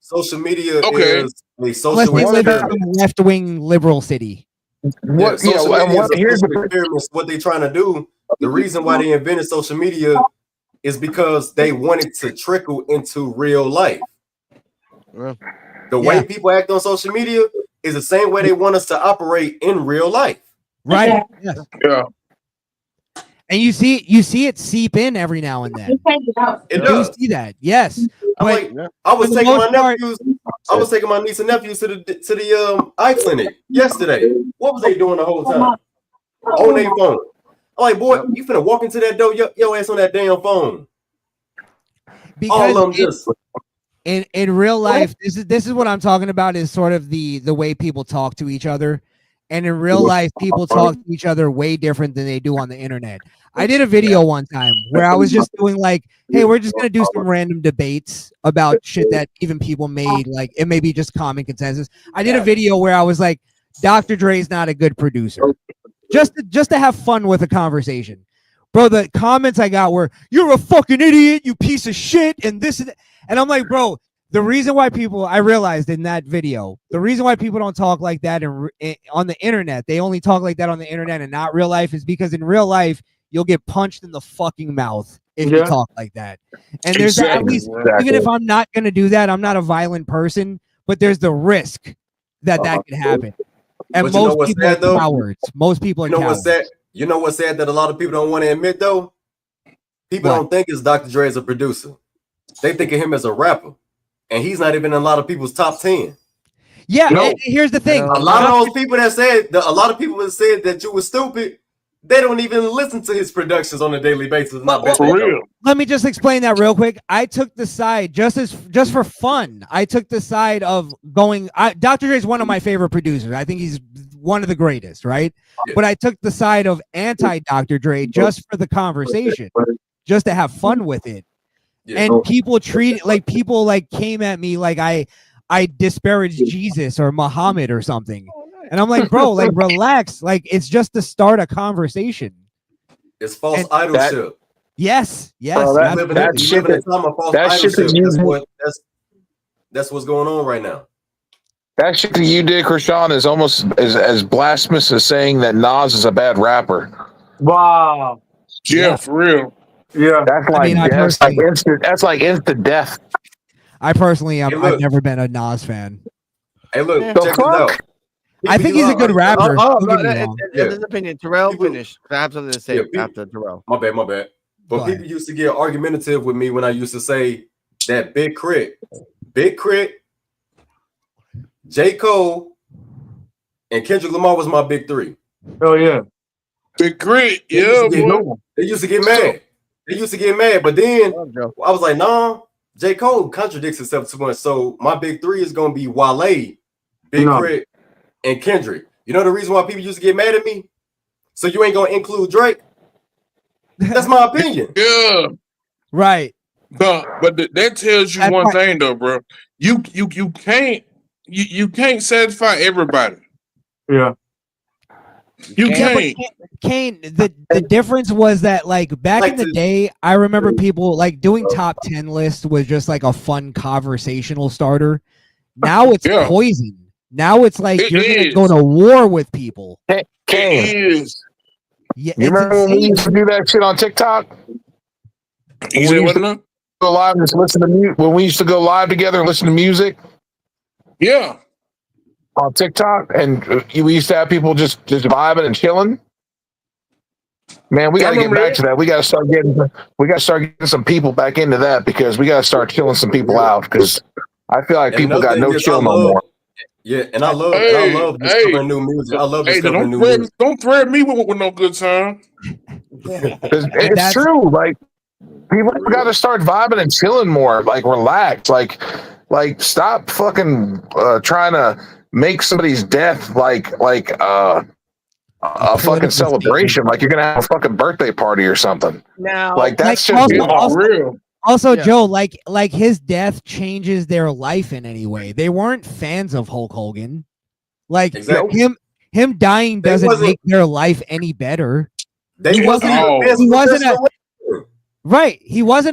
Social media is a social experiment. Left-wing liberal city. Here's what they're trying to do. The reason why they invented social media is because they wanted to trickle into real life. The way people act on social media is the same way they want us to operate in real life. Right. Yeah. And you see it seep in every now and then. It does. You see that, yes. I was taking my niece and nephews to the eye clinic yesterday. What was they doing the whole time? On their phone. I'm like, boy, you finna walk into that door, your ass on that damn phone. Because all of them just in real life, this is what I'm talking about, is sort of the way people talk to each other. And in real life, people talk to each other way different than they do on the internet. I did a video one time where I was just doing hey, we're just gonna do some random debates about shit that even people made, it may be just common consensus. I did a video where I was like, Dr. Dre's not a good producer. Just to have fun with a conversation. Bro, the comments I got were, "You're a fucking idiot, you piece of shit," and this and that. And I'm like, bro, the reason why I realized in that video, the reason why people don't talk like that on the internet, they only talk like that on the internet and not real life, is because in real life, you'll get punched in the fucking mouth if you talk like that. And there's at least, even if I'm not going to do that, I'm not a violent person, but there's the risk that could happen. And most people are cowards. Most people are cowards. You know what's sad that a lot of people don't want to admit, though? People don't think it's Dr. Dre as a producer. They think of him as a rapper. And he's not even in a lot of people's top 10. Yeah, here's the thing. A lot of those people that said, a lot of people that said that you were stupid, They don't even listen to his productions on a daily basis. For real. Let me just explain that real quick. I took the side just for fun. I took the side of going. Dr. Dre is one of my favorite producers. I think he's one of the greatest, right? Yeah. But I took the side of anti-Dr. Dre just for the conversation, just to have fun with it. Yeah. And people came at me like I disparaged Jesus or Muhammad or something. And I'm like, bro, like relax. Like it's just to start a conversation. It's false idolship. Yes. Bro, that shit in a time of false idolship. That's what's going on right now. That shit that you did, Krishan, is almost as blasphemous as saying that Nas is a bad rapper. Wow. Yeah, for real. Yeah. That's like instant death. I personally, I've never been a Nas fan. Hey, look, check this out. I think he's a good rapper. That's his opinion. Terrell, finish. I have something to say after Terrell. My bad. But people used to get argumentative with me when I used to say that Big Crit, J. Cole, and Kendrick Lamar was my big three. Oh yeah. Big Crit, yeah, boy. They used to get mad. But then I was like, nah, J. Cole contradicts himself too much. So my big three is gonna be Wale, Big Crit, and Kendrick. You know the reason why people used to get mad at me? So you ain't gonna include Drake? That's my opinion. Yeah. Right. But that tells you one thing though, bro. You can't satisfy everybody. Yeah. You can't. Kane, the difference was that like back in the day, I remember people like doing top 10 lists was just like a fun conversational starter. Now it's poison. Now it's like you're gonna go to war with people. Kane. Yeah, you remember when we used to do that shit on TikTok? When we used to go live and just listen to music. When we used to go live together and listen to music. Yeah. On TikTok, and we used to have people just vibing and chilling. Man, we got to get back to that. We got to start getting some people back into that because we got to start killing some people out because I feel like people got no chill no more. Yeah, and I love discovering new music. I love discovering new music. Don't thread me with no good time. It's true. Like people got to start vibing and chilling more. Like relax. Like stop fucking trying to make somebody's death like a fucking celebration. Like you're gonna have a fucking birthday party or something. Now, like that's like, just real. Also, Joe, like his death changes their life in any way. They weren't fans of Hulk Hogan. Like him dying doesn't make their life any better. He wasn't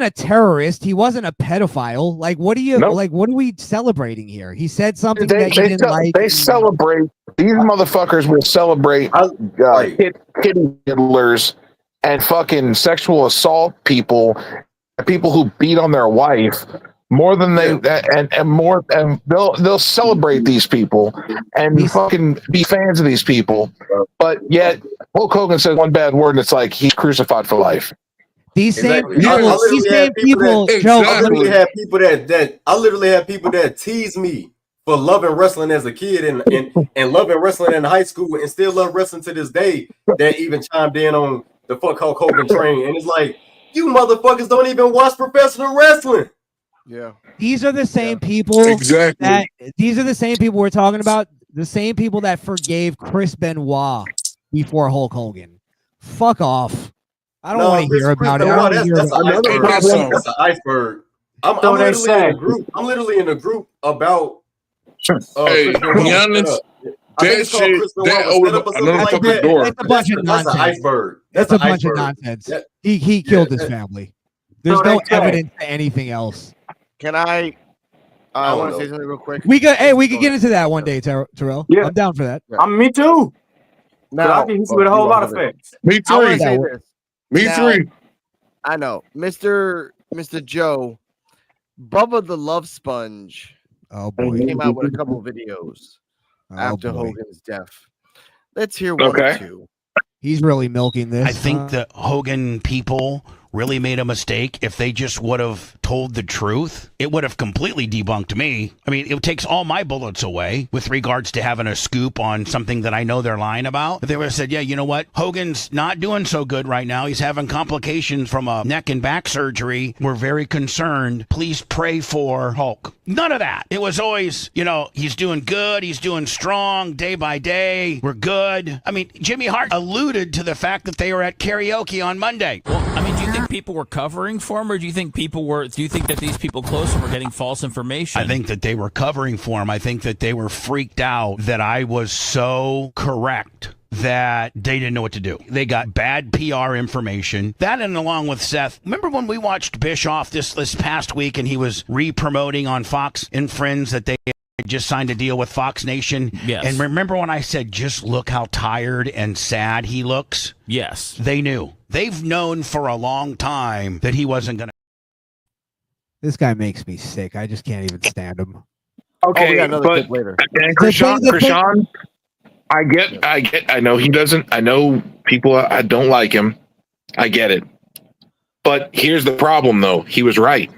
a terrorist. He wasn't a pedophile. Like what are we celebrating here? He said something that you didn't like. They celebrate. These motherfuckers will celebrate kitty diddlers and fucking sexual assault people. People who beat on their wife more than they'll celebrate these people and fucking be fans of these people, but yet Hulk Hogan says one bad word and it's like he's crucified for life. These same people, I literally have people that tease me for loving wrestling as a kid and loving wrestling in high school and still love wrestling to this day that even chimed in on the fuck Hulk Hogan train, and it's like, you motherfuckers don't even watch professional wrestling. Yeah. These are the same people. Exactly. These are the same people we're talking about. The same people that forgave Chris Benoit before Hulk Hogan. Fuck off. I don't want to hear about it. That's an iceberg. I'm literally in a group about. Hey, to be honest, that shit, that opened up another fucking door. That's a bunch of nonsense. That's an iceberg. That's a bunch of nonsense. He killed his family. There's no evidence to anything else. Can I want to say something real quick. We could get into that one day, Terrell. Yeah. I'm down for that. Me too. Now, I can with a whole lot of facts. Me too. Me too. I know, Mr. Joe, Bubba the Love Sponge. Oh boy, came out with a couple of videos after Hogan's death. Let's hear one or two. He's really milking this. I think the Hogan people really made a mistake, if they just would have told the truth, it would have completely debunked me. I mean, it takes all my bullets away with regards to having a scoop on something that I know they're lying about. If they would have said, yeah, you know what? Hogan's not doing so good right now. He's having complications from a neck and back surgery. We're very concerned. Please pray for Hulk. None of that. It was always, you know, he's doing good. He's doing strong day by day. We're good. I mean, Jimmy Hart alluded to the fact that they were at karaoke on Monday. Well, I mean, do you think people were covering for him, or do you think that these people close to him were getting false information? I think that they were covering for him. I think that they were freaked out that I was so correct that they didn't know what to do. They got bad PR information. That, and along with Seth, remember when we watched Bischoff this past week and he was re-promoting on Fox and Friends that they just signed a deal with Fox Nation? Yes. And remember when I said, just look how tired and sad he looks? Yes. They knew. They've known for a long time that he wasn't going to. This guy makes me sick. I just can't even stand him. Okay, we got another but clip later. and Krishan, I know he doesn't. I know people. I don't like him. I get it. But here's the problem, though. He was right.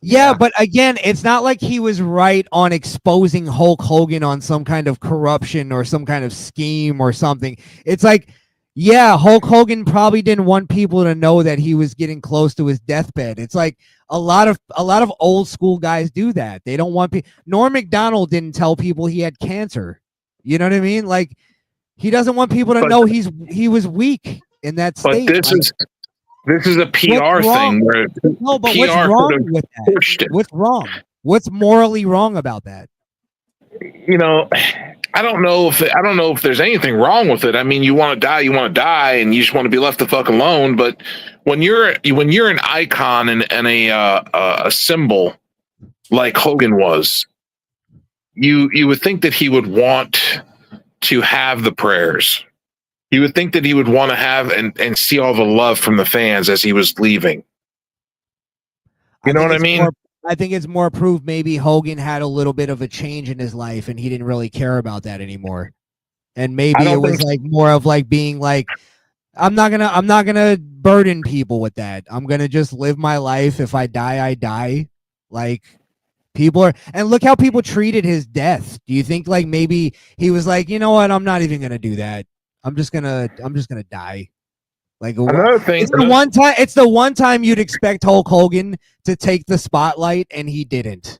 Yeah, but again, it's not like he was right on exposing Hulk Hogan on some kind of corruption or some kind of scheme or something. It's like, yeah, Hulk Hogan probably didn't want people to know that he was getting close to his deathbed. It's like a lot of old school guys do that. They don't want people. Norm Macdonald didn't tell people he had cancer. You know what I mean? Like, he doesn't want people to know he was weak in that state. But this is a PR thing. Where no, but PR what's wrong with that? What's wrong? What's morally wrong about that? You know, I don't know if there's anything wrong with it. I mean, you want to die, and you just want to be left the fuck alone. But when you're an icon and a symbol like Hogan was, you would think that he would want to have the prayers. You would think that he would want to have and see all the love from the fans as he was leaving. You know what I mean? I think it's more proof maybe Hogan had a little bit of a change in his life and he didn't really care about that anymore. And maybe it was like more of like being like, I'm not gonna burden people with that. I'm gonna just live my life. If I die, I die. Like, people are, and look how people treated his death. Do you think like maybe he was like, you know what, I'm not even gonna do that. I'm just gonna die. Like, another thing, it's the one time you'd expect Hulk Hogan to take the spotlight, and he didn't.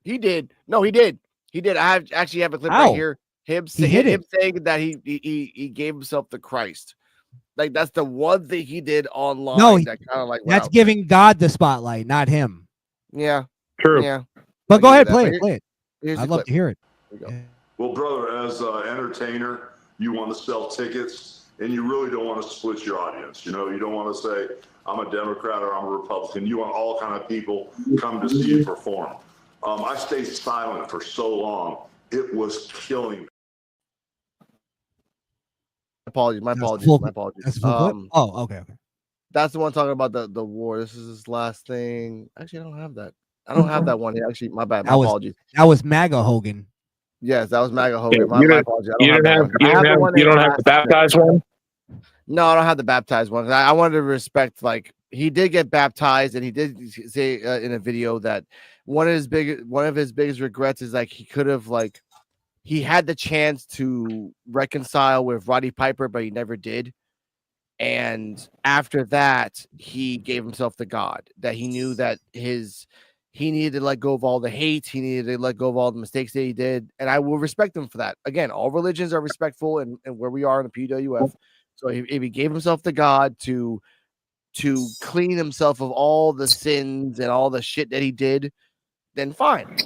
He did. No, he did. He did. I actually have a clip right here. Him saying that he gave himself to Christ. Like, that's the one thing he did online. No, that kind of like, that's giving God the spotlight, not him. Yeah, true. Yeah, but go ahead, play it. I'd love to hear it. Well, brother, as an entertainer, you want to sell tickets, and you really don't want to split your audience. You know, you don't want to say, I'm a Democrat or I'm a Republican. You want all kind of people come to see you perform. I stayed silent for so long. It was killing me. My apologies. Oh, okay. That's the one talking about the war. This is his last thing. Actually, I don't have that. I don't have that one. Actually, my bad. My apologies. That was MAGA Hogan. Yes, that was MAGA Hogan. Yeah, My apologies. You don't have the baptized one? No, I don't have the baptized one. I wanted to respect, like, he did get baptized, and he did say in a video that one of his biggest regrets is like he could have, like, he had the chance to reconcile with Roddy Piper, but he never did. And after that, he gave himself to God. That he knew that he needed to let go of all the hate. He needed to let go of all the mistakes that he did. And I will respect him for that. Again, all religions are respectful, and where we are in the P.U.W.F. So if he gave himself to God to clean himself of all the sins and all the shit that he did, then fine.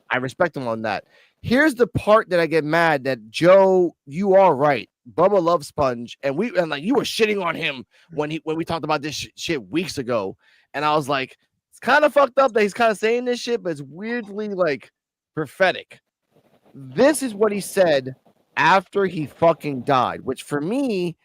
I respect him on that. Here's the part that I get mad that, Joe, you are right. Bubba Love Sponge, and like, you were shitting on him when we talked about this shit weeks ago. And I was like, it's kind of fucked up that he's kind of saying this shit, but it's weirdly like prophetic. This is what he said after he fucking died, which for me,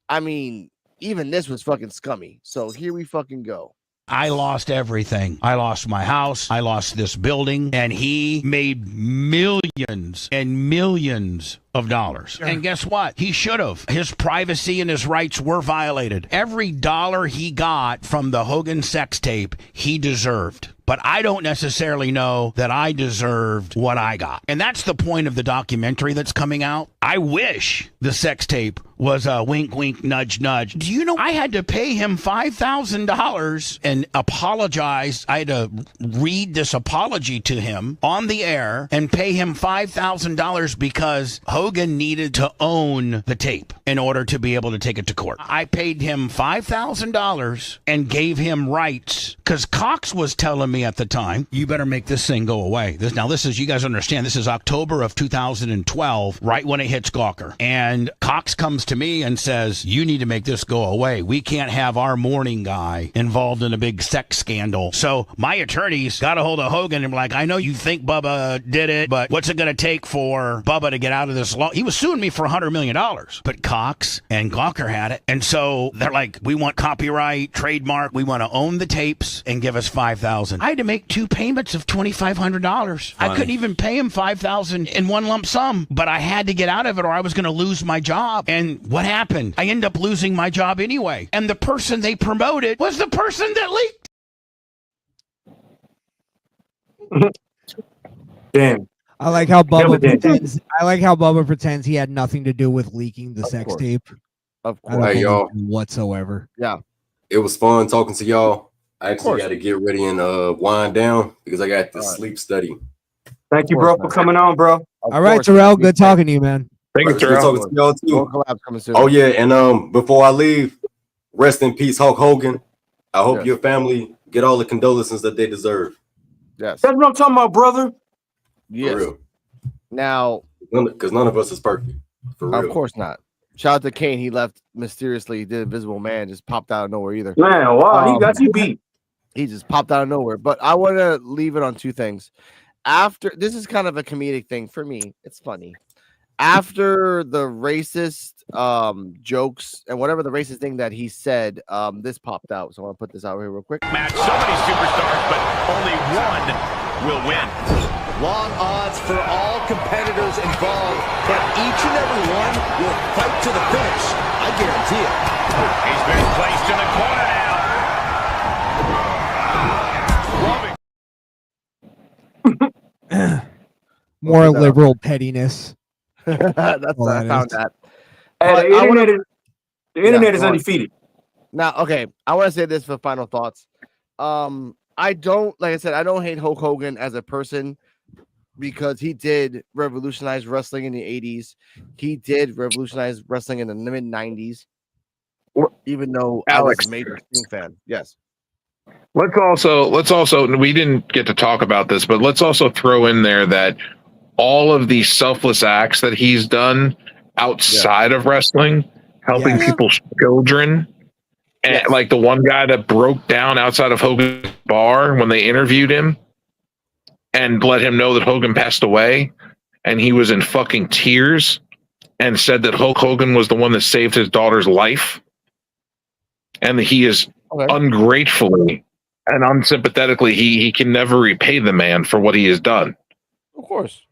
I mean, even this was fucking scummy. So here we fucking go. I lost everything. I lost my house. I lost this building. And he made millions and millions of dollars. And guess what? He should have. His privacy and his rights were violated. Every dollar he got from the Hogan sex tape, he deserved. But I don't necessarily know that I deserved what I got. And that's the point of the documentary that's coming out. I wish the sex tape was a wink, wink, nudge, nudge. Do you know I had to pay him $5,000 and apologize? I had to read this apology to him on the air and pay him $5,000 because Hogan needed to own the tape in order to be able to take it to court. I paid him $5,000 and gave him rights because Cox was telling me at the time, you better make this thing go away. This is, you guys understand, this is October of 2012, right when it hits Gawker. And Cox comes to me and says, you need to make this go away. We can't have our morning guy involved in a big sex scandal. So my attorneys got a hold of Hogan and were like, I know you think Bubba did it, but what's it going to take for Bubba to get out of this law? He was suing me for $100 million, but Cox and Gawker had it. And so they're like, we want copyright, trademark. We want to own the tapes and give us $5,000. I had to make 2 payments of $2,500. I couldn't even pay him $5,000 in one lump sum, but I had to get out of it or I was going to lose my job. And what happened? I ended up losing my job anyway. And the person they promoted was the person that leaked. Damn. I like how Bubba pretends. I like how Bubba pretends he had nothing to do with leaking the sex tape. Of course, I don't Hey, believe y'all. him whatsoever. Yeah, It was fun talking to y'all. I actually course. got to get ready and wind down because I got the sleep study. Thank you, bro, for coming on, bro. All right, Terrell. Good talking to you, man. Thank you, Good Terrell. talking to y'all too. More collabs coming soon. Oh yeah, and before I leave, rest in peace, Hulk Hogan. I hope Yes. your family get all the condolences that they deserve. Yes. That's what I'm talking about, brother. Yes. For real. Now, Because none of us is perfect. For real. of course not. Shout out to Kane. He left mysteriously. He did Invisible Man. Just popped out of nowhere either. Man, wow, he got you beat. He just popped out of nowhere. But I want to leave it on 2 things. After this is kind of a comedic thing for me. It's funny. After the racist jokes and whatever the racist thing that he said, this popped out. So I want to put this out here real quick. Match so many superstars, but only one will win. Long odds for all competitors involved, but each and every one will fight to the finish. I guarantee it. He's been placed in the corner now. More liberal pettiness. That's Well, I that found is. that. Hey, the internet is undefeated. Now, okay, I want to say this for final thoughts. I don't, like I said, I don't hate Hulk Hogan as a person because he did revolutionize wrestling in the 80s. He did revolutionize wrestling in the mid 90s. Even though Alex, I was a major Sting fan. Yes. Let's also we didn't get to talk about this, but let's also throw in there that all of these selfless acts that he's done outside of wrestling, helping people's children, and like the one guy that broke down outside of Hogan's bar when they interviewed him and let him know that Hogan passed away, and he was in fucking tears and said that Hulk Hogan was the one that saved his daughter's life, and that he is ungratefully and unsympathetically, he can never repay the man for what he has done. Of course.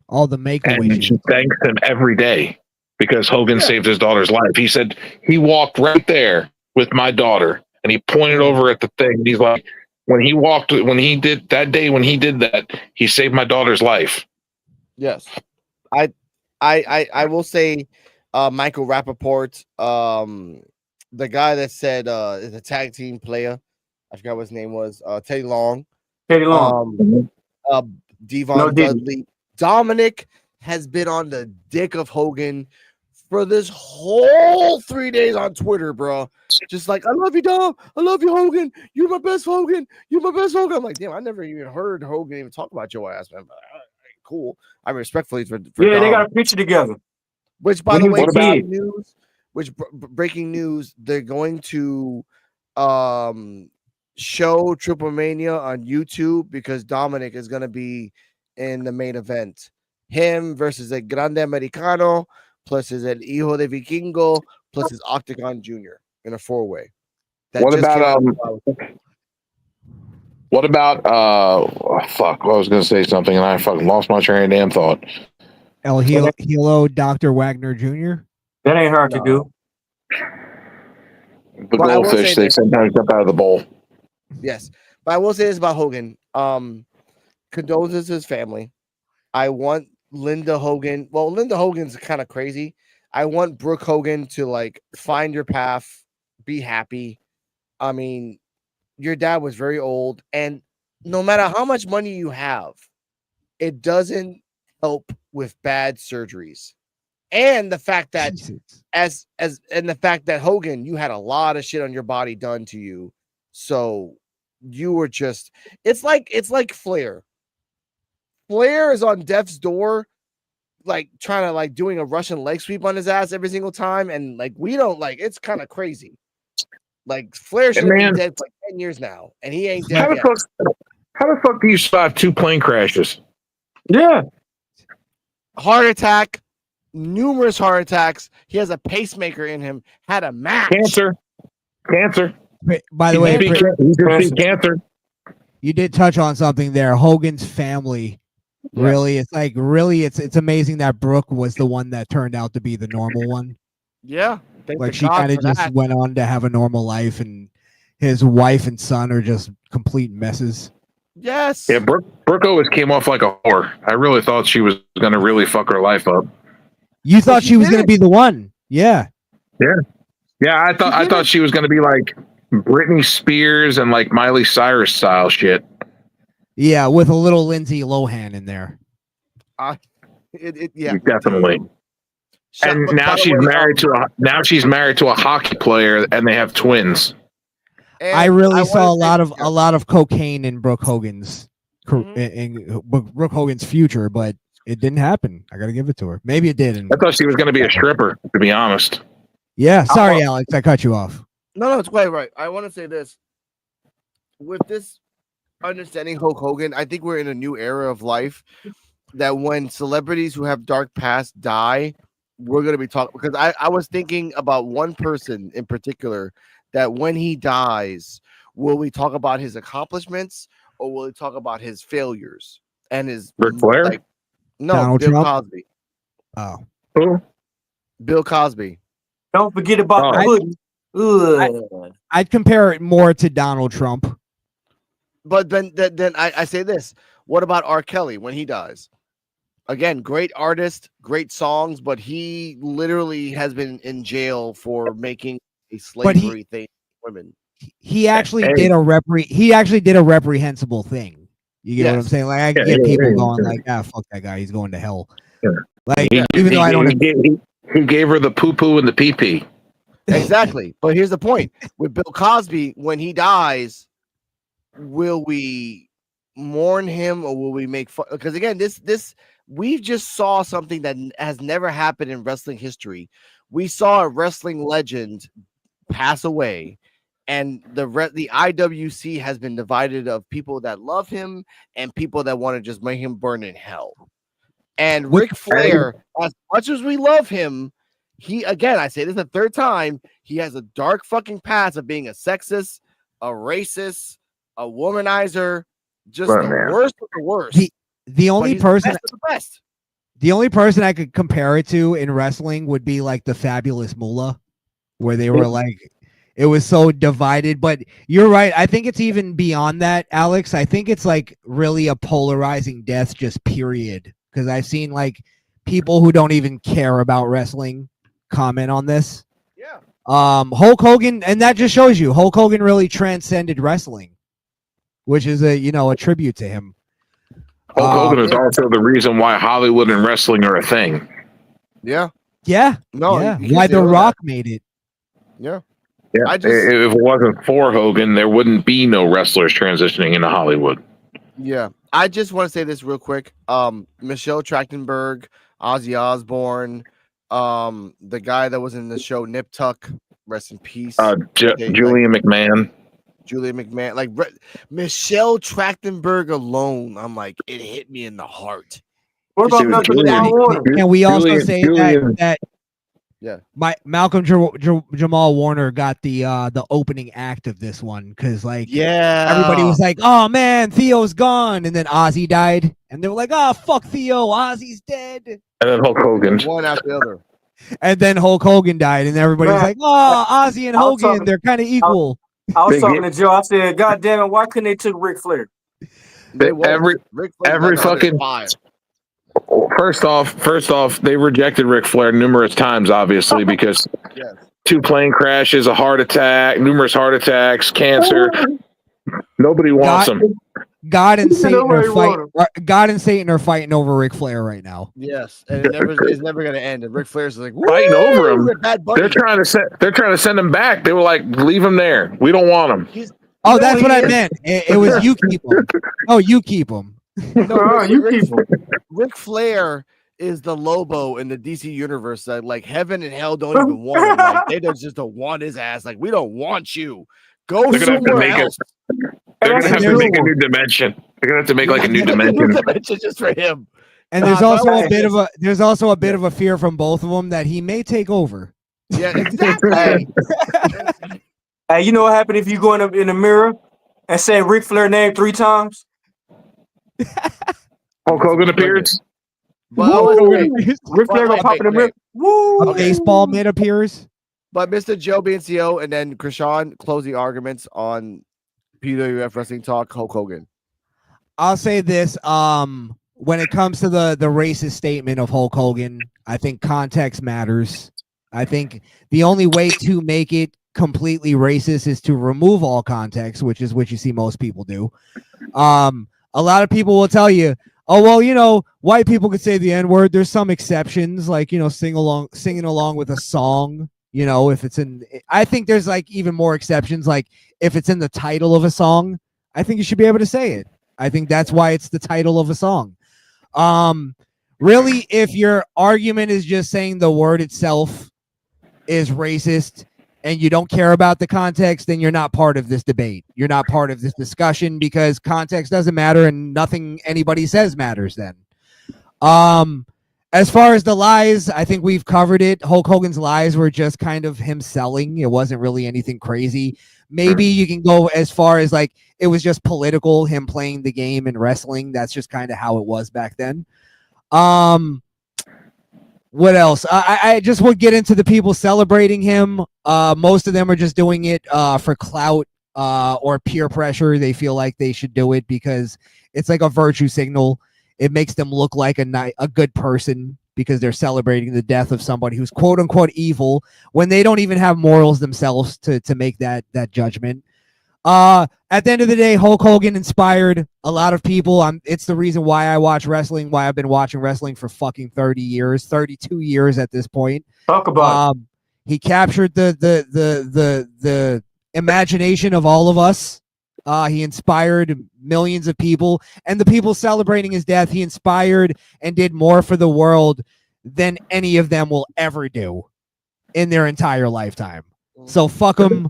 All the make-a-wish. And he thanks him every day because Hogan saved his daughter's life. He said he walked right there with my daughter and he pointed over at the thing. And he's like, when he did that, he saved my daughter's life. Yes. I will say Michael Rappaport, the guy that said is a tag team player. I forgot what his name was. Teddy Long. Devon Dudley. Dominic has been on the dick of Hogan for this whole 3 days on Twitter, bro. Just like, I love you, Dom. I love you, Hogan. You're my best Hogan. You're my best Hogan. I'm like, damn, I never even heard Hogan even talk about your ass, man. But, cool. I respectfully for Yeah, Dom. they got a picture together. Which, by the way, breaking news, they're going to show Triple Mania on YouTube because Dominic is going to be in the main event. Him versus a Grande Americano plus his El Hijo de Vikingo plus his Octagon Jr. in a 4-way. What about fuck, I was gonna say something and I fucking lost my train of damn thought. Hilo Dr. Wagner Jr. That ain't hard to do. The But I will goldfish, say they this. sometimes jump out of the bowl. Yes, but I will say this about Hogan. Condolences to his family. I want Linda Hogan. Well, Linda Hogan's kind of crazy. I want Brooke Hogan to like find your path, be happy. I mean, your dad was very old, and no matter how much money you have, it doesn't help with bad surgeries. And the fact that and the fact that Hogan, you had a lot of shit on your body done to you. So you were just it's like Flair. Flair is on death's door, like trying to like doing a Russian leg sweep on his ass every single time, and like we don't like it's kind of crazy. Like Flair should have been dead for like 10 years now, and he ain't dead yet. How the fuck do you survive 2 plane crashes? Yeah. Heart attack, numerous heart attacks. He has a pacemaker in him, had a match. Cancer. By the way, cancer. You did touch on something there. Hogan's family. Really, it's amazing that Brooke was the one that turned out to be the normal one. Yeah. Like she kind of just went on to have a normal life, and his wife and son are just complete messes. Yes. Yeah, Brooke always came off like a whore. I really thought she was gonna really fuck her life up. You thought she was gonna be the one. Yeah. Yeah, I thought she was gonna be like Britney Spears and like Miley Cyrus style shit. Yeah, with a little Lindsay Lohan in there. Yeah, definitely. And now she's married to a hockey player, and they have twins. I really saw a lot of cocaine in Brooke Hogan's in Brooke Hogan's future, but it didn't happen. I gotta give it to her. Maybe it did. I thought she was gonna be a stripper, to be honest. Yeah, sorry, Alex, I cut you off. No, it's quite right. I want to say this. With this understanding Hulk Hogan, I think we're in a new era of life that when celebrities who have dark past die, we're going to be talking, because I was thinking about one person in particular that when he dies, will we talk about his accomplishments or will we talk about his failures and his Ric Flair? Like, no, Donald Bill Trump? Cosby. Oh. Who? Bill Cosby. Don't forget about the hoodie. I'd compare it more to Donald Trump. But then I say this. What about R. Kelly when he dies? Again, great artist, great songs, but he literally has been in jail for making a slavery thing for women. He actually did a reprehensible thing. You get what I'm saying? Like I can get people going like, fuck that guy, he's going to hell. Yeah. Like even though I don't he gave her the poo poo and the pee pee. Exactly. But here's the point. With Bill Cosby, when he dies, will we mourn him or will we make fun? Because again, this we just saw something that has never happened in wrestling history. We saw a wrestling legend pass away, and the IWC has been divided of people that love him and people that want to just make him burn in hell. And Ric Flair, as much as we love him, he, again, I say this the third time, he has a dark fucking past of being a sexist, a racist, a womanizer, just the worst of the worst. The only person, the best. The only person I could compare it to in wrestling would be like the Fabulous Moolah, where they were like, it was so divided. But you're right. I think it's even beyond that, Alex. I think it's like really a polarizing death, just period. Because I've seen like people who don't even care about wrestling comment on this. Yeah. Hulk Hogan, and that just shows you Hulk Hogan really transcended wrestling, which is a tribute to him. Hulk Hogan is also the reason why Hollywood and wrestling are a thing. Yeah. Yeah. No. Yeah. Why The Rock made it. Yeah. Yeah. If it wasn't for Hogan, there wouldn't be no wrestlers transitioning into Hollywood. Yeah. I just want to say this real quick. Michelle Trachtenberg, Ozzy Osbourne, the guy that was in the show Nip Tuck, rest in peace. Julian McMahon. Julia McMahon, like Michelle Trachtenberg alone, I'm like, it hit me in the heart. What about Can we also say that Yeah. Malcolm Jamal Warner got the opening act of this one because everybody was like, "Oh man, Theo's gone," and then Ozzy died, and they were like, "Oh fuck Theo, Ozzy's dead." And then Hulk Hogan. One after the other. And then Hulk Hogan died, and everybody was like, "Oh, Ozzy and Hogan, they're kind of equal." I was talking to Joe. I said, "God damn it, why couldn't they took Ric Flair?" Every fucking fire. First off, they rejected Ric Flair numerous times, obviously, because 2 plane crashes, a heart attack, numerous heart attacks, cancer. Nobody wants him. God and Satan are fighting over Ric Flair right now. Yes, and it's never going to end. And Ric Flair's like Fighting over him. Bad Bunny. They're trying to send him back. They were like, leave him there. We don't want him. Oh, that's what I meant. It was you keep him. Oh, you keep him. No, you keep him. Ric Flair is the Lobo in the DC universe that like heaven and hell don't even want him. Like they just don't want his ass. Like we don't want you. Go somewhere else. They're gonna have to make a new dimension. They're gonna have to make like a new dimension just for him. And there's also a bit of a fear from both of them that he may take over. Yeah, exactly. Hey, you know what happened if you go in the mirror and say Ric Flair name 3 times? Hulk Hogan appears. Ric Flair gonna pop in the mirror. Woo! A baseball mitt appears. But Mr. Joe BNCO and then Krishan closing arguments on P.U.W.F Wrestling Talk, Hulk Hogan. I'll say this. When it comes to the racist statement of Hulk Hogan, I think context matters. I think the only way to make it completely racist is to remove all context, which is what you see most people do. A lot of people will tell you, oh, well, white people could say the N-word. There's some exceptions, like, singing along with a song, if it's I think there's like even more exceptions. Like if it's in the title of a song, I think you should be able to say it. I think that's why it's the title of a song. Really, if your argument is just saying the word itself is racist and you don't care about the context, then you're not part of this debate. You're not part of this discussion because context doesn't matter and nothing anybody says matters then. As far as the lies, I think we've covered it. Hulk Hogan's lies were just kind of him selling. It wasn't really anything crazy. Maybe you can go as far as like it was just political, him playing the game and wrestling. That's just kind of how it was back then. What else? I just would get into the people celebrating him. Most of them are just doing it for clout or peer pressure. They feel like they should do it because it's like a virtue signal. It makes them look like a good person because they're celebrating the death of somebody who's quote unquote evil when they don't even have morals themselves to make that judgment. At the end of the day, Hulk Hogan inspired a lot of people. It's the reason why I watch wrestling, why I've been watching wrestling for fucking 30 years, 32 years at this point. Talk about it. He captured the imagination of all of us. He inspired millions of people, and the people celebrating his death, he inspired and did more for the world than any of them will ever do in their entire lifetime. So fuck him.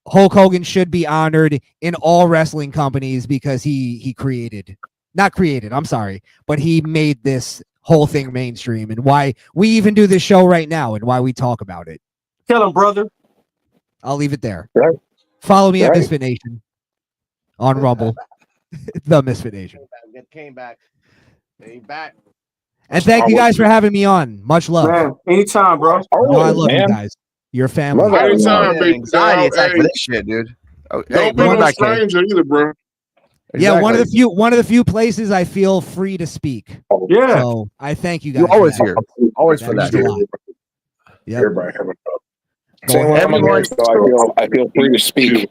Hulk Hogan should be honored in all wrestling companies because he but he made this whole thing mainstream and why we even do this show right now and why we talk about it. Tell him, brother. I'll leave it there. Right. Follow me at Misfit Nation on Rumble. The Misfit Nation. Came back. And thank you guys for having me on. Much love. Man, anytime, bro. I love you guys. Your family. Anytime, big anxiety attack for this shit, dude. Don't be no stranger either, bro. Yeah, one of the few places I feel free to speak. Yeah. So I thank you guys. You're always here. Always for that. Yeah. Everybody have I feel free to speak.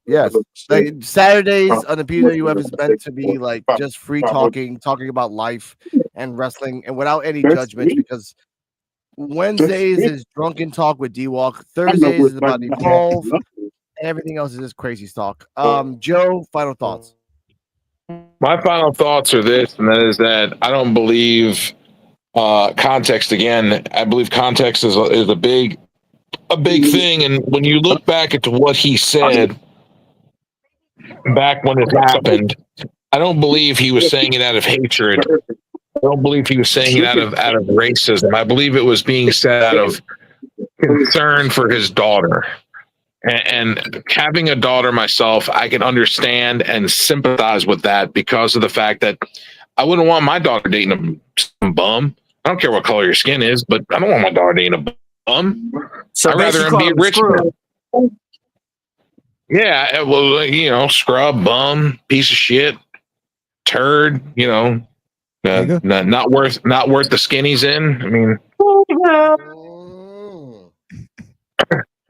Yes. Like, Saturdays on the P.U.W.F is meant to be like just free talking about life and wrestling and without any judgments because Wednesdays is drunken talk with D-Walk. Thursdays is about Evolve. Everything else is just crazy talk. Joe, final thoughts. My final thoughts are this, and that is that I don't believe context again. I believe context is a big thing. And when you look back at what he said back when it happened, I don't believe he was saying it out of hatred. I don't believe he was saying it out of racism. I believe it was being said out of concern for his daughter. And having a daughter myself, I can understand and sympathize with that because of the fact that I wouldn't want my daughter dating some bum. I don't care what color your skin is, but I don't want my daughter dating a bum. So I'd rather him be a rich man. Yeah, well, you know, scrub, bum, piece of shit, turd, you know, not worth the skin he's in. I mean,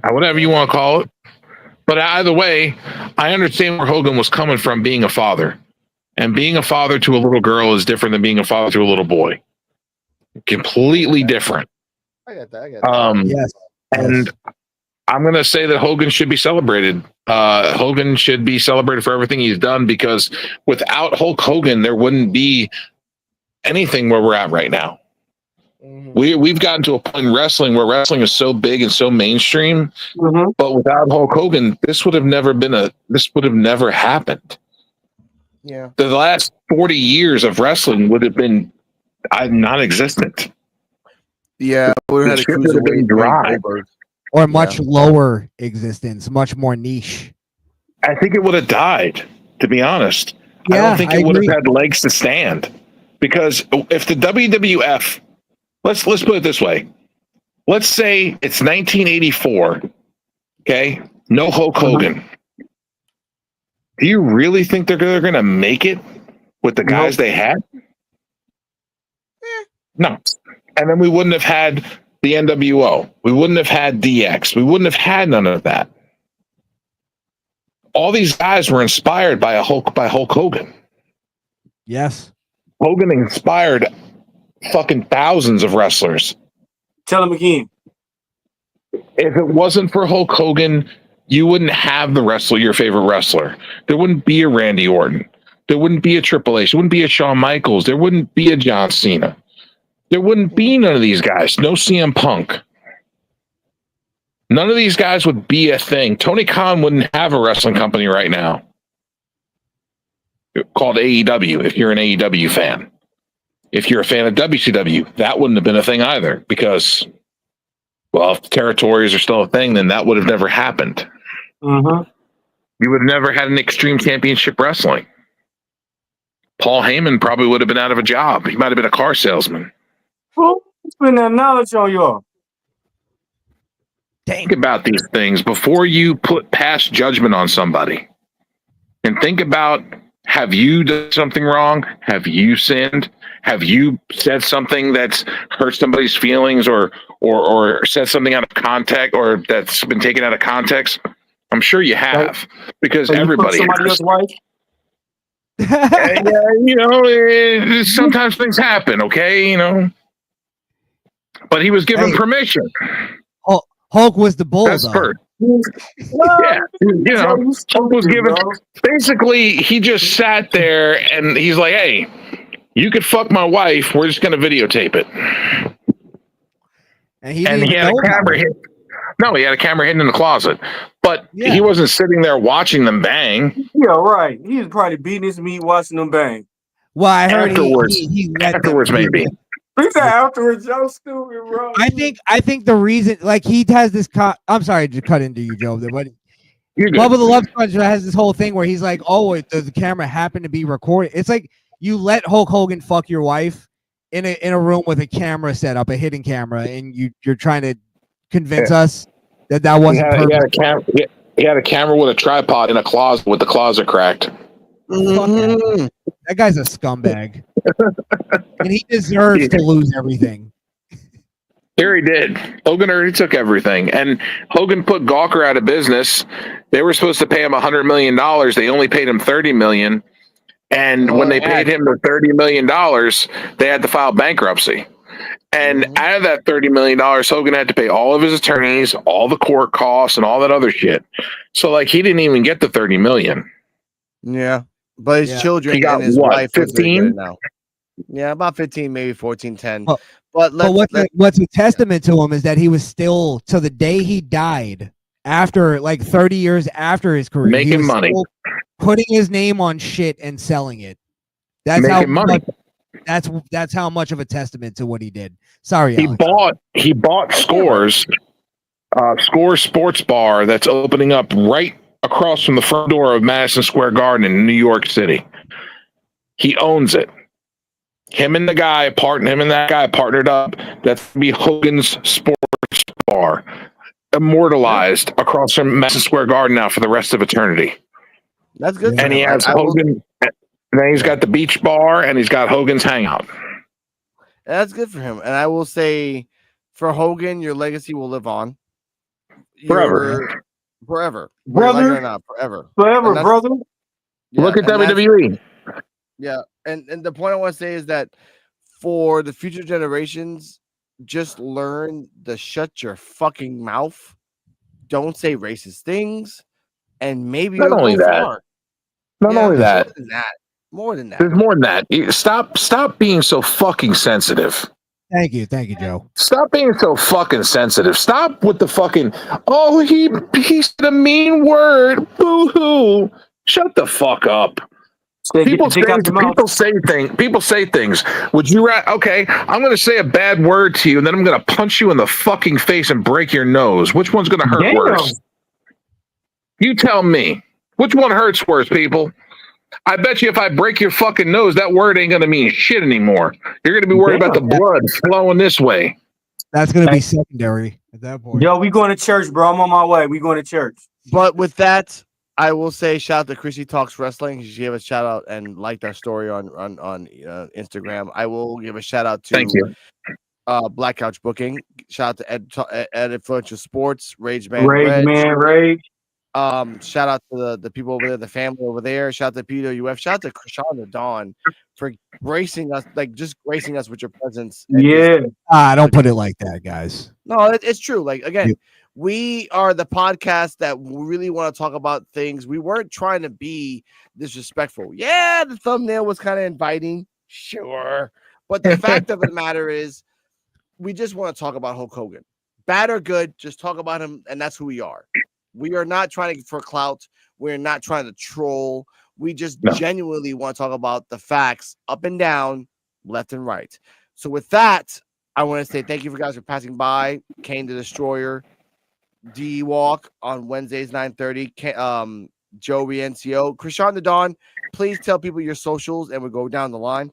whatever you want to call it. But either way, I understand where Hogan was coming from being a father. And being a father to a little girl is different than being a father to a little boy. Completely different. I get that. Yes. And I'm going to say that Hogan should be celebrated. Hogan should be celebrated for everything he's done, because without Hulk Hogan, there wouldn't be anything where we're at right now. We've gotten to a point in wrestling where wrestling is so big and so mainstream, but without Hulk Hogan, this would have never happened. Yeah. The last 40 years of wrestling would have been non-existent. Yeah, we had a cruiserweight dry. Or much lower existence, much more niche. I think it would have died, to be honest. I don't think it would have had legs to stand, because if the WWF, let's put it this way. Let's say it's 1984. Okay. No Hulk Hogan. Do you really think they're going to make it with the guys they had? No. And then we wouldn't have had the NWO. We wouldn't have had DX. We wouldn't have had none of that. All these guys were inspired by Hulk Hogan. Yes. Hogan inspired fucking thousands of wrestlers. Tell him again. If it wasn't for Hulk Hogan, you wouldn't have your favorite wrestler. There wouldn't be a Randy Orton. There wouldn't be a Triple H. There wouldn't be a Shawn Michaels. There wouldn't be a John Cena. There wouldn't be none of these guys. No CM Punk. None of these guys would be a thing. Tony Khan wouldn't have a wrestling company right now called AEW, if you're an AEW fan. If you're a fan of WCW, that wouldn't have been a thing either, because, well, if territories are still a thing, then that would have never happened. You would have never had an Extreme Championship Wrestling. Paul Heyman probably would have been out of a job. He might have been a car salesman. Who spend that knowledge on y'all? Think about these things before you pass judgment on somebody. And think about, have you done something wrong? Have you sinned? Have you said something that's hurt somebody's feelings, or said something out of context, or that's been taken out of context? I'm sure you have, because everybody. Somebody else's wife? You know, sometimes things happen. Okay, you know. But he was given permission. Hulk was the bull. That's first. Yeah, you know, Hulk was given. Basically, he just sat there and he's like, "Hey, you could fuck my wife. We're just going to videotape it." And he had a camera hidden. No, he had a camera hidden in the closet, but he wasn't sitting there watching them bang. Yeah, right. He was probably beating his meat, watching them bang. Well, I heard afterwards. Afterwards, maybe. He said afterwards, y'all stupid, bro. I think the reason, like, he has this. I'm sorry to cut into you, Joe, but You're good. Bubba the Love Sponge has this whole thing where he's like, "Oh, the camera happened to be recorded." It's like you let Hulk Hogan fuck your wife in a room with a camera set up, a hidden camera, and you're trying to convince us that wasn't perfect. He had a camera with a tripod in a closet with the closet cracked. That guy's a scumbag. And he deserves to lose everything. Here he did. Hogan already took everything. And Hogan put Gawker out of business. They were supposed to pay him $100 million. They only paid him $30 million. And when they paid him the $30 million, they had to file bankruptcy. And out of that $30 million, Hogan had to pay all of his attorneys, all the court costs, and all that other shit. So, like, he didn't even get the $30 million. Yeah. But his children he got and his what, wife 15 now. Yeah, about 15, maybe 14, 10. But what's a testament to him is that he was still, to the day he died, after like 30 years after his career, making he was money, still putting his name on shit and selling it. That's making how money. That's how much of a testament to what he did. Sorry, he Alex. bought scores. Score Sports Bar that's opening up right across from the front door of Madison Square Garden in New York City. He owns it. Him and that guy partnered up. That's going to be Hogan's Sports Bar, immortalized across from Madison Square Garden now for the rest of eternity. That's good. And he has Hogan. And then he's got the beach bar, and he's got Hogan's Hangout. That's good for him. And I will say, for Hogan, your legacy will live on Forever. Forever, Brother. like it or not, forever, brother. Look at WWE. Yeah, and the point I want to say is that for the future generations, just learn to shut your fucking mouth. Don't say racist things, and maybe Not you'll only go that. far. Not only that. More than that. There's more than that. Stop being so fucking sensitive. Thank you, Joe. Stop being so fucking sensitive. Stop with the fucking, oh, he said a mean word. Boo hoo. Shut the fuck up. People say things. Would you okay, I'm going to say a bad word to you, and then I'm going to punch you in the fucking face and break your nose. Which one's going to hurt worse? You tell me. Which one hurts worse, people? I bet you if I break your fucking nose, that word ain't going to mean shit anymore. You're going to be worried about the blood flowing this way. That's going to be secondary at that point. Yo, we going to church, bro. I'm on my way. We going to church. But with that, I will say shout out to Chrissy Talks Wrestling. She gave a shout out and liked our story on Instagram. I will give a shout out to Thank you. Black Couch Booking. Shout out to Ed Influential Sports, Rage Man. Rage. Shout out to the people over there, the family over there. Shout out to P.U.W.F. Shout out to Krishan the Dawn for gracing us with your presence. Don't put it like that, guys. No, it's true. Like, again, we are the podcast that really want to talk about things. We weren't trying to be disrespectful. Yeah, the thumbnail was kind of inviting, sure. But the fact of the matter is, we just want to talk about Hulk Hogan. Bad or good, just talk about him, and that's who we are. We are not trying to for clout. We're not trying to troll. We just genuinely want to talk about the facts up and down, left and right. So with that, I want to say thank you for guys for passing by. Kane the Destroyer, D Walk on Wednesdays 9:30. Joey NCO, Krishan the Dawn. Please tell people your socials, and we'll go down the line.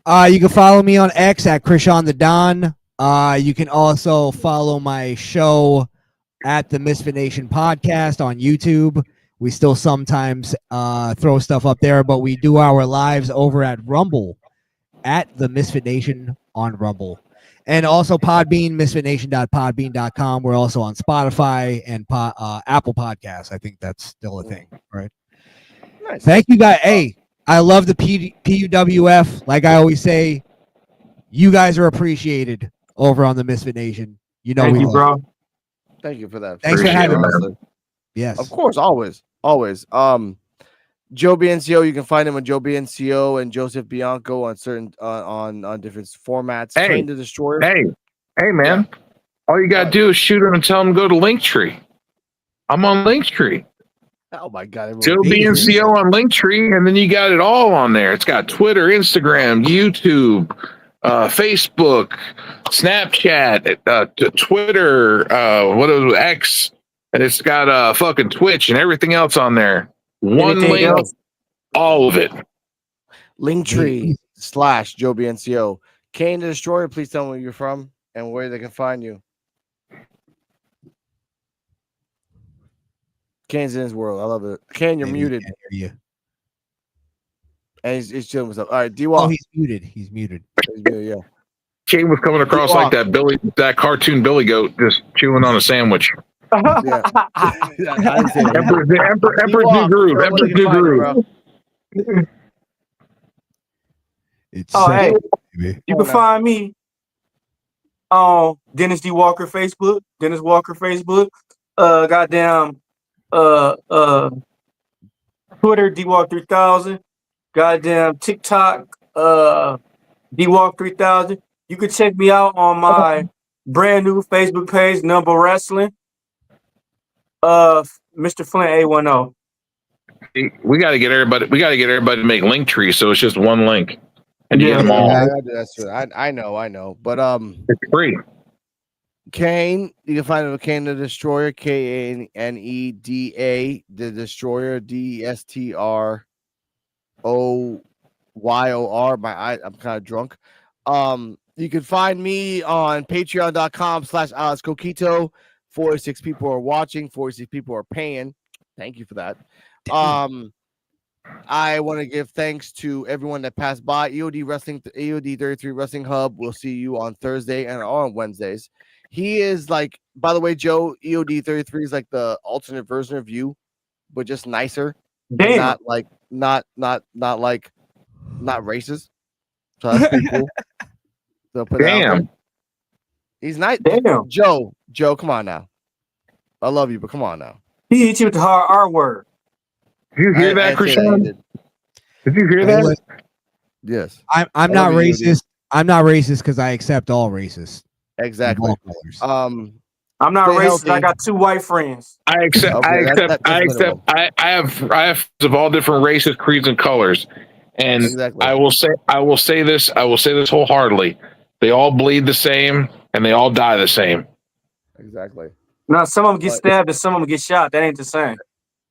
You can follow me on X at Krishan the Don. You can also follow my show at the Misfit Nation podcast on YouTube. We still sometimes throw stuff up there, but we do our lives over at Rumble at the Misfit Nation on Rumble. And also Podbean, misfitnation.podbean.com. We're also on Spotify and Apple Podcasts. I think that's still a thing, right? Nice. Thank you, guys. Hey, I love the P.U.W.F. Like I always say, you guys are appreciated over on the Misfit Nation. You know, Thank you, bro. Thank you for that. Thanks for having me. Yes, of course, always. Joe BNCO, you can find him on Joe BNCO and Joseph Bianco on certain on different formats. Hey, Kane the Destroyer. Hey, man! All you gotta do is shoot him and tell him to go to Linktree. I'm on Linktree. Oh my god! Joe BNCO on Linktree, and then you got it all on there. It's got Twitter, Instagram, YouTube, Facebook, Snapchat, Twitter, X, and it's got fucking Twitch and everything else on there. One link, all of it. Linktree / Joe BNCO. Kane the Destroyer, please tell me where you're from and where they can find you. Kane's in his world. I love it. Kane, you're muted. Can't hear you. And he's chilling with stuff. All right, D-Walk. Oh, he's muted. He's muted. Yeah. Kane was coming across like that cartoon Billy Goat, just chewing on a sandwich. Yeah. Emperor's New Groove. Emperor's New Groove. Hey, you can find me on Dennis D. Walker Facebook. Dennis Walker Facebook. Goddamn. Twitter D Walk 3000. Goddamn TikTok. D Walk 3000. You can check me out on my brand new Facebook page, Number Wrestling. Mr. Flint A10. We got to get everybody. We got to get everybody to make Linktree, so it's just one link, and you get them all. That's true. I know. But it's free. Kane. You can find him at Kane the Destroyer, Kaneda, the Destroyer, DSTROYOR. I'm kind of drunk. You can find me on patreon.com/Alex Coquito. 46 people are watching, 46 people are paying. Thank you for that. I want to give thanks to everyone that passed by. EOD 33 Wrestling Hub. We'll see you on Thursday and on Wednesdays. He is like, by the way, Joe, EOD 33 is like the alternate version of you, but just nicer. Damn. Not racist. So that's pretty cool. So put Damn. He's nice. Damn. Joe, come on now. I love you, but come on now. He hit you with the hard R word. Did you hear that, Krishan? Did you hear that? Yes. I'm not racist. I'm not racist because I accept all races. Exactly. I'm not racist. I got 2 white friends. I accept. I have friends of all different races, creeds, and colors, and I will say this wholeheartedly. They all bleed the same, and they all die the same. Exactly. Now, some of them get stabbed, and some of them get shot. That ain't the same.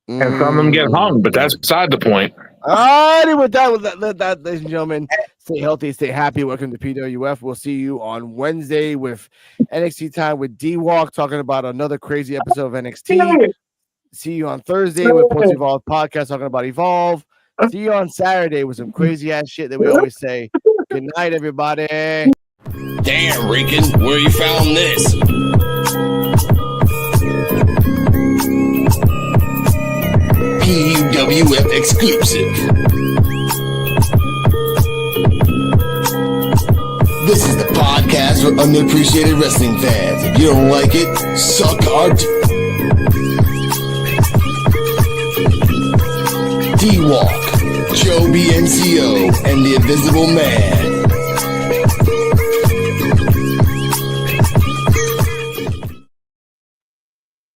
And some of them get hung, but that's beside the point. Alrighty, with that, ladies and gentlemen, stay healthy, stay happy. Welcome to P.W.F. We'll see you on Wednesday with NXT Time with D-Walk, talking about another crazy episode of NXT. See you on Thursday with Post Evolve Podcast, talking about Evolve. See you on Saturday with some crazy ass shit that we always say. Good night, everybody. Damn, Rican, where you found this? P.U.W.F. exclusive. This is the podcast for underappreciated wrestling fans. If you don't like it, suck our D-Walk, Joe BNCO, and the Invisible Man.